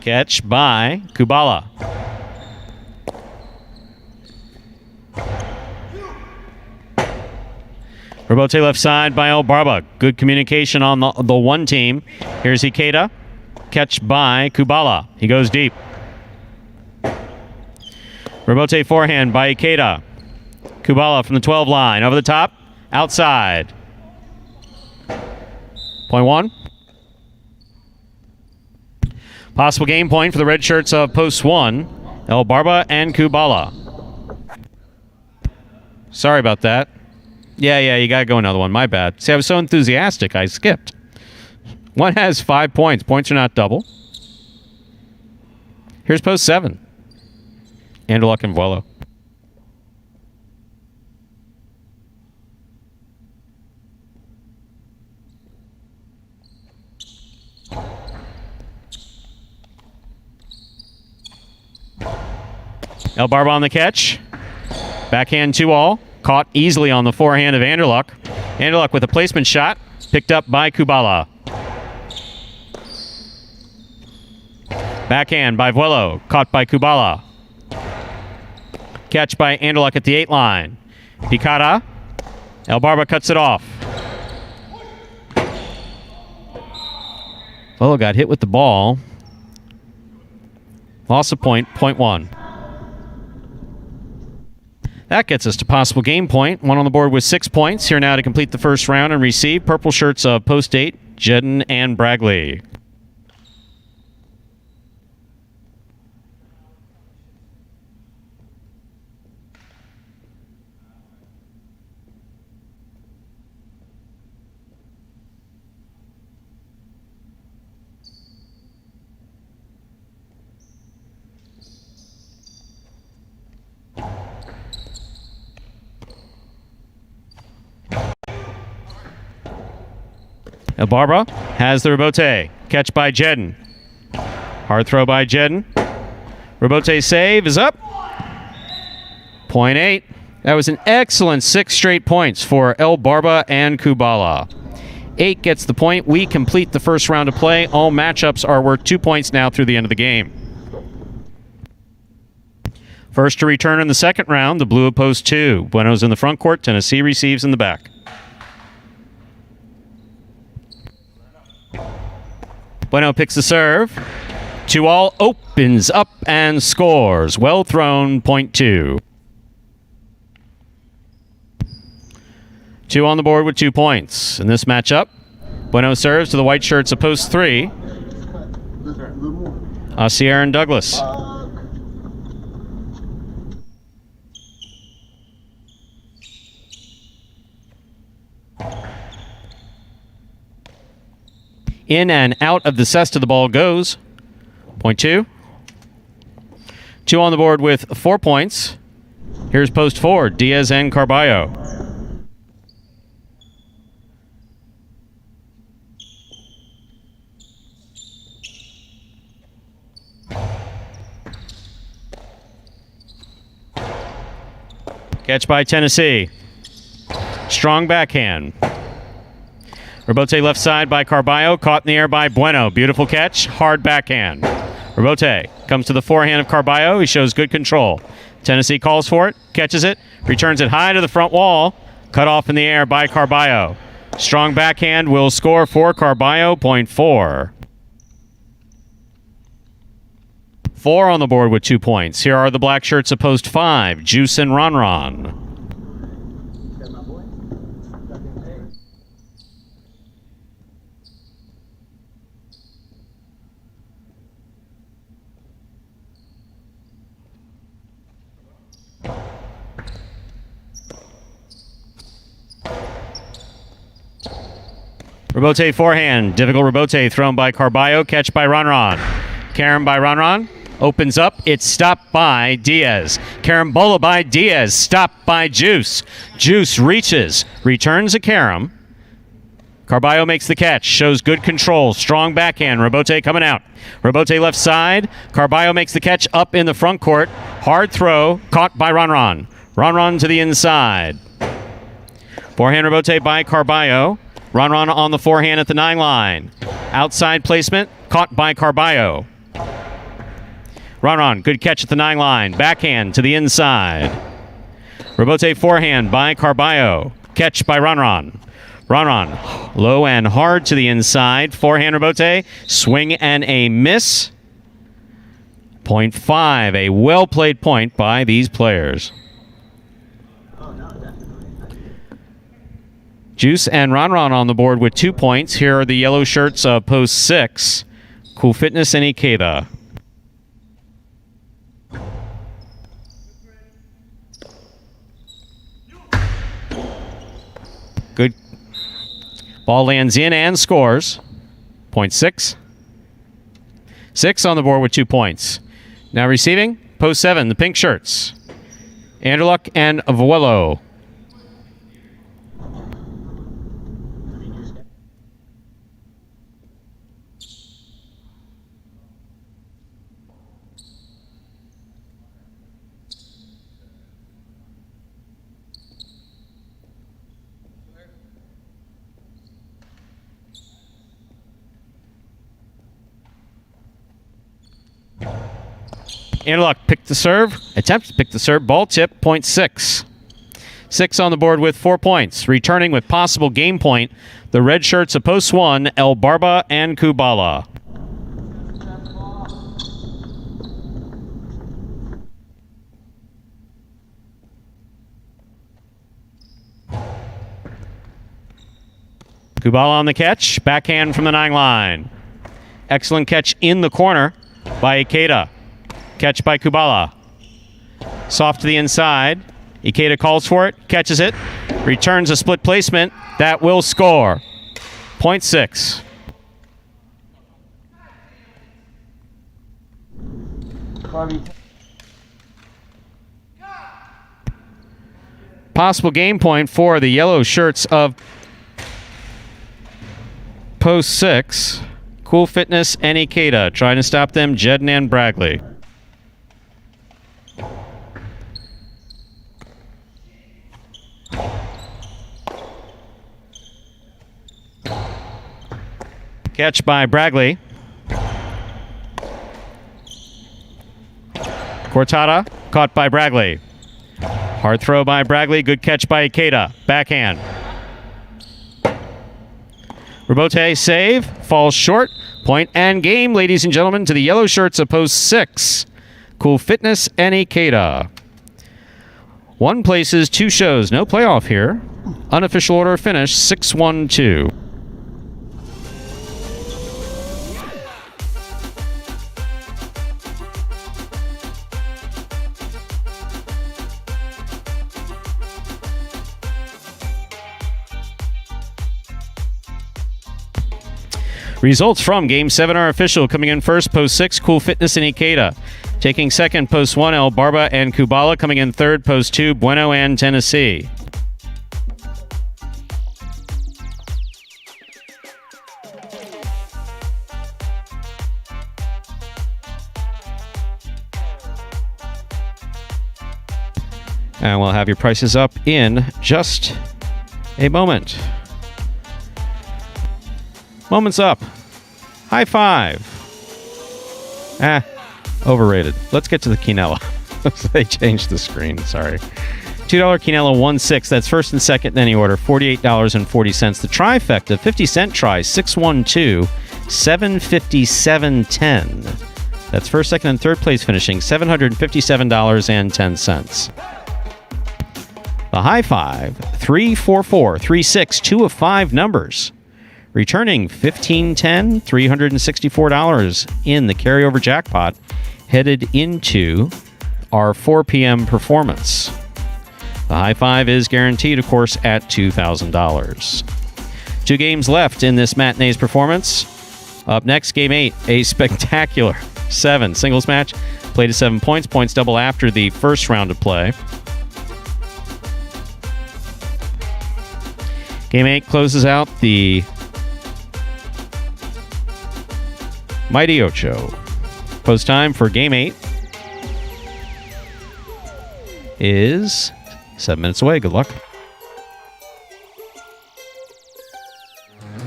Catch by Kubala. Rebote left side by Elbarba. Good communication on the one team. Here's Ikeda. Catch by Kubala. He goes deep. Rebote forehand by Ikeda. Kubala from the 12 line. Over the top. Outside. Point 1. Possible game point for the red shirts of post 1, Elbarba and Kubala. Sorry about that. Yeah, you got to go another one. My bad. See, I was so enthusiastic, I skipped. One has 5 points. Points are not double. Here's post 7. Anderluck and Vuelo. Elbarba on the catch. Backhand 2-all. Caught easily on the forehand of Anderluck. Anderluck with a placement shot. Picked up by Kubala. Backhand by Vuelo. Caught by Kubala. Catch by Anderluck at the 8 line. Picada. El Barba cuts it off. Vuelo got hit with the ball. Loss of point, point 1. That gets us to possible game point. One on the board with 6 points. Here now to complete the first round and receive purple shirts of Post 8, Jedden and Bragley. El Barba has the rebote. Catch by Jedden. Hard throw by Jedden. Rebote save is up. Point 8. That was an excellent 6 straight points for El Barba and Kubala. 8 gets the point. We complete the first round of play. All matchups are worth 2 points now through the end of the game. First to return in the second round, the blue of post 2. Bueno's in the front court. Tennessee receives in the back. Bueno picks the serve. 2-all, opens up and scores. Well thrown, point 2. 2 on the board with 2 points. In this matchup, Bueno serves to the white shirts of post 3. Asier and Douglas. In and out of the cesta the ball goes. Point 2. 2 on the board with 4 points. Here's post 4, Diaz and Carballo. Catch by Tennessee. Strong backhand. Rebote left side by Carballo, caught in the air by Bueno. Beautiful catch, hard backhand. Rebote comes to the forehand of Carballo. He shows good control. Tennessee calls for it, catches it, returns it high to the front wall. Cut off in the air by Carballo. Strong backhand will score for Carballo, point 4. 4 on the board with 2 points. Here are the black shirts of post 5, Juice and Ron. Rebote forehand. Difficult rebote thrown by Carballo. Catch by Ron. Karam by Ron. Opens up. It's stopped by Diaz. Carambola by Diaz. Stopped by Juice. Juice reaches. Returns to Karam. Carballo makes the catch. Shows good control. Strong backhand. Rebote coming out. Rebote left side. Carballo makes the catch up in the front court. Hard throw. Caught by Ron. Ron to the inside. Forehand rebote by Carballo. Ron on the forehand at the 9 line. Outside placement, caught by Carballo. Ron, good catch at the 9 line. Backhand to the inside. Rebote forehand by Carballo. Catch by Ron. Low and hard to the inside. Forehand rebote, swing and a miss. Point 5, a well-played point by these players. Juice and Ron on the board with 2 points. Here are the yellow shirts of post 6, Cool Fitness and Ikeda. Good. Ball lands in and scores. Point 6. 6 on the board with 2 points. Now receiving, post 7, the pink shirts. Anderluck and Vuelo. Interlock picked the serve. Attempt to pick the serve. Ball tip, point 6. 6 on the board with 4 points. Returning with possible game point, the red shirts of post 1, El Barba and Kubala. Kubala on the catch. Backhand from the 9 line. Excellent catch in the corner by Ikeda. Catch by Kubala. Soft to the inside. Ikeda calls for it. Catches it. Returns a split placement. That will score. Point 6. Possible game point for the yellow shirts of post 6. Cool Fitness and Ikeda. Trying to stop them, Jedden and Bragley. Catch by Bragley. Cortada, caught by Bragley. Hard throw by Bragley, good catch by Ikeda. Backhand. Robote save, falls short. Point and game, ladies and gentlemen, to the yellow shirts of post 6. Cool Fitness and Ikeda. 1 places, 2 shows. No playoff here. Unofficial order finish, 6-1-2. Results from Game 7 are official. Coming in first, post 6, Cool Fitness and Ikeda. Taking second, post 1, El Barba and Kubala. Coming in third, post 2, Bueno and Tennessee. And we'll have your prices up in just a moment. Moments up. High five. Overrated. Let's get to the Quinella. They changed the screen. Sorry. $2 Quinella 1-6. That's first and second in any order. $48.40. The trifecta, 50-cent try, 6-1-2, $757.10. That's first, second, and third place finishing, $757.10. The high five, 3-4-4, 3-6, 2 of 5 numbers. Returning $15.10, $364 in the carryover jackpot, headed into our 4 p.m. performance. The high five is guaranteed, of course, at $2,000. 2 games left in this matinee's performance. Up next, Game 8, a spectacular 7 singles match. Played to 7 points. Points double after the first round of play. Game 8 closes out the Mighty Ocho. Post time for Game 8 is 7 minutes away. Good luck.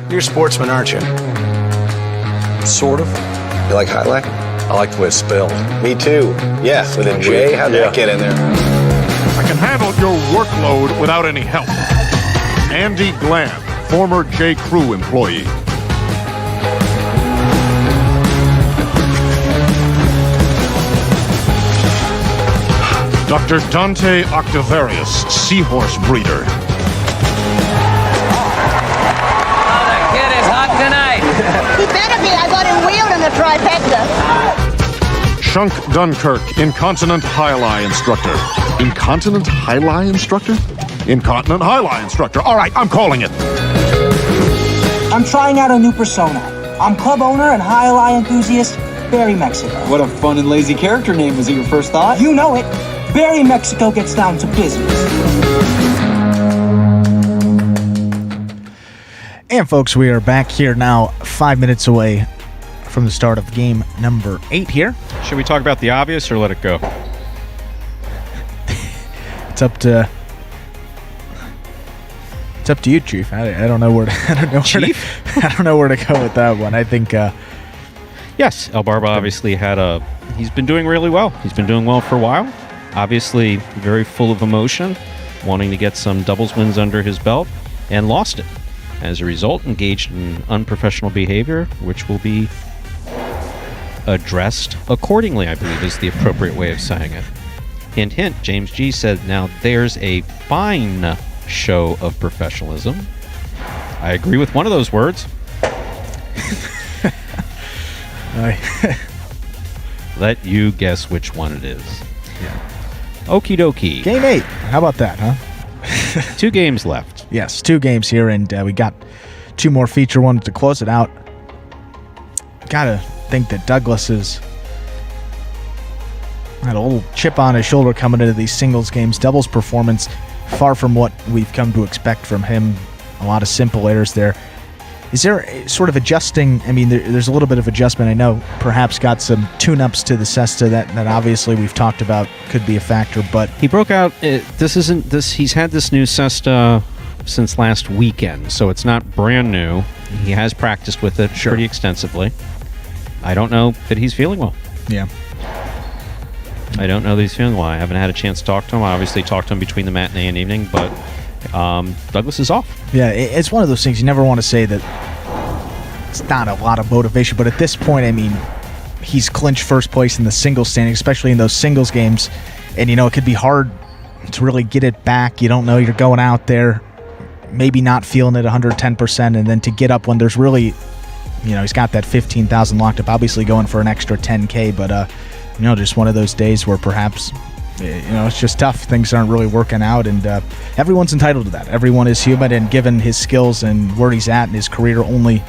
You're a sportsman, aren't you? Sort of. You like Jai-Alai? I like the way it's spelled. Me too. Yeah, with a J. How'd that get in there? I can handle your workload without any help. Andy Glenn, former J. Crew employee. Dr. Dante Octavarius, seahorse breeder. Oh, the kid is hot tonight. He better be. I got him wheeled in the trifecta. Shunk Dunkirk, incontinent Jai-Alai instructor. Incontinent Jai-Alai instructor? Incontinent Jai-Alai instructor. All right, I'm calling it. I'm trying out a new persona. I'm club owner and Jai-Alai enthusiast, Barry Mexico. What a fun and lazy character name. Was it your first thought? You know it. Barry Mexico gets down to business. And folks, we are back here now, 5 minutes away from the start of game number 8 here. Should we talk about the obvious or let it go? It's up to you, Chief. I don't know where to, I don't know where to go with that one. I think yes, El Barba obviously had a he's been doing really well. He's been doing well for a while. Obviously, very full of emotion, wanting to get some doubles wins under his belt, and lost it. As a result, engaged in unprofessional behavior, which will be addressed accordingly, I believe is the appropriate way of saying it. Hint, hint, James G said, now there's a fine show of professionalism. I agree with one of those words. Let you guess which one it is. Yeah. Okie dokie. Game 8. How about that, huh? 2 games left. Yes, 2 games here, and we got 2 more feature ones to close it out. Gotta think that Douglas has had a little chip on his shoulder coming into these singles games. Doubles performance far from what we've come to expect from him. A lot of simple errors there. Is there sort of adjusting? I mean, there's a little bit of adjustment. I know perhaps got some tune-ups to the cesta that obviously we've talked about could be a factor, but he broke out. He's had this new cesta since last weekend, so it's not brand new. He has practiced with it pretty extensively. I don't know that he's feeling well. Yeah. I don't know that he's feeling well. I haven't had a chance to talk to him. I obviously talked to him between the matinee and evening, but Douglas is off. Yeah, it's one of those things you never want to say that it's not a lot of motivation, but at this point, I mean, he's clinched first place in the singles standing, especially in those singles games, and it could be hard to really get it back. You don't know, you're going out there, maybe not feeling it 110%, and then to get up when there's really, he's got that 15,000 locked up, obviously going for an extra 10K, but just one of those days where perhaps it's just tough. Things aren't really working out, and everyone's entitled to that. Everyone is human, and given his skills and where he's at in his career, only,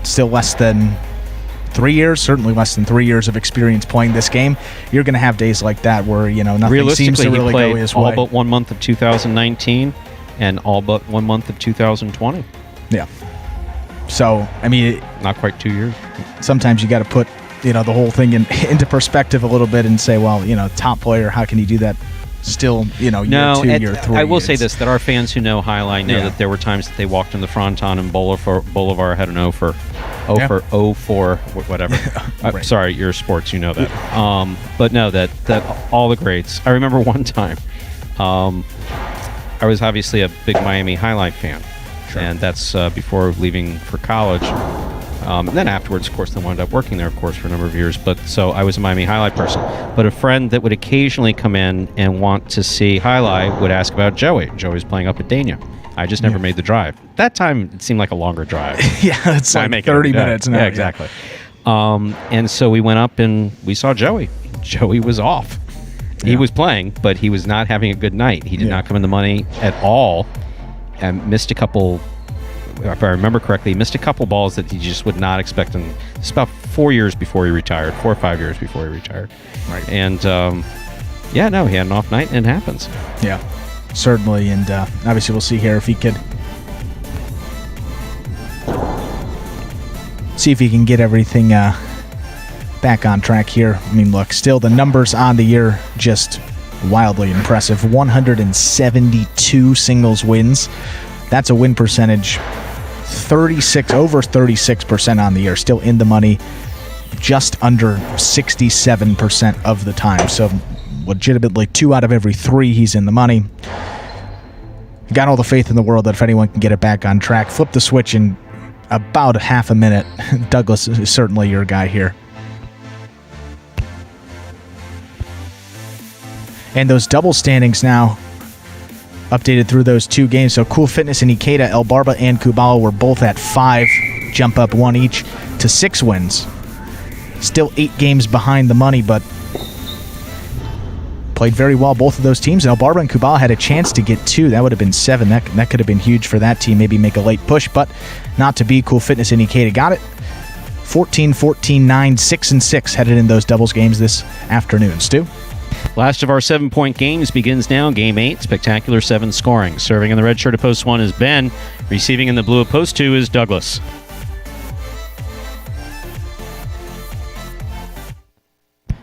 still less than 3 years, certainly less than 3 years of experience playing this game, you're going to have days like that where, nothing seems to really go his way. All but 1 month of 2019 and all but 1 month of 2020. Yeah. So, I mean... Not quite 2 years. Sometimes you got to put the whole thing into perspective a little bit and say, well, top player, how can you do that still, year 2, year 3? I will say this, that our fans who know Jai-Alai know that there were times that they walked in the fronton and Bolivar had an 0 for whatever. Right. Sorry, you're sports, you know that. But no, that all the greats. I remember one time, I was obviously a big Miami Jai-Alai fan. Sure. And that's before leaving for college. And then afterwards, of course, I wound up working there, of course, for a number of years. But so I was a Miami Jai-Alai person. But a friend that would occasionally come in and want to see Jai-Alai would ask about Joey. Joey's playing up at Dania. I just never made the drive. That time, it seemed like a longer drive. Yeah, it's like 30 minutes now. Yeah, exactly. And so we went up and we saw Joey. Joey was off. He was playing, but he was not having a good night. He did not come in the money at all and missed a couple... If I remember correctly, he missed a couple balls that he just would not expect. And it's about 4 years before he retired, 4 or 5 years before he retired. Right. And he had an off night, and it happens. Yeah, certainly. And obviously, we'll see here if he could see if he can get everything back on track here. I mean, look, still the numbers on the year just wildly impressive. 172 singles wins. That's a win percentage. Over 36% on the year, still in the money, just under 67% of the time. So legitimately 2 out of every 3 he's in the money. Got all the faith in the world that if anyone can get it back on track, flip the switch in about half a minute. Douglas is certainly your guy here. And those double standings now updated through those 2 games. So Cool Fitness and Ikeda, El Barba and Kubala were both at 5, jump up 1 each to 6 wins. Still 8 games behind the money, but played very well, both of those teams. El Barba and Kubala had a chance to get 2. That would have been 7. That could have been huge for that team, maybe make a late push, but not to be. Cool Fitness and Ikeda got it. 14, 14, 9, 6, and 6 headed in those doubles games this afternoon. Stu? Last of our 7-point games begins now. Game 8, spectacular 7 scoring. Serving in the red shirt of post 1 is Ben. Receiving in the blue of post 2 is Douglas.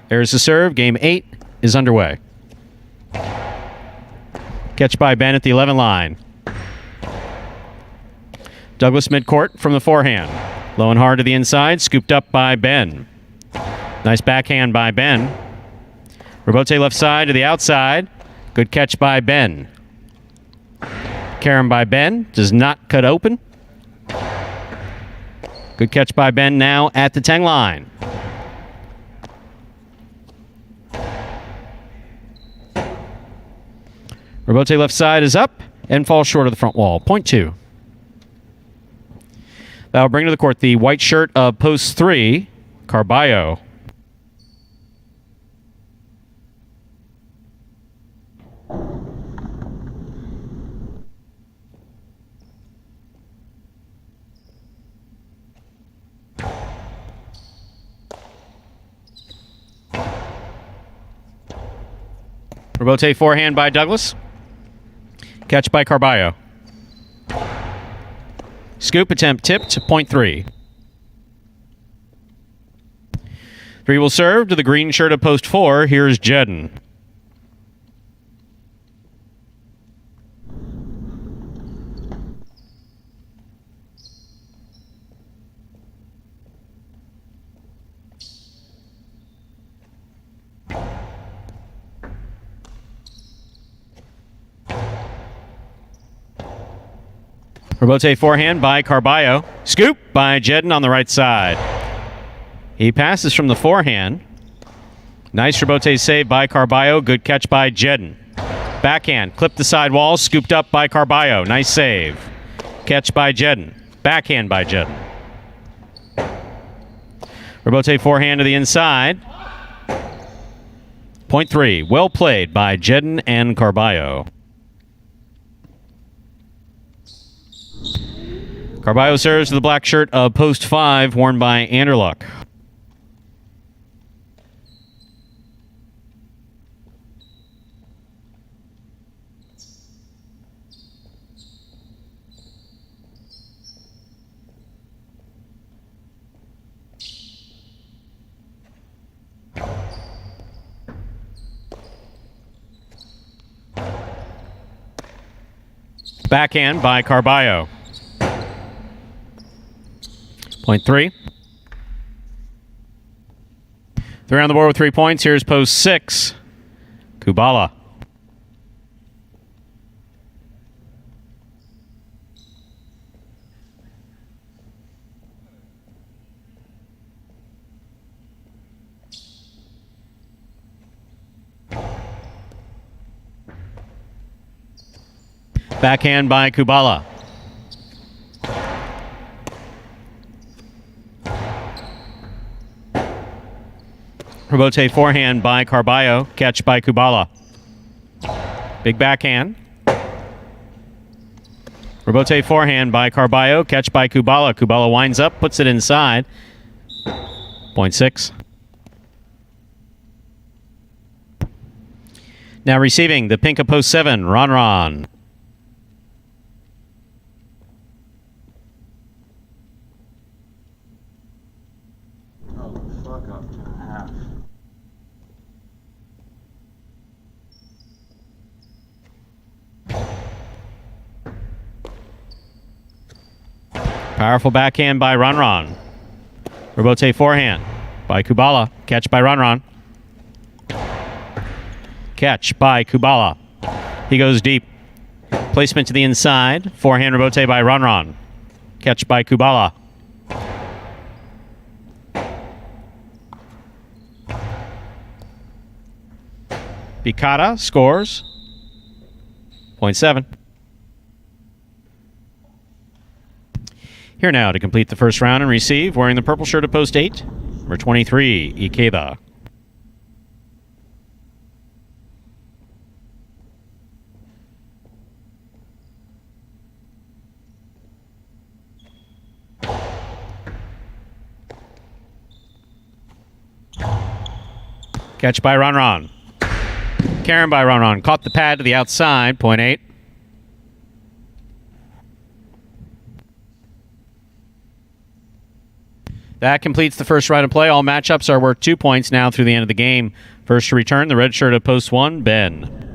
There's the serve. Game 8 is underway. Catch by Ben at the 11 line. Douglas midcourt from the forehand. Low and hard to the inside, scooped up by Ben. Nice backhand by Ben. Rebote left side to the outside. Good catch by Ben. Carom by Ben. Does not cut open. Good catch by Ben now at the 10 line. Rebote left side is up and falls short of the front wall. Point 2. That'll bring to the court the white shirt of post 3, Carballo. Rebote forehand by Douglas. Catch by Carballo. Scoop attempt tipped, point 3. 3 will serve to the green shirt of post 4. Here's Jedden. Rebote forehand by Carballo. Scoop by Jedden on the right side. He passes from the forehand. Nice rebote save by Carballo. Good catch by Jedden. Backhand. Clipped the side wall. Scooped up by Carballo. Nice save. Catch by Jedden. Backhand by Jedden. Rebote forehand to the inside. Point 3. Well played by Jedden and Carballo. Carballo serves to the black shirt of post 5, worn by Anderluck. Backhand by Carballo. Point 3. 3 on the board with 3 points. Here's post 6. Kubala. Backhand by Kubala. Rebote forehand by Carballo. Catch by Kubala. Big backhand. Rebote forehand by Carballo. Catch by Kubala. Kubala winds up, puts it inside. Point 6. Now receiving the pink of post 7, Ron. Powerful backhand by Ron. Rebote forehand by Kubala. Catch by Ron. Catch by Kubala. He goes deep. Placement to the inside. Forehand rebote by Ron. Catch by Kubala. Bicata scores. Point 7. Here now to complete the first round and receive, wearing the purple shirt of post 8, number 23, Ikeda. Catch by Ron. Carom by Ron. Caught the pad to the outside, point 8. That completes the first round of play. All matchups are worth 2 points now through the end of the game. First to return, the red shirt of post 1, Ben.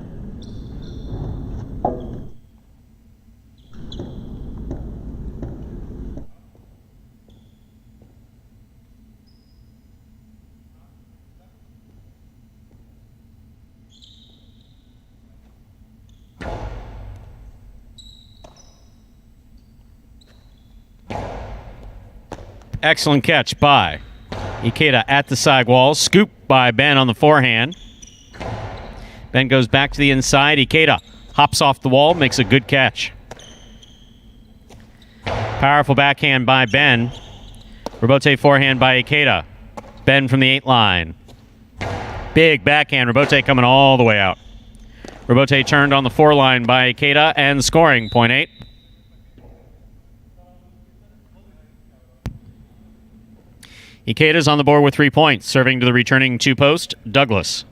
Excellent catch by Ikeda at the side wall. Scoop by Ben on the forehand. Ben goes back to the inside. Ikeda hops off the wall, makes a good catch. Powerful backhand by Ben. Robote forehand by Ikeda. Ben from the 8 line. Big backhand. Robote coming all the way out. Robote turned on the 4 line by Ikeda and scoring, point 8. Ikeda's on the board with 3 points, serving to the returning 2-post, Douglas.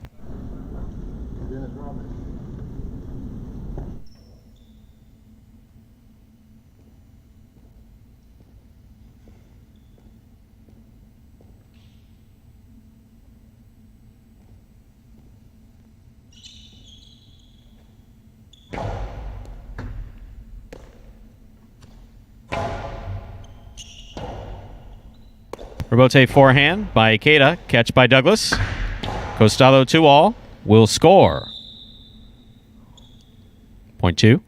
Robote forehand by Ikeda. Catch by Douglas. Costado 2-all. Will score. Point 2.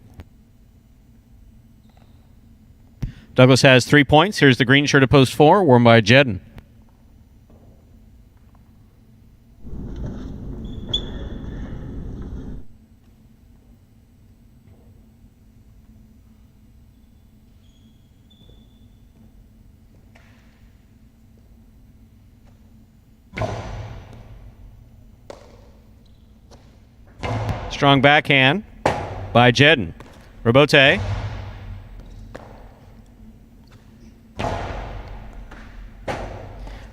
Douglas has 3 points. Here's the green shirt at post 4, worn by Jedden. Strong backhand by Jedden. Robote.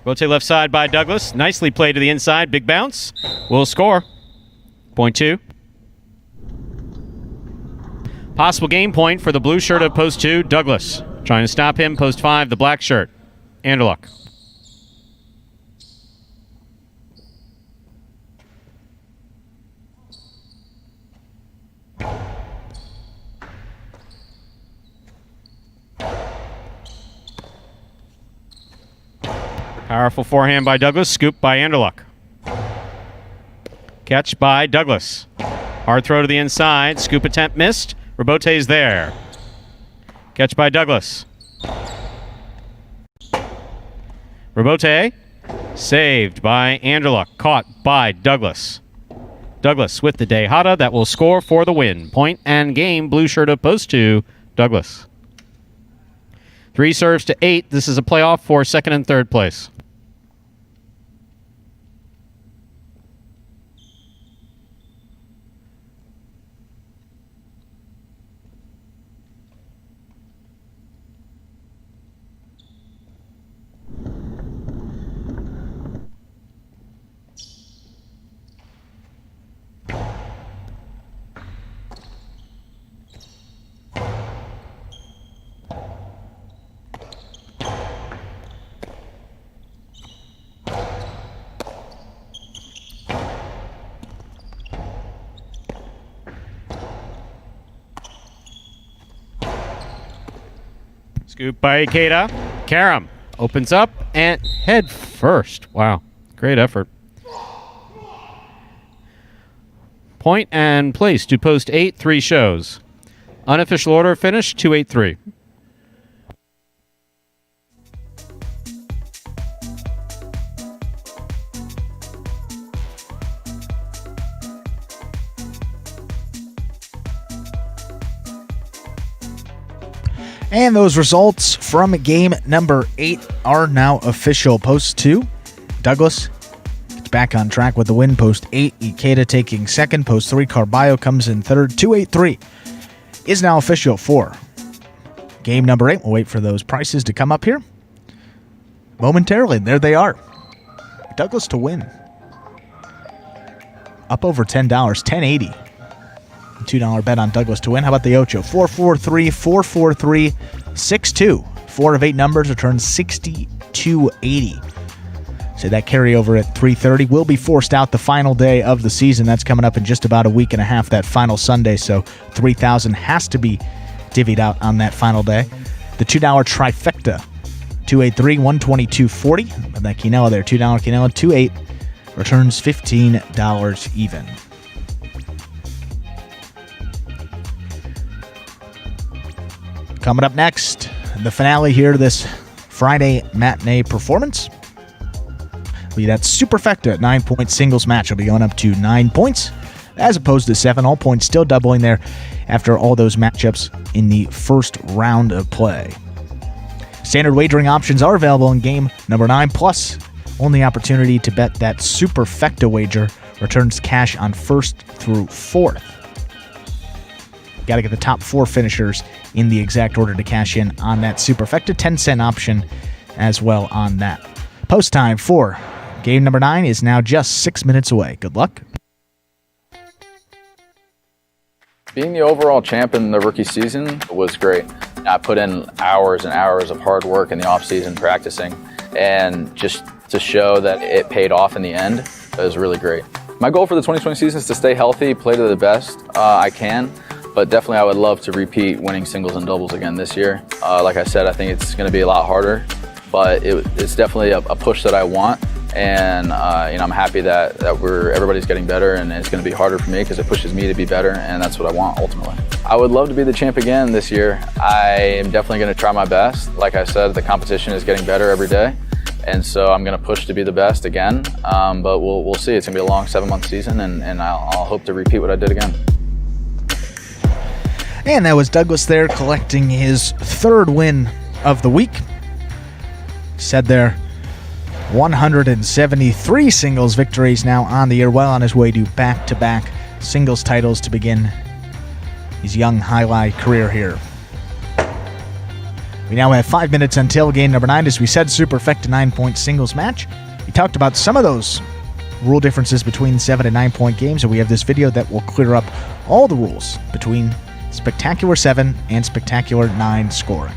Robote left side by Douglas. Nicely played to the inside. Big bounce. Will score. Point 2. Possible game point for the blue shirt of post 2, Douglas. Trying to stop him, post 5, the black shirt, Anderluck. Powerful forehand by Douglas. Scoop by Anderluck. Catch by Douglas. Hard throw to the inside. Scoop attempt missed. Robote's there. Catch by Douglas. Robote saved by Anderluck. Caught by Douglas. Douglas with the Dejada that will score for the win. Point and game. Blue shirt of post 2, Douglas. 3 serves to 8. This is a playoff for second and third place. Scoop by Ikeda. Karam opens up and head first. Wow, great effort. Point and place to post 8, 3 shows. Unofficial order finish 283. And those results from game number 8 are now official. Post 2, Douglas gets back on track with the win. Post 8, Ikeda taking second. Post 3, Carballo comes in third. 283 is now official for game number 8. We'll wait for those prices to come up here momentarily. There they are. Douglas to win. Up over $10, $10.80. $2 bet on Douglas to win. How about the Ocho? 443, 443, 62. 4 of 8 numbers returns 6280. So that carryover at 3:30 will be forced out the final day of the season. That's coming up in just about a week and a half, that final Sunday. So 3,000 has to be divvied out on that final day. The $2 trifecta, 283, 122.40. That quinoa there, $2 quinoa, 28 returns $15 even. Coming up next, the finale here, this Friday matinee performance. Be that superfecta 9-point singles match will be going up to 9 points as opposed to 7. All points still doubling there after all those matchups in the first round of play. Standard wagering options are available in game number 9, plus only opportunity to bet that superfecta wager returns cash on 1st through 4th. Got to get the top 4 finishers in the exact order to cash in on that superfecta. 10-cent option as well on that. Post time for game number 9 is now just 6 minutes away. Good luck. Being the overall champ in the rookie season was great. I put in hours and hours of hard work in the offseason practicing, and just to show that it paid off in the end, it was really great. My goal for the 2020 season is to stay healthy, play to the best I can, but definitely I would love to repeat winning singles and doubles again this year. Like I said, I think it's going to be a lot harder, but it's definitely a push that I want. And I'm happy that everybody's getting better, and it's going to be harder for me because it pushes me to be better, and that's what I want ultimately. I would love to be the champ again this year. I am definitely going to try my best. Like I said, the competition is getting better every day, and so I'm going to push to be the best again. But we'll see. It's going to be a long 7-month season, and I'll hope to repeat what I did again. And that was Douglas there collecting his 3rd win of the week. Said there, 173 singles victories now on the year, well on his way to back-to-back singles titles to begin his young highlight career here. We now have 5 minutes until game number 9. As we said, superfecta 9-point singles match. We talked about some of those rule differences between 7 and 9-point games, and we have this video that will clear up all the rules between Spectacular 7 and Spectacular 9 scoring.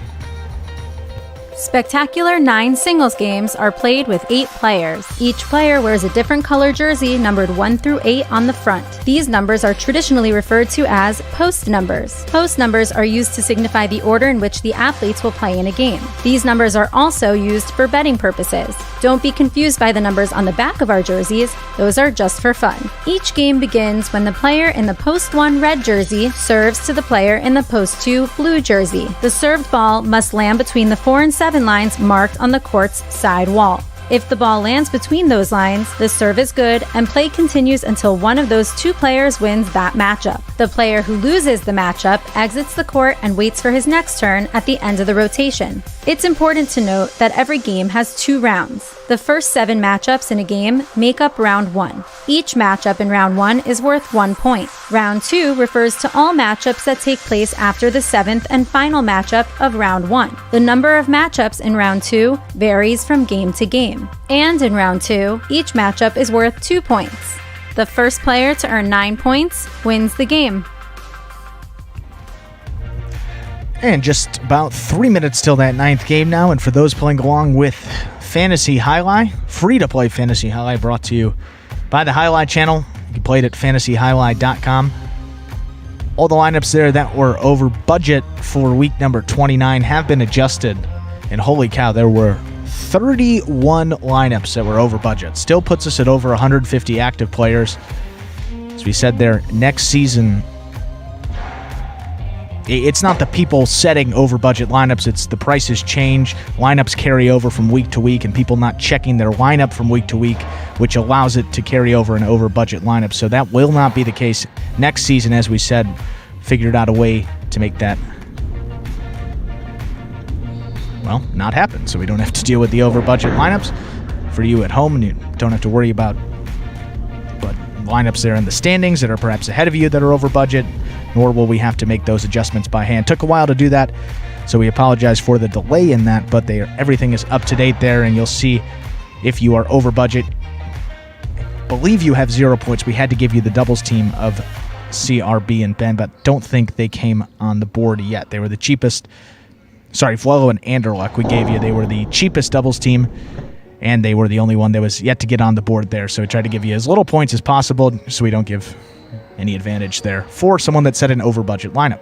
Spectacular 9 singles games are played with 8 players. Each player wears a different color jersey numbered 1 through 8 on the front. These numbers are traditionally referred to as post numbers. Post numbers are used to signify the order in which the athletes will play in a game. These numbers are also used for betting purposes. Don't be confused by the numbers on the back of our jerseys. Those are just for fun. Each game begins when the player in the post 1 red jersey serves to the player in the post 2 blue jersey. The served ball must land between the 4 and 7 lines marked on the court's side wall. If the ball lands between those lines, the serve is good and play continues until one of those 2 players wins that matchup. The player who loses the matchup exits the court and waits for his next turn at the end of the rotation. It's important to note that every game has 2 rounds. The first 7 matchups in a game make up round 1. Each matchup in round 1 is worth 1 point. Round 2 refers to all matchups that take place after the 7th and final matchup of round 1. The number of matchups in round 2 varies from game to game. And in round 2, each matchup is worth 2 points. The first player to earn 9 points wins the game. And just about 3 minutes till that 9th game now, and for those playing along with Fantasy Jai-Alai, free-to-play Fantasy Jai-Alai brought to you by the Jai-Alai Channel. You can play it at fantasyjai-alai.com. All the lineups there that were over budget for week number 29 have been adjusted, and holy cow, there were 31 lineups that were over budget. Still puts us at over 150 active players. As we said there, next season, it's not the people setting over budget lineups, it's the prices change, lineups carry over from week to week, and people not checking their lineup from week to week, which allows it to carry over an over budget lineup. So that will not be the case next season. As we said, figured out a way to make that, well, not happen, so we don't have to deal with the over budget lineups for you at home, and you don't have to worry about lineups there in the standings that are perhaps ahead of you that are over budget, nor will we have to make those adjustments by hand. Took a while to do that, so we apologize for the delay in that, but everything is up to date there, and you'll see if you are over budget. Believe you have 0 points. We had to give you the doubles team of CRB and Ben, but don't think they came on the board yet. They were the cheapest. Sorry, Flello and Anderluck we gave you. They were the cheapest doubles team, and they were the only one that was yet to get on the board there. So we tried to give you as little points as possible so we don't give any advantage there for someone that set an over-budget lineup.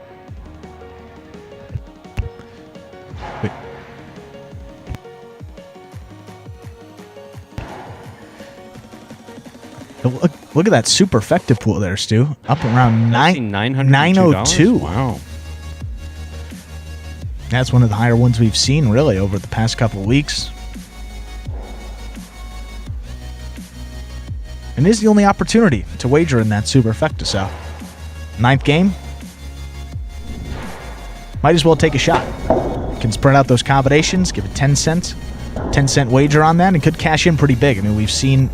Look at that superfecta pool there, Stu. Up around 902. Wow. That's one of the higher ones we've seen, really, over the past couple of weeks. And this is the only opportunity to wager in that superfecta, so 9th game. Might as well take a shot. You can spread out those combinations, give it 10 cents. 10-cent wager on that and could cash in pretty big. I mean, we've seen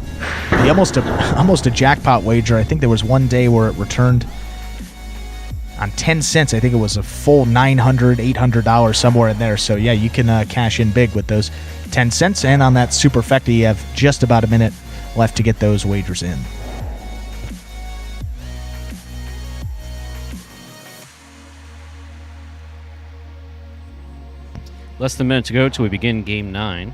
almost a jackpot wager. I think there was one day where it returned on 10 cents. I think it was a full $900, $800 somewhere in there. So yeah, you can cash in big with those 10 cents. And on that superfecta, you have just about a minute left to get those wagers in. Less than a minute to go till we begin Game 9.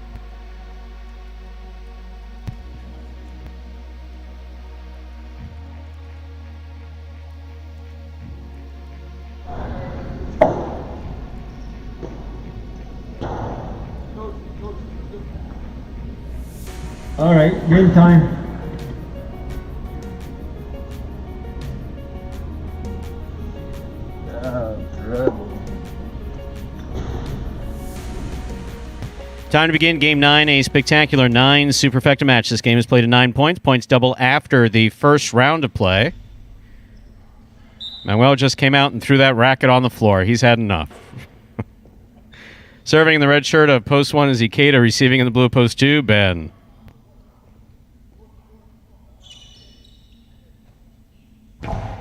All right, game time. Time to begin Game 9, a spectacular 9 superfecta match. This game is played at 9 points. Points double after the first round of play. Manuel just came out and threw that racket on the floor. He's had enough. Serving in the red shirt of post 1 is Ikeda, receiving in the blue post 2, Ben.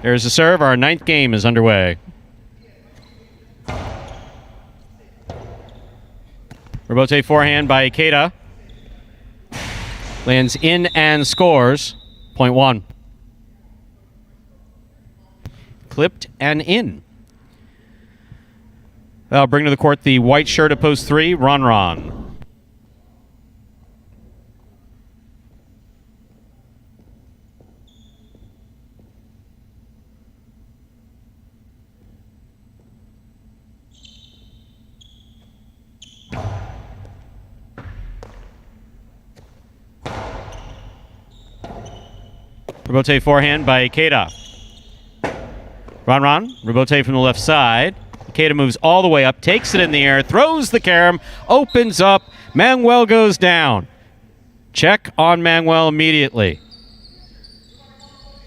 There's a serve. Our 9th game is underway. Rebote forehand by Ikeda. Lands in and scores. Point 1. Clipped and in. That'll bring to the court the white shirt at post 3, Ron. Rebote forehand by Ikeda. Ron. Rebote from the left side. Ikeda moves all the way up, takes it in the air, throws the carom, opens up. Manuel goes down. Check on Manuel immediately.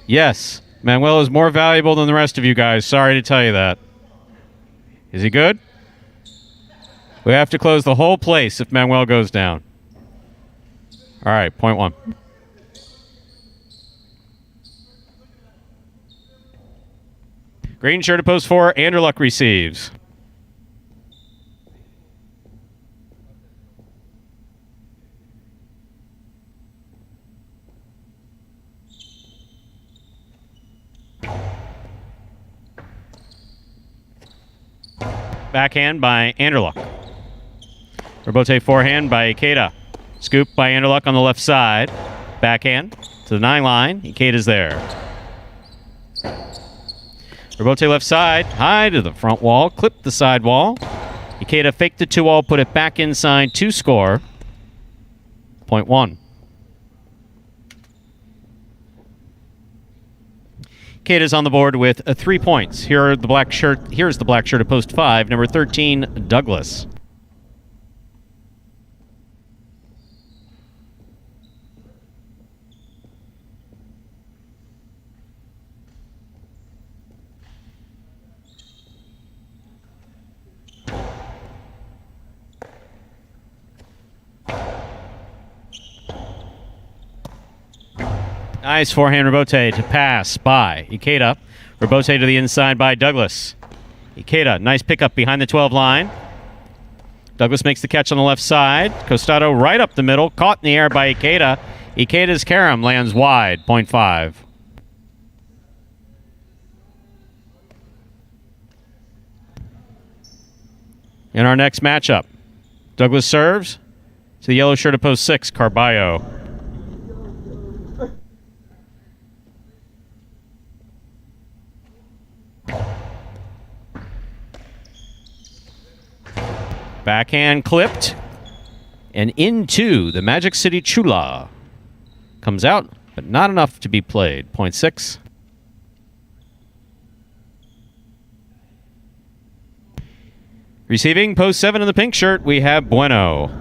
Yes, Manuel is more valuable than the rest of you guys. Sorry to tell you that. Is he good? We have to close the whole place if Manuel goes down. All right, point 1. Green shirt at post 4, Anderluck receives. Backhand by Anderluck. Rebote forehand by Ikeda. Scoop by Anderluck on the left side. Backhand to the 9 line. Ikeda's there. Rebote left side, high to the front wall, clipped the side wall. Ikeda faked the 2-all, put it back inside to score. Point 1. Ikeda's on the board with 3 points. Here's the black shirt at post 5, number 13, Douglas. Nice forehand Rebote to pass by Ikeda. Rebote to the inside by Douglas. Ikeda, nice pickup behind the 12 line. Douglas makes the catch on the left side. Costado right up the middle, caught in the air by Ikeda. Ikeda's carom lands wide, point 5. In our next matchup, Douglas serves to the yellow shirt at post 6, Carballo. Backhand clipped and into the Magic City Chula. Comes out, but not enough to be played. Point 6. Receiving post 7 in the pink shirt, we have Bueno.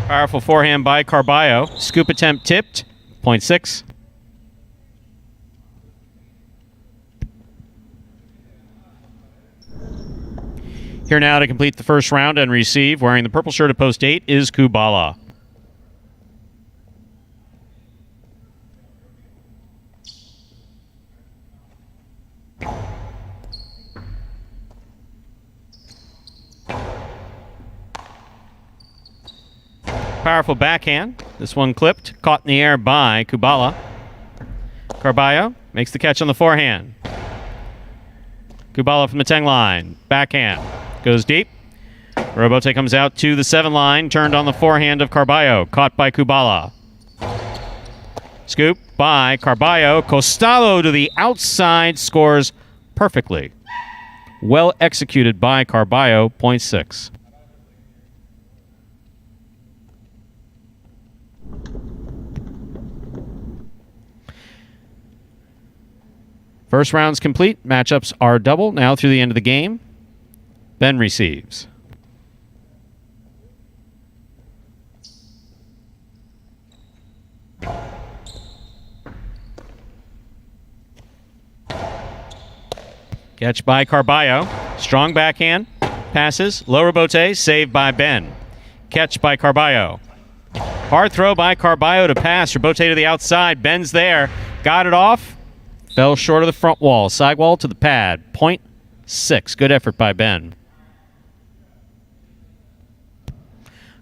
Powerful forehand by Carballo. Scoop attempt tipped, 0.6. Here now to complete the first round and receive, wearing the purple shirt at post 8, is Kubala. Powerful backhand. This one clipped, caught in the air by Kubala. Carballo makes the catch on the forehand. Kubala from the 10 line. Backhand. Goes deep. Robote comes out to the 7 line, turned on the forehand of Carballo. Caught by Kubala. Scoop by Carballo. Costalo to the outside, scores perfectly. Well executed by Carballo, 0.6. First round's complete. Matchups are double. Now through the end of the game. Ben receives. Catch by Carballo. Strong backhand. Passes. Low rebote. Saved by Ben. Catch by Carballo. Hard throw by Carballo to pass. Rebote to the outside. Ben's there. Got it off. Fell short of the front wall. Sidewall to the pad. 0.6. Good effort by Ben.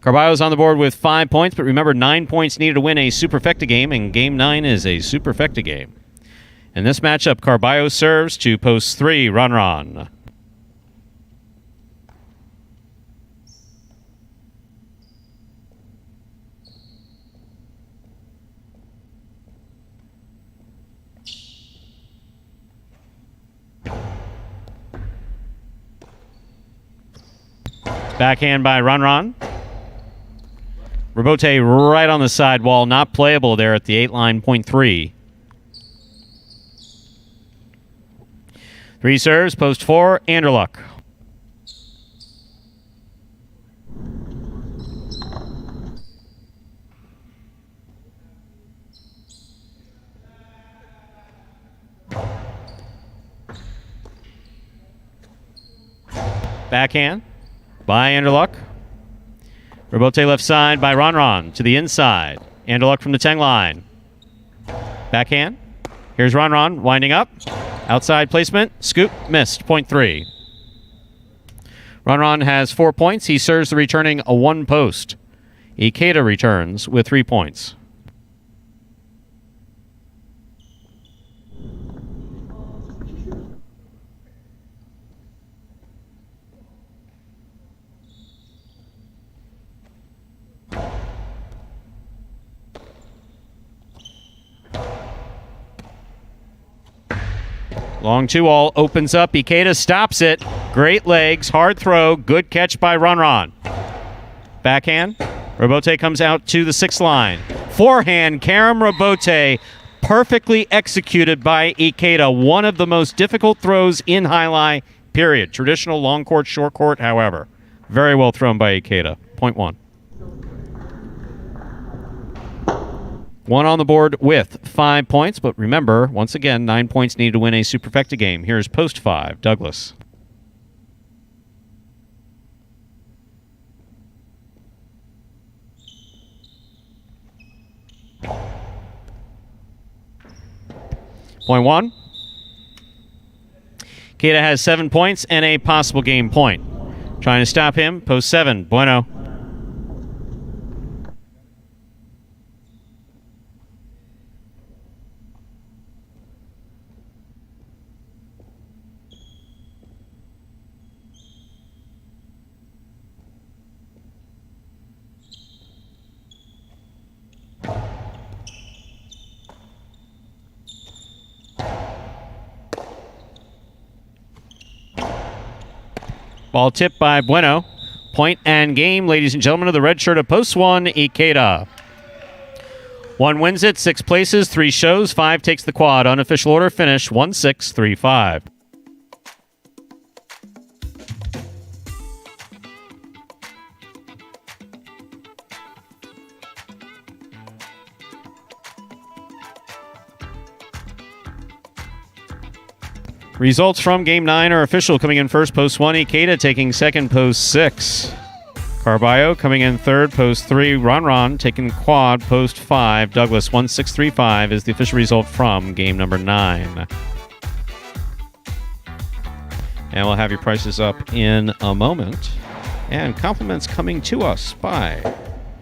Carballo's on the board with 5 points, but remember, 9 points needed to win a Superfecta game, and Game 9 is a Superfecta game. In this matchup, Carballo serves to post 3, Ron. Backhand by Ron. Rebote right on the sidewall, not playable there at the 8 line, 0.3. 3 serves, post 4, Anderluck. Backhand by Anderluck. Rebote left side by Ron to the inside. Anderluck from the 10 line. Backhand. Here's Ron winding up. Outside placement. Scoop. Missed. 0.3. Ron has 4 points. He serves the returning a 1 post. Ikeda returns with 3 points. Long 2-all opens up. Ikeda stops it. Great legs. Hard throw. Good catch by Ron. Backhand. Rebote comes out to the 6 line. Forehand. Karam Rebote. Perfectly executed by Ikeda. One of the most difficult throws in Jai-Alai, period. Traditional long court, short court, however. Very well thrown by Ikeda. 0.1. 1 on the board with 5 points, but remember, once again, 9 points needed to win a Superfecta game. Here's post 5, Douglas. Point 1. Ikeda has 7 points and a possible game point. Trying to stop him, post 7, Bueno. Ball tipped by Bueno. Point and game, ladies and gentlemen, of the red shirt of post 1, Ikeda. 1 wins it, 6 places, 3 shows, 5 takes the quad. Unofficial order finish, 1-6-3-5. Results from Game 9 are official. Coming in first, post 1, Ikeda taking second, post 6. Carballo coming in third, post 3. Ron taking quad, post 5. Douglas 1-6-3-5 is the official result from game number 9. And we'll have your prices up in a moment. And compliments coming to us by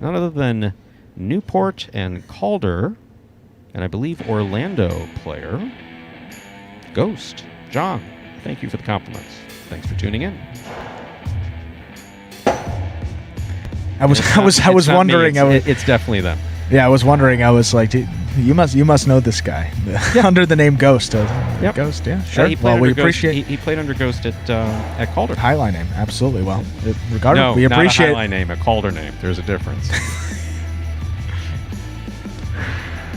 none other than Newport and Calder, and I believe Orlando player, Ghost. John, thank you for the compliments. Thanks for tuning in. I was wondering. It's definitely them. Yeah, I was wondering. I was like, you must know this guy under the name Ghost. Yep. Ghost, yeah, sure. Yeah, we appreciate. He played under Ghost at Calder. Highlight name, absolutely. Well, we not appreciate. a highlight name, a Calder name. There's a difference.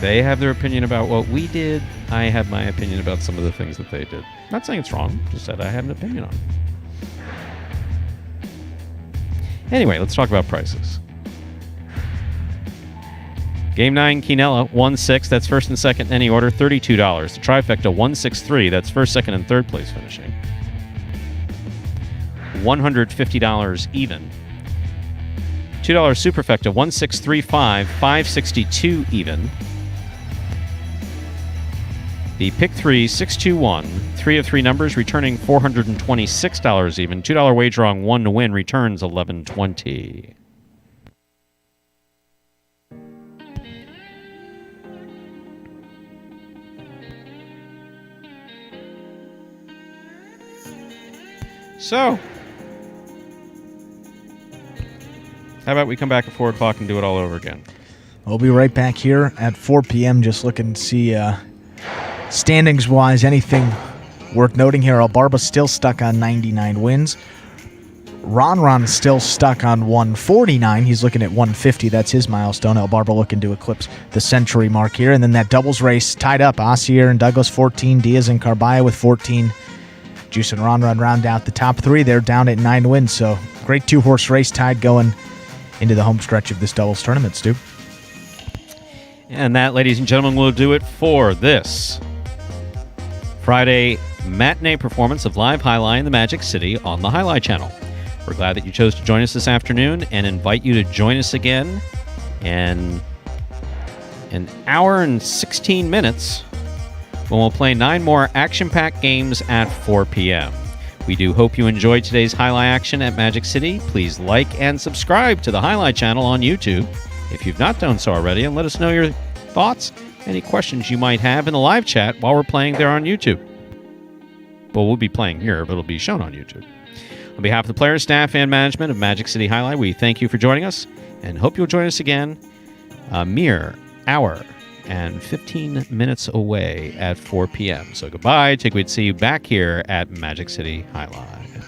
They have their opinion about what we did. I have my opinion about some of the things that they did. Not saying it's wrong, just said I have an opinion on it. Anyway, let's talk about prices. Game 9, Quinella, 1-6. That's first and second in any order, $32. The trifecta, 1-6-3. That's first, second, and third place finishing. $150 even. $2 superfecta, 1-6-3-5. $5.62 even. The pick 3, 6-2-1. 3 of 3 numbers returning $426 even. $2 wager on 1 to win returns $11.20. So, how about we come back at 4 o'clock and do it all over again? We'll be right back here at 4 p.m. Just looking to see standings-wise anything worth noting here. Albarba still stuck on 99 wins. Ron still stuck on 149. He's looking at 150. That's his milestone. Albarba looking to eclipse the century mark here. And then that doubles race tied up. Osier and Douglas 14. Diaz and Carballo with 14. Juice and Ron round out the top 3. They're down at 9 wins. So great 2-horse race tide going into the home stretch of this doubles tournament, Stu. And that, ladies and gentlemen, will do it for this Friday matinee performance of Live Jai-Alai in the Magic City on the Jai-Alai Channel. We're glad that you chose to join us this afternoon and invite you to join us again in an hour and 16 minutes when we'll play 9 more action-packed games at 4 p.m. We do hope you enjoyed today's Jai-Alai action at Magic City. Please like and subscribe to the Jai-Alai Channel on YouTube if you've not done so already, and let us know your thoughts, any questions you might have in the live chat while we're playing there on YouTube. Well, we'll be playing here, but it'll be shown on YouTube. On behalf of the players, staff, and management of Magic City Jai-Alai, we thank you for joining us and hope you'll join us again a mere hour and 15 minutes away at 4 p.m. So goodbye. Take we'd see you back here at Magic City Jai-Alai.